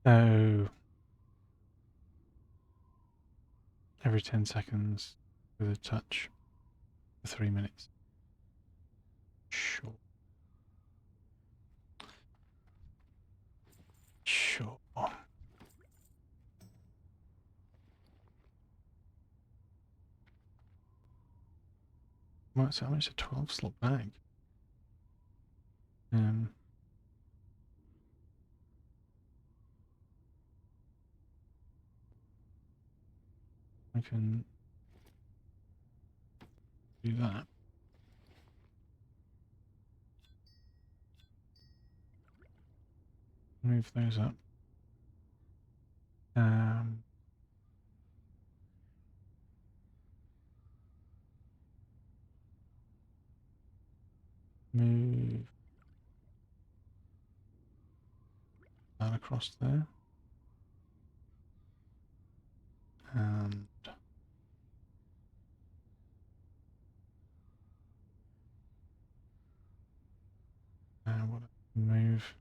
So every 10 seconds with a touch for 3 minutes. Sure. Sure. Well, so it's a 12 slot bag. I can do that. Move those up. Move that across there. And what move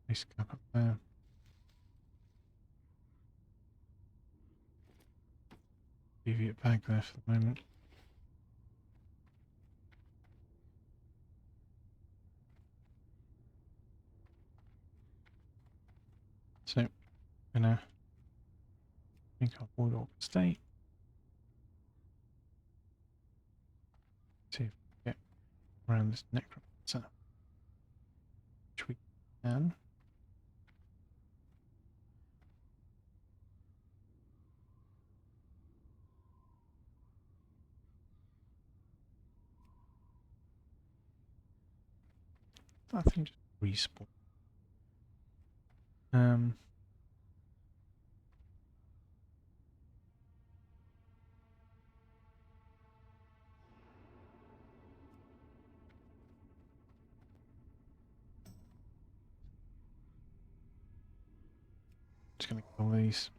this cap up there. Leave it back there for the moment. So I'm gonna make our Warlock state. See if we get around this necromancer, which we can. That thing just respawn. Just gonna kill these.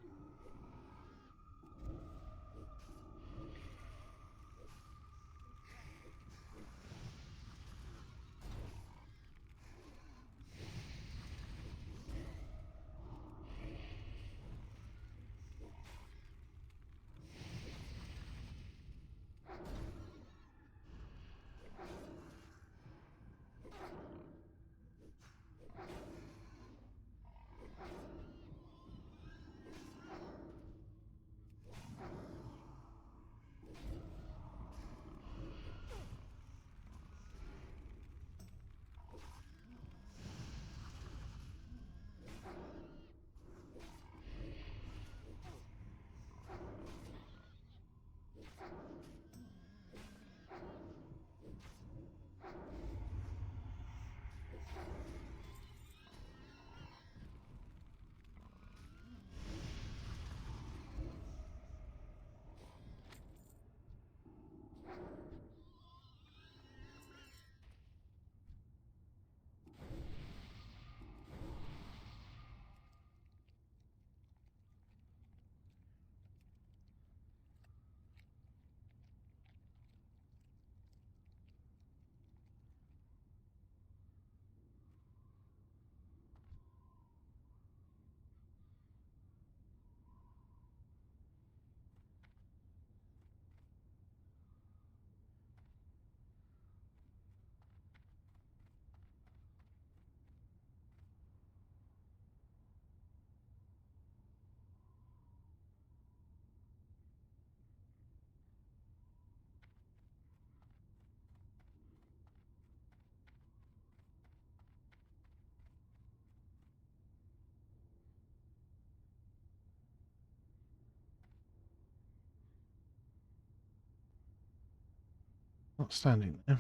not standing there.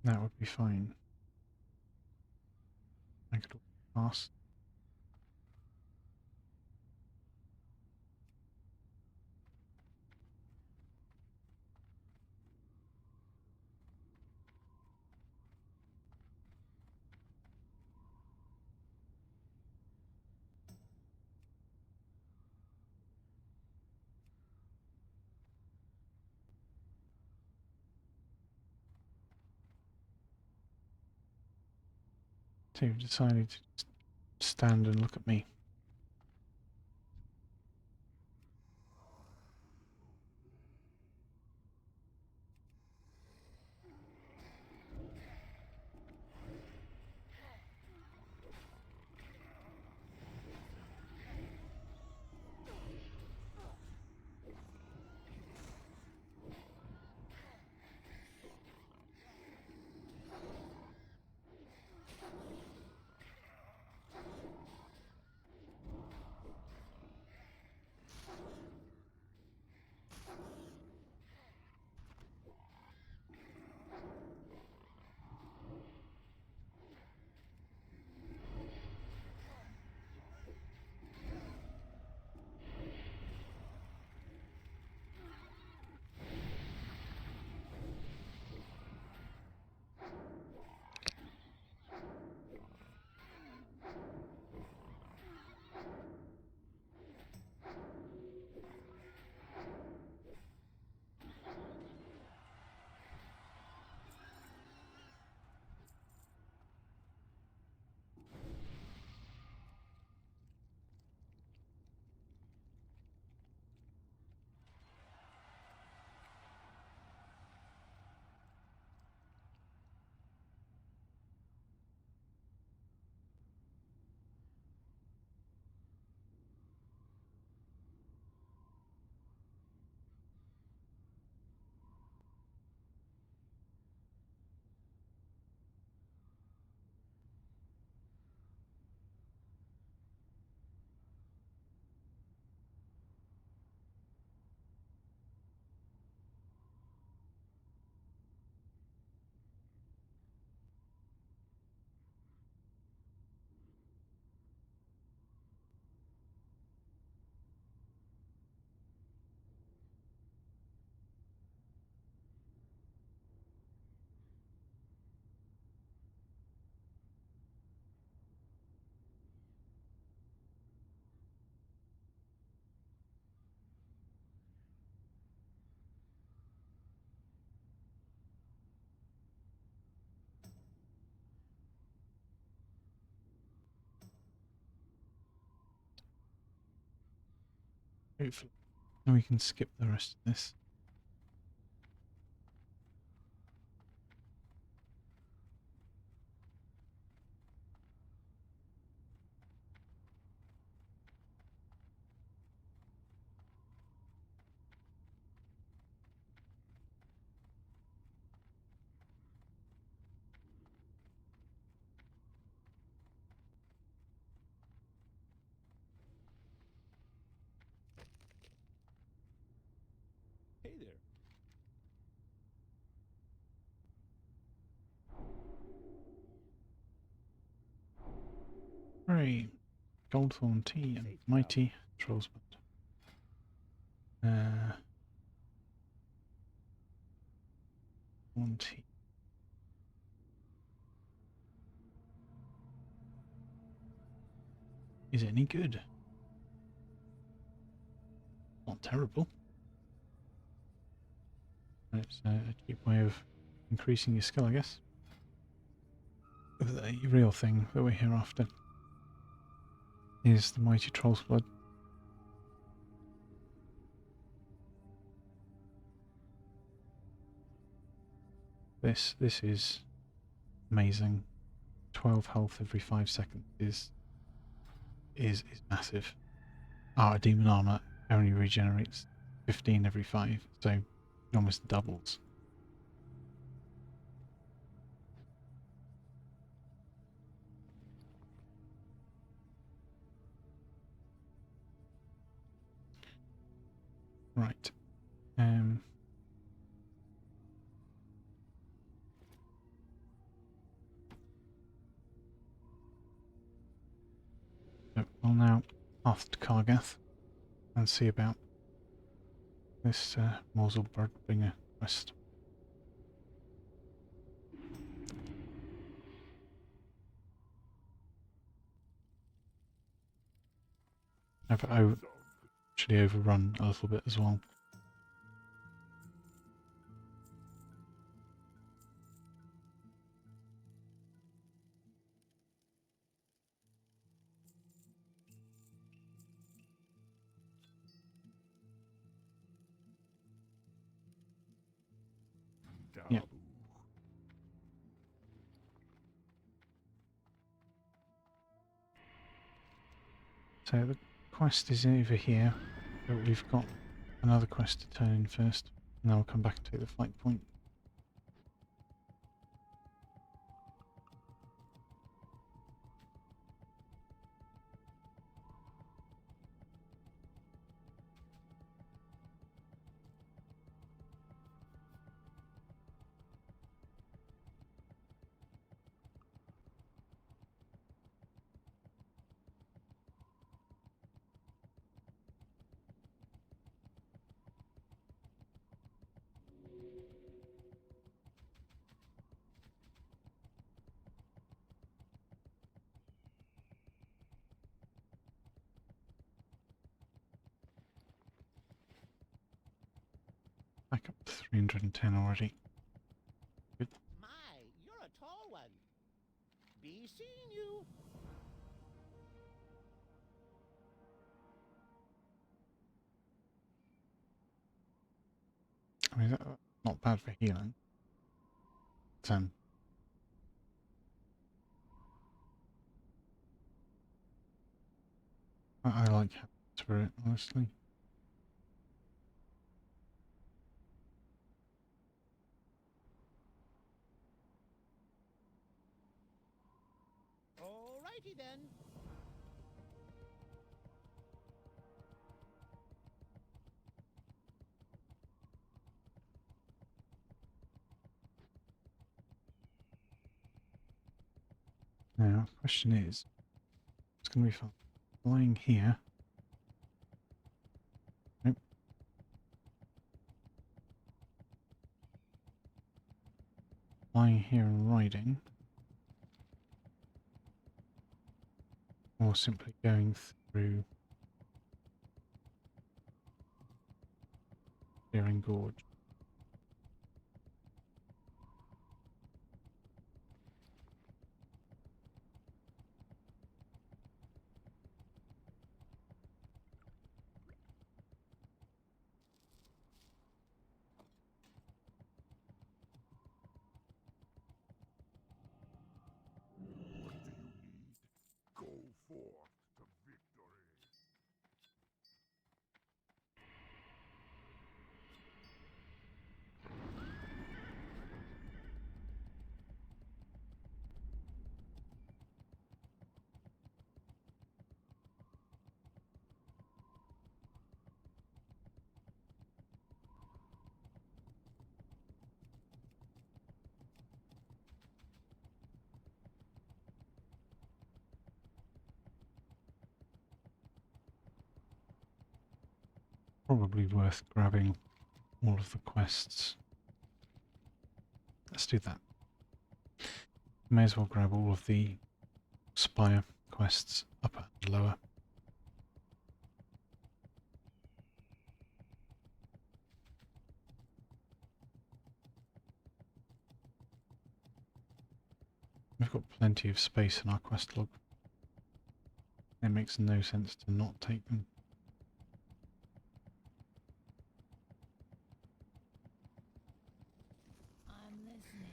That would be fine. I could walk past. So you've decided to just stand and look at me. Hopefully. And we can skip the rest of this. Hey there. Hooray! Goldthorn tea and mighty troll's blood. One tea. Is it any good? Not terrible. It's a cheap way of increasing your skill, I guess. The real thing that we're here after is the mighty troll's blood. This is amazing. 12 health every 5 seconds is massive. Our demon armor only regenerates 15 every 5, so it almost doubles. Right. shall now path to Kargath and see about this Morsel Bloodbringer quest. I've actually overrun a little bit as well. Yeah. So the quest is over here, but we've got another quest to turn in first, and then we'll come back and take the fight point. Back up to 310 already. Good. My, you're a tall one. Be seeing you. I mean, not bad for healing. I like having Spirit, honestly. Alrighty then. Now, the question is, it's going to be fun. Flying here. Nope. Flying here and riding. Or simply going through Searing Gorge. What do you need? Go forth to victory. Probably worth grabbing all of the quests. Let's do that. May as well grab all of the Spire quests, upper and lower. We've got plenty of space in our quest log. It makes no sense to not take them. I'm listening.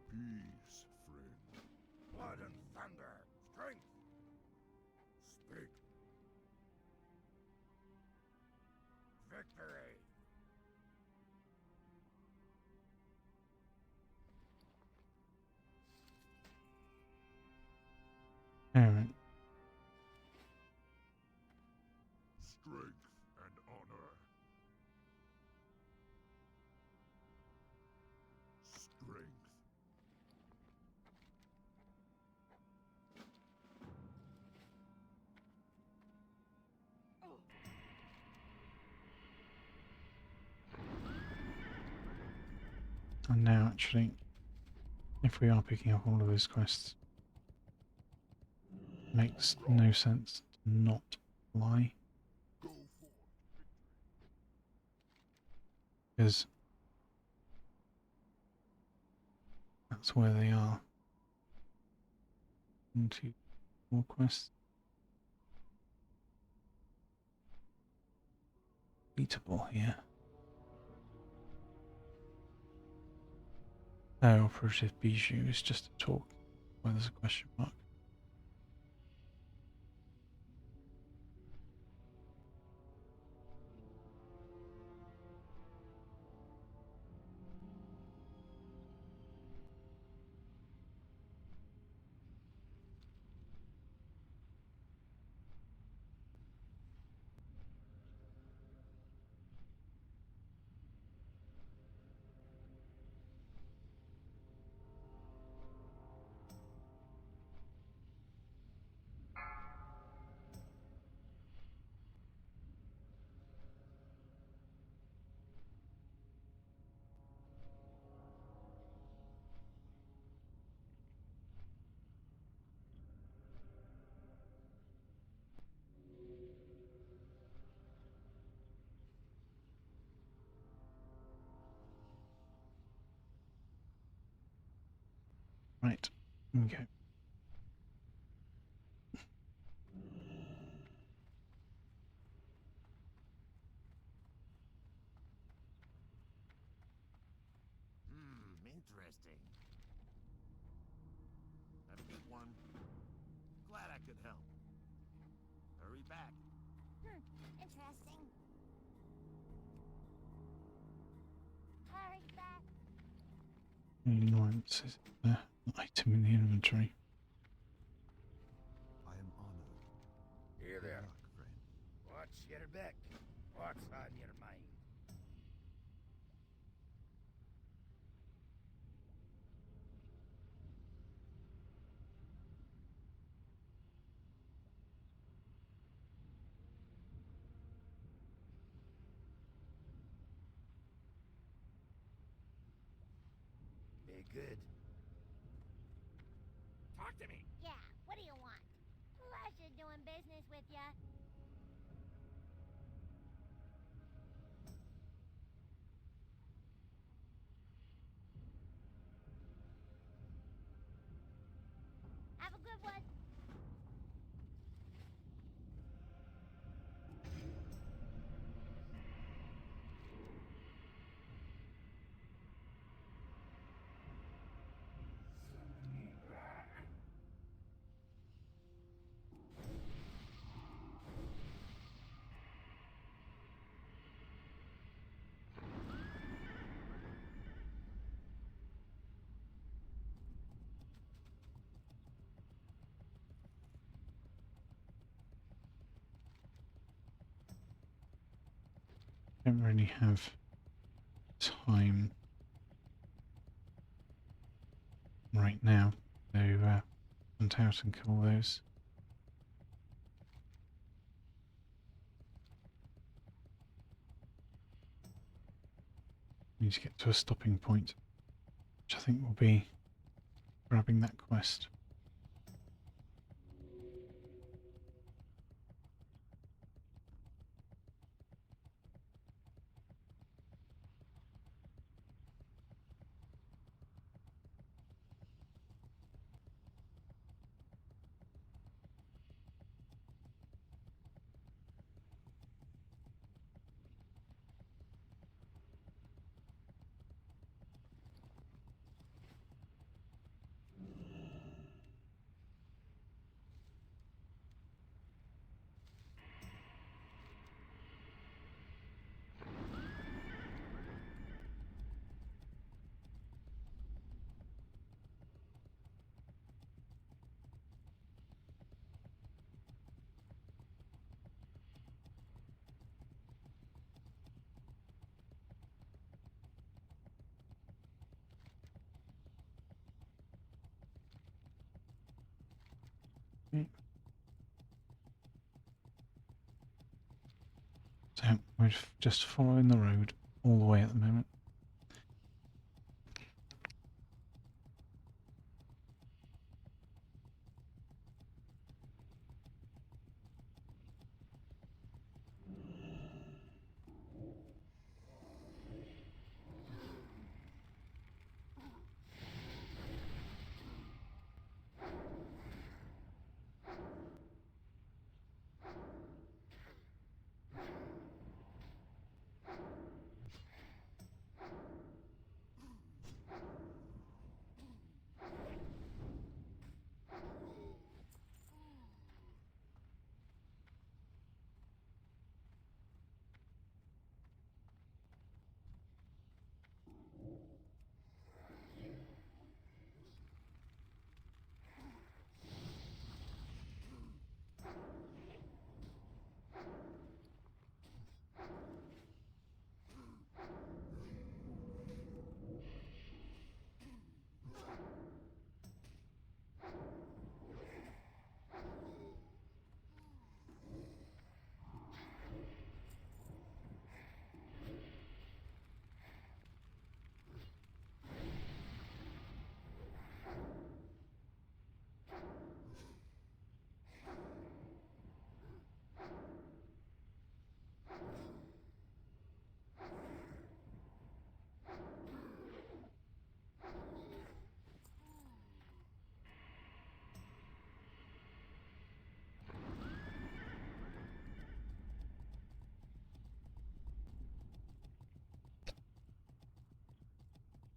Peace, friend. Blood and thunder. Strength. Speak. Victory. Alright. Strength and honor. Strength. And now, actually, if we are picking up all of those quests, makes no sense to not fly. Go forth. Because that's where they are. 1, 2, 4 quests. Beatable here. Oh, Operative Bijou is just a talk. Why there's a question mark. Right. Okay. Interesting. Have a good one. Glad I could help. Hurry back. Interesting. Hurry back. Annoyance is an item in the inventory. I am honored. Here there. Good luck, friend. What's your back? What's on your mind? Be good. Talk to me. Yeah, what do you want? Pleasure doing business with ya. Have a good one. Don't really have time right now to hunt out and kill those. Need to get to a stopping point, which I think will be grabbing that quest. Okay. So we're just following the road all the way at the moment.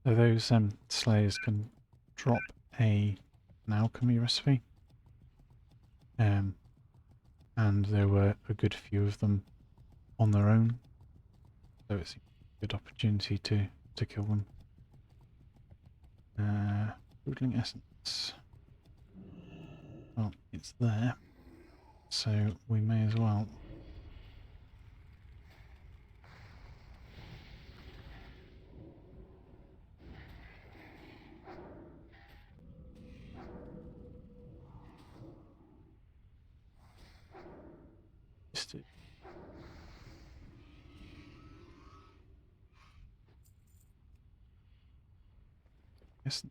So those slayers can drop an alchemy recipe. And there were a good few of them on their own. So it's a good opportunity to kill them. Broodling essence. Well, it's there. So we may as well. Just yes.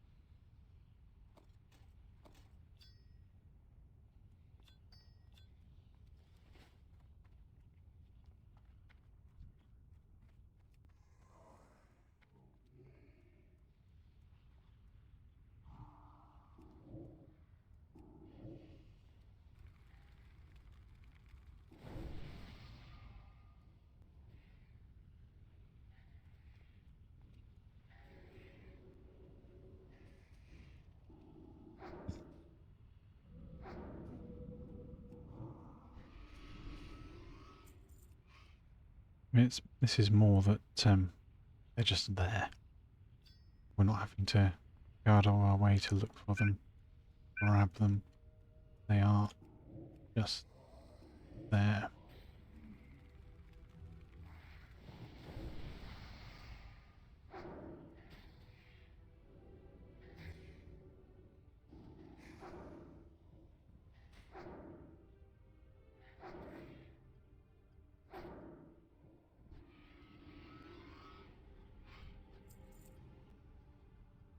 I mean, this is more that they're just there. We're not having to go out of our way to look for them, grab them. They are just there.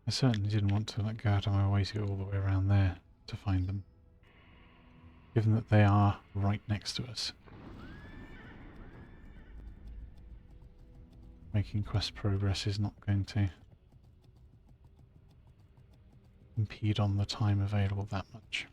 I certainly didn't want to go out of my way to go all the way around there to find them, given that they are right next to us. Making quest progress is not going to impede on the time available that much.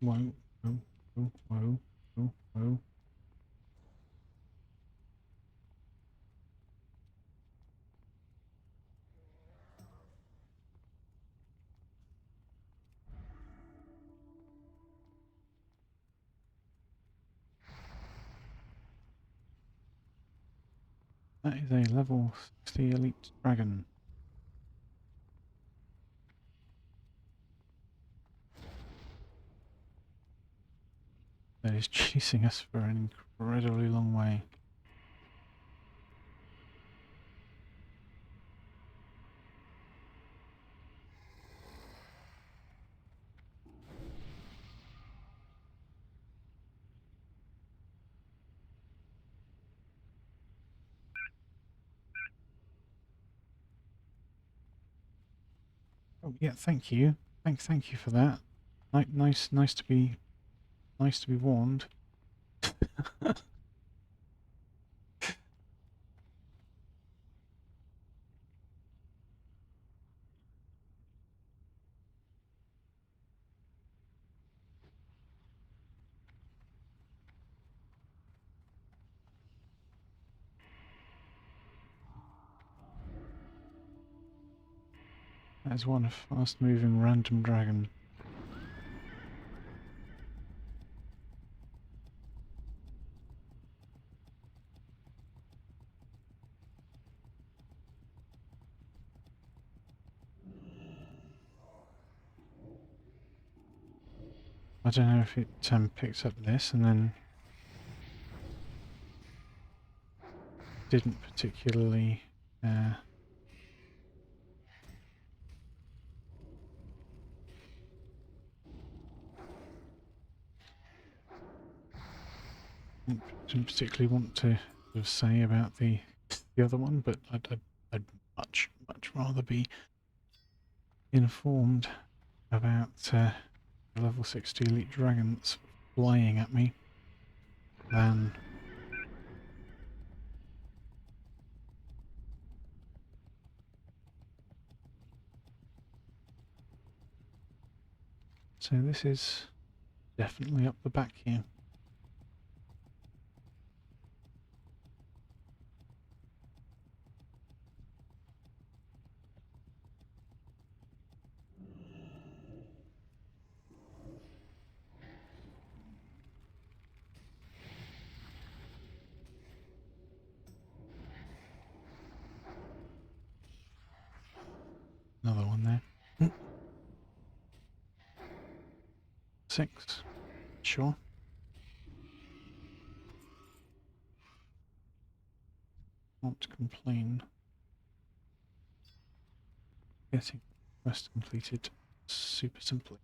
Whoa, whoa, whoa, whoa, whoa, whoa. That is a level 60 elite dragon. that is chasing us for an incredibly long way. Oh yeah, thank you. Thank you for that. Nice to be warned. That is one fast-moving random dragon. I don't know if it picks up this and then didn't particularly didn't particularly want to sort of say about the other one, but I'd much rather be informed about the level 60 elite dragon that's flying at me than so this is definitely up the back here. Another one there. 6. Sure. Can't complain. Getting quest completed super simply.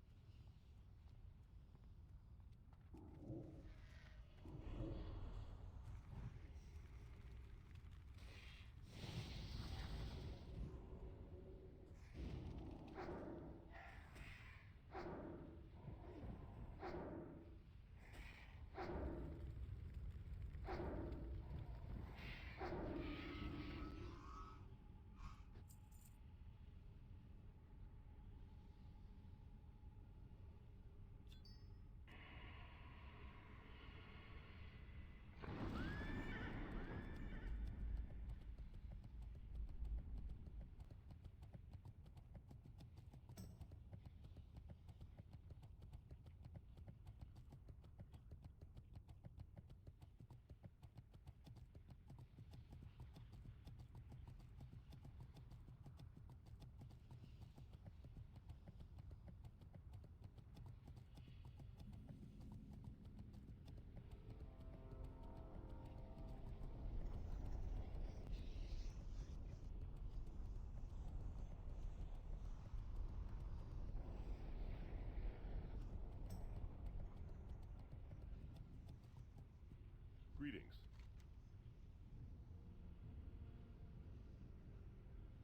Greetings.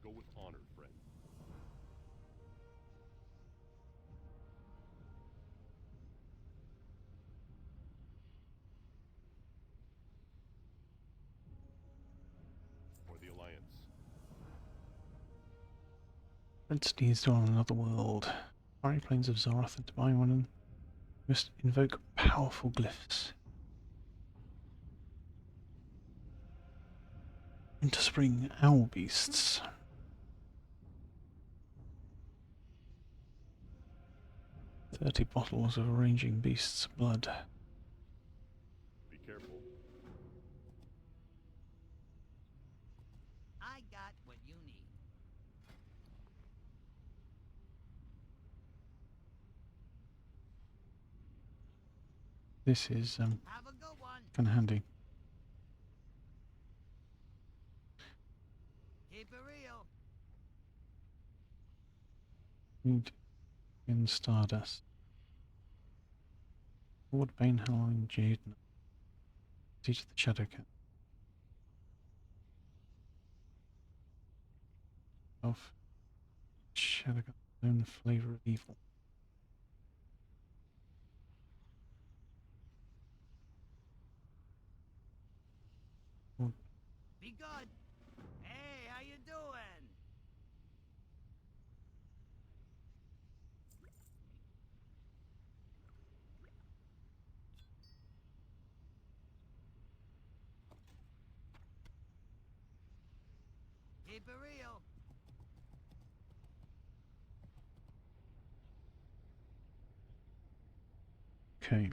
Go with honor, friend. For the Alliance. Red Steeds on another world. Fiery plains of Zoroth and Divine One must invoke powerful glyphs. Interspring owl beasts. "30 bottles of ranging beast's blood." Be careful. I got what you need. this is Have a good one. kind of handy. Keep it real. Need in Stardust. Lord Bane, Halloween, Jade, Siege of the Shadow Cat. Of Shadow Cat's own flavour of evil. Be good. Hey, how you doing? Keep it real. Okay.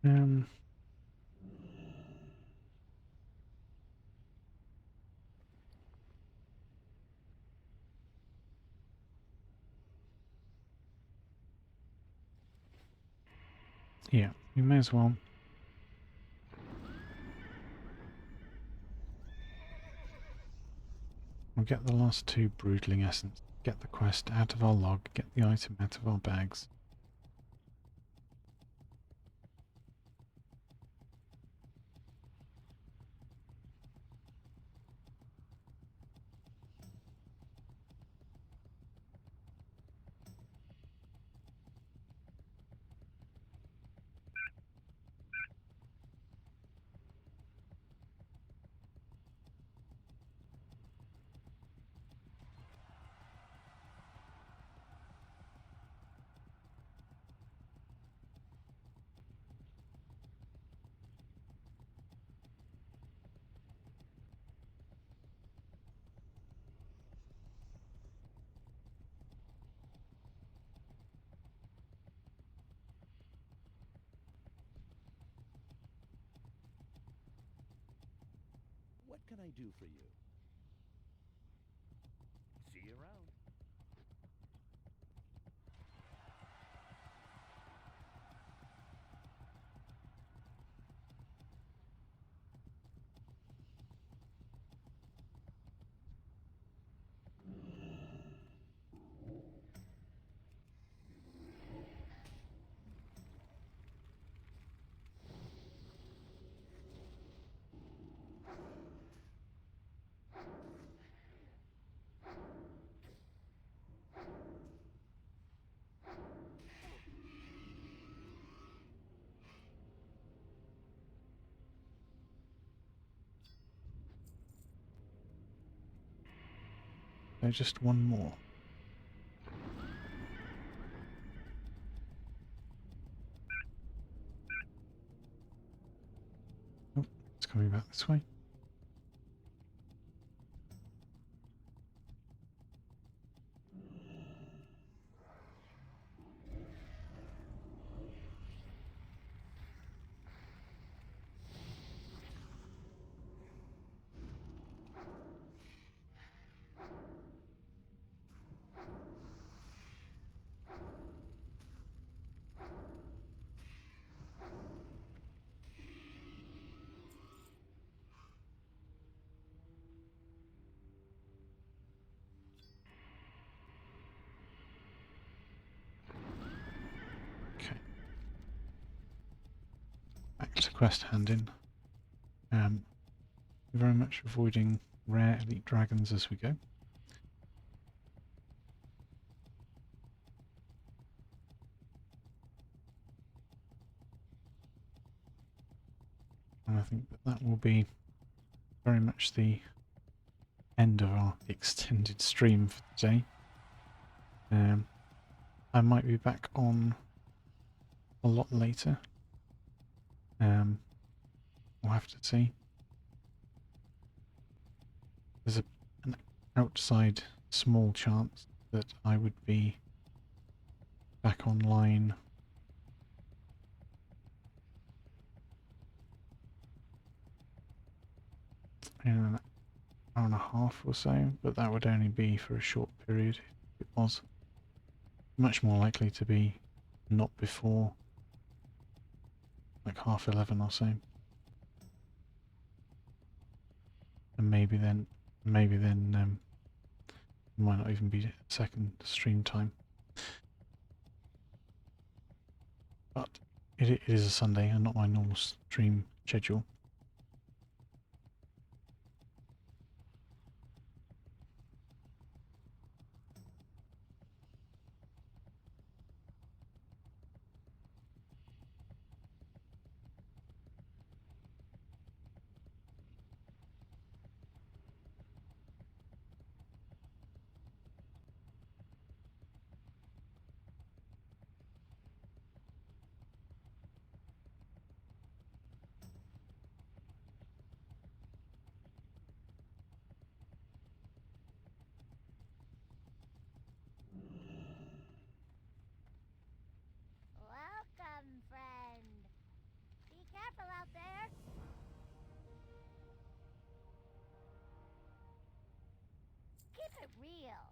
Um. Yeah, we may as well. We'll get the last 2 Broodling Essence, get the quest out of our log, get the item out of our bags. What can I do for you? See you around. So just one more. Oh, it's coming back this way. Okay. Back to quest handing. Very much avoiding rare elite dragons as we go. And I think that that will be very much the end of our extended stream for today. I might be back on a lot later. We'll have to see. There's an outside small chance that I would be back online in an hour and a half or so, but that would only be for a short period if it was. Much more likely to be not before like 11:30 or so. And maybe then it might not even be second stream time. But it is a Sunday and not my normal stream schedule. Welcome, friend. Be careful out there. Keep it real.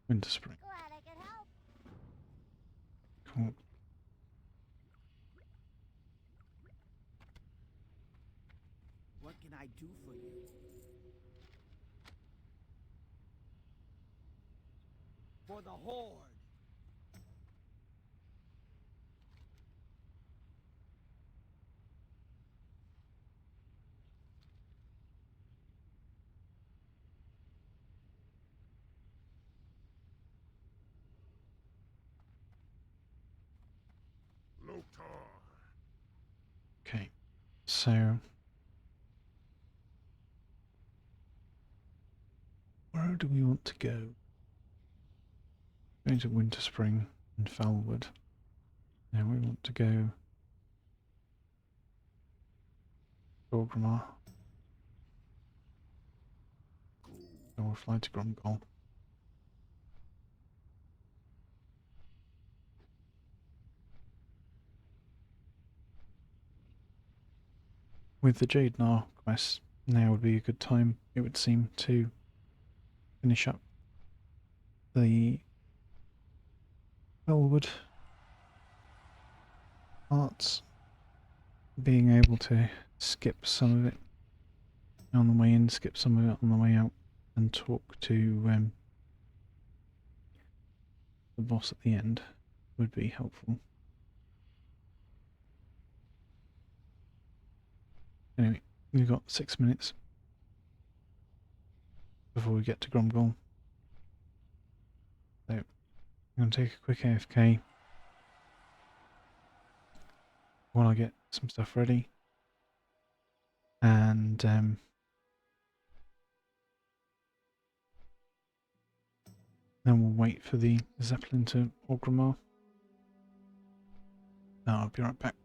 Winter Spring. Glad I could help. Cool. What can I do for you? For the Horde. Lotar. Okay, so where do we want to go? Going to Winter Spring and Felwood. Now we want to go Gorgrimmar. And we'll fly to Gromgol. With the Jade Gnar quest, now would be a good time, it would seem, to finish up the Felwood parts. Being able to skip some of it on the way in, skip some of it on the way out, and talk to the boss at the end would be helpful. Anyway, we've got 6 minutes before we get to Gromgol. So, I'm going to take a quick AFK while I get some stuff ready. And then we'll wait for the Zeppelin to Orgrimmar. I'll be right back.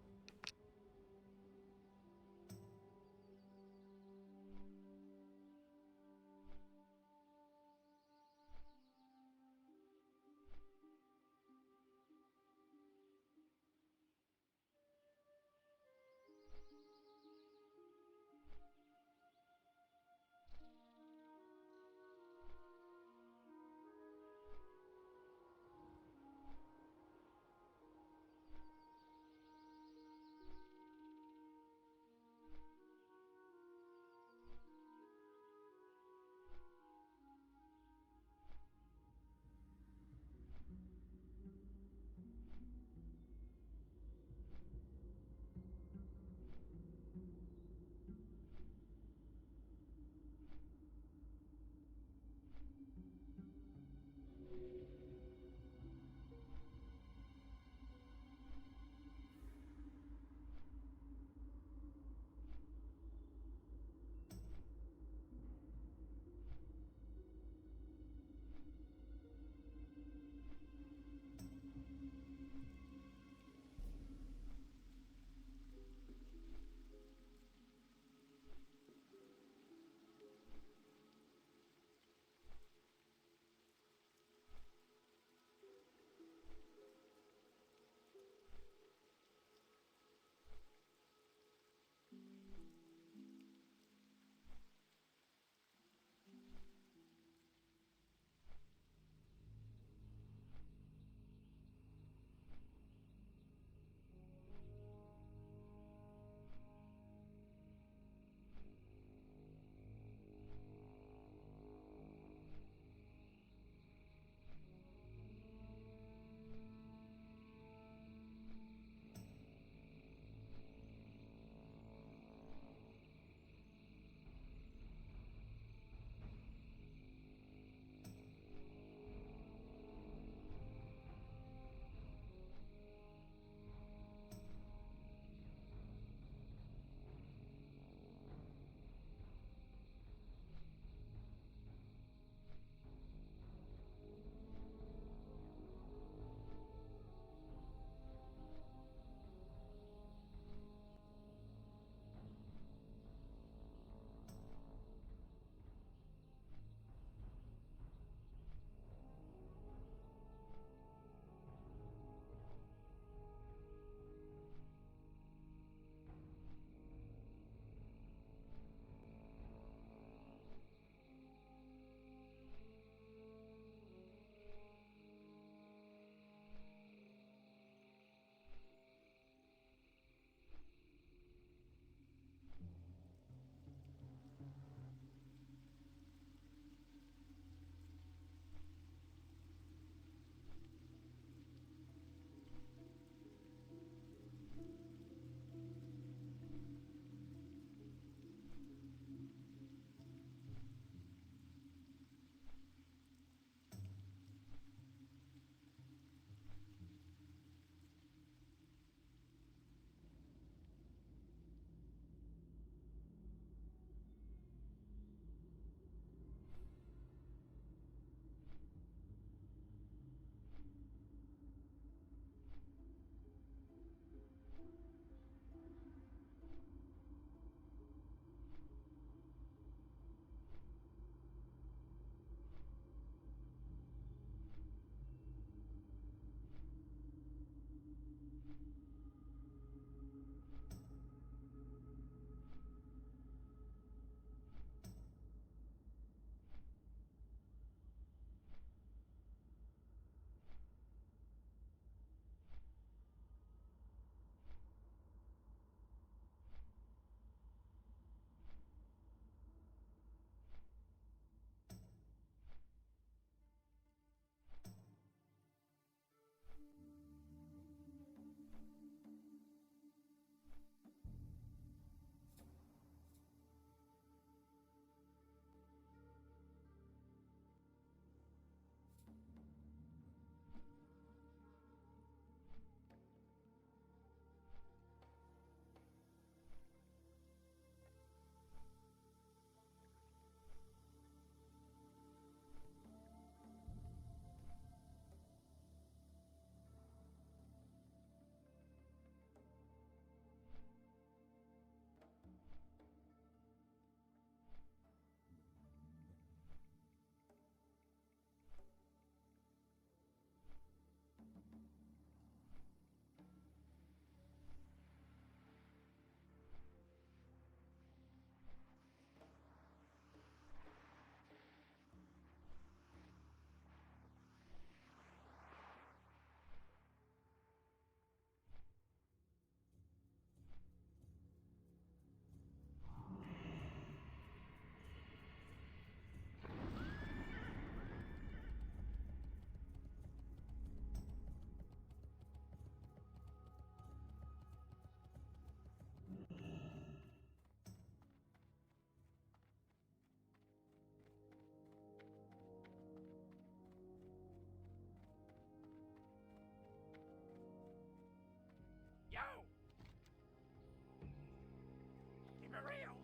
for real.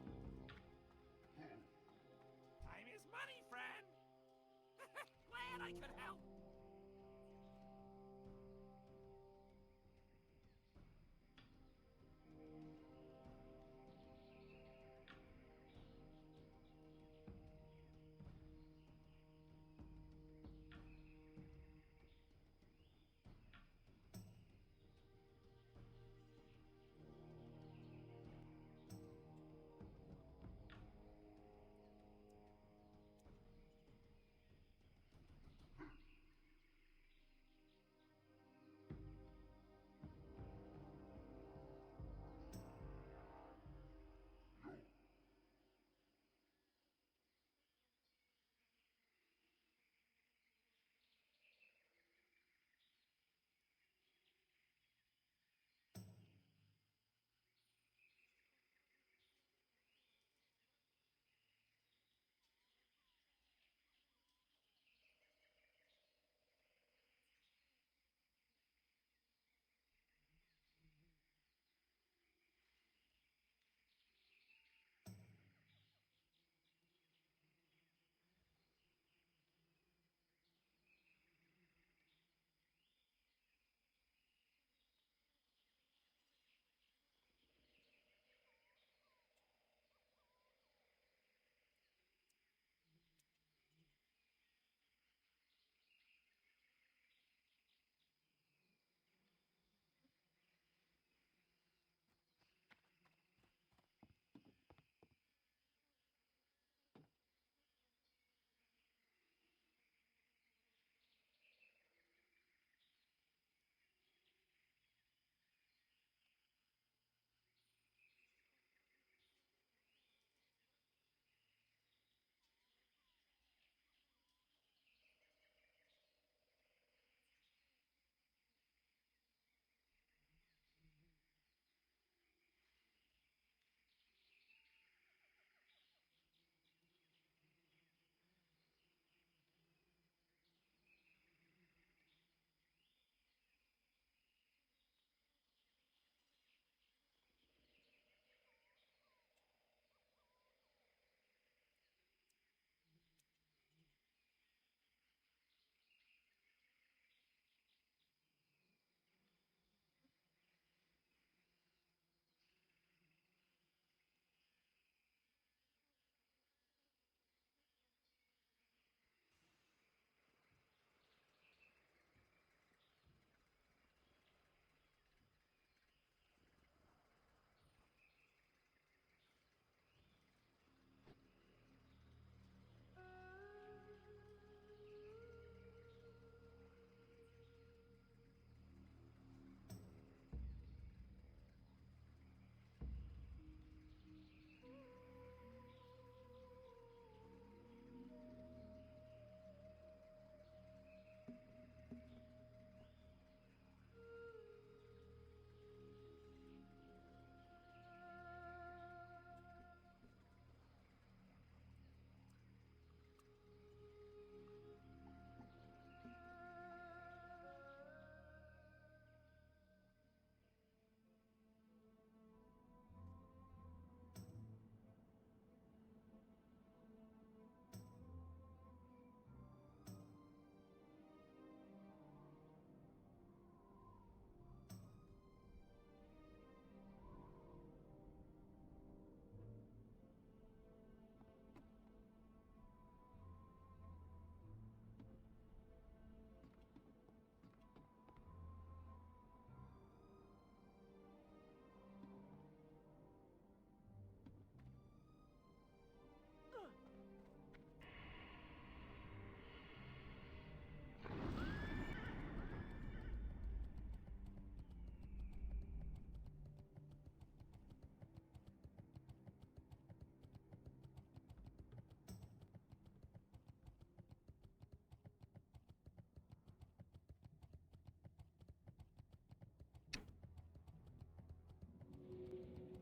Time is money, friend. Glad I could help.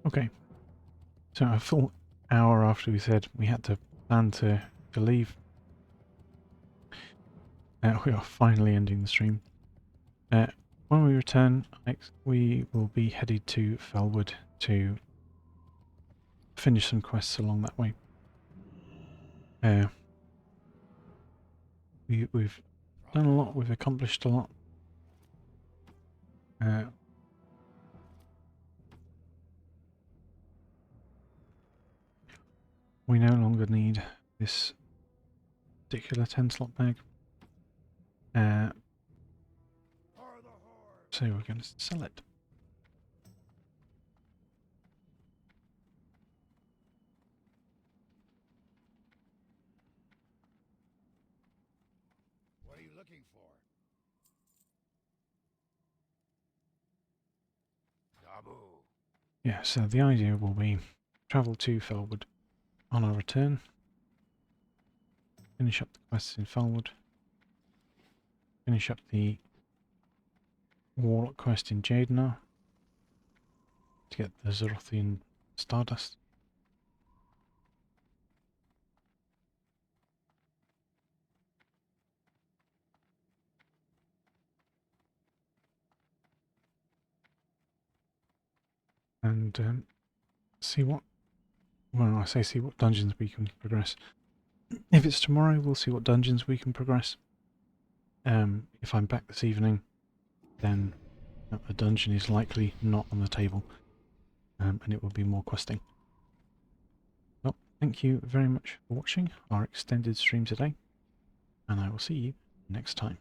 Okay. So a full hour after we said we had to plan to leave, we are finally ending the stream. When we return, we will be headed to Felwood to finish some quests along that way. We've done a lot, we've accomplished a lot. We no longer need this particular 10-slot bag. So we're going to sell it. What are you looking for? Dabu. Yeah, so the idea will be travel to Felwood on our return, finish up the quests in Felwood, finish up the Warlock quest in Jadenar to get the Zerothian Stardust. And see what, well, I say see what dungeons we can progress. If it's tomorrow, we'll see what dungeons we can progress. If I'm back this evening, then a dungeon is likely not on the table, and it will be more questing. Well, thank you very much for watching our extended stream today, and I will see you next time.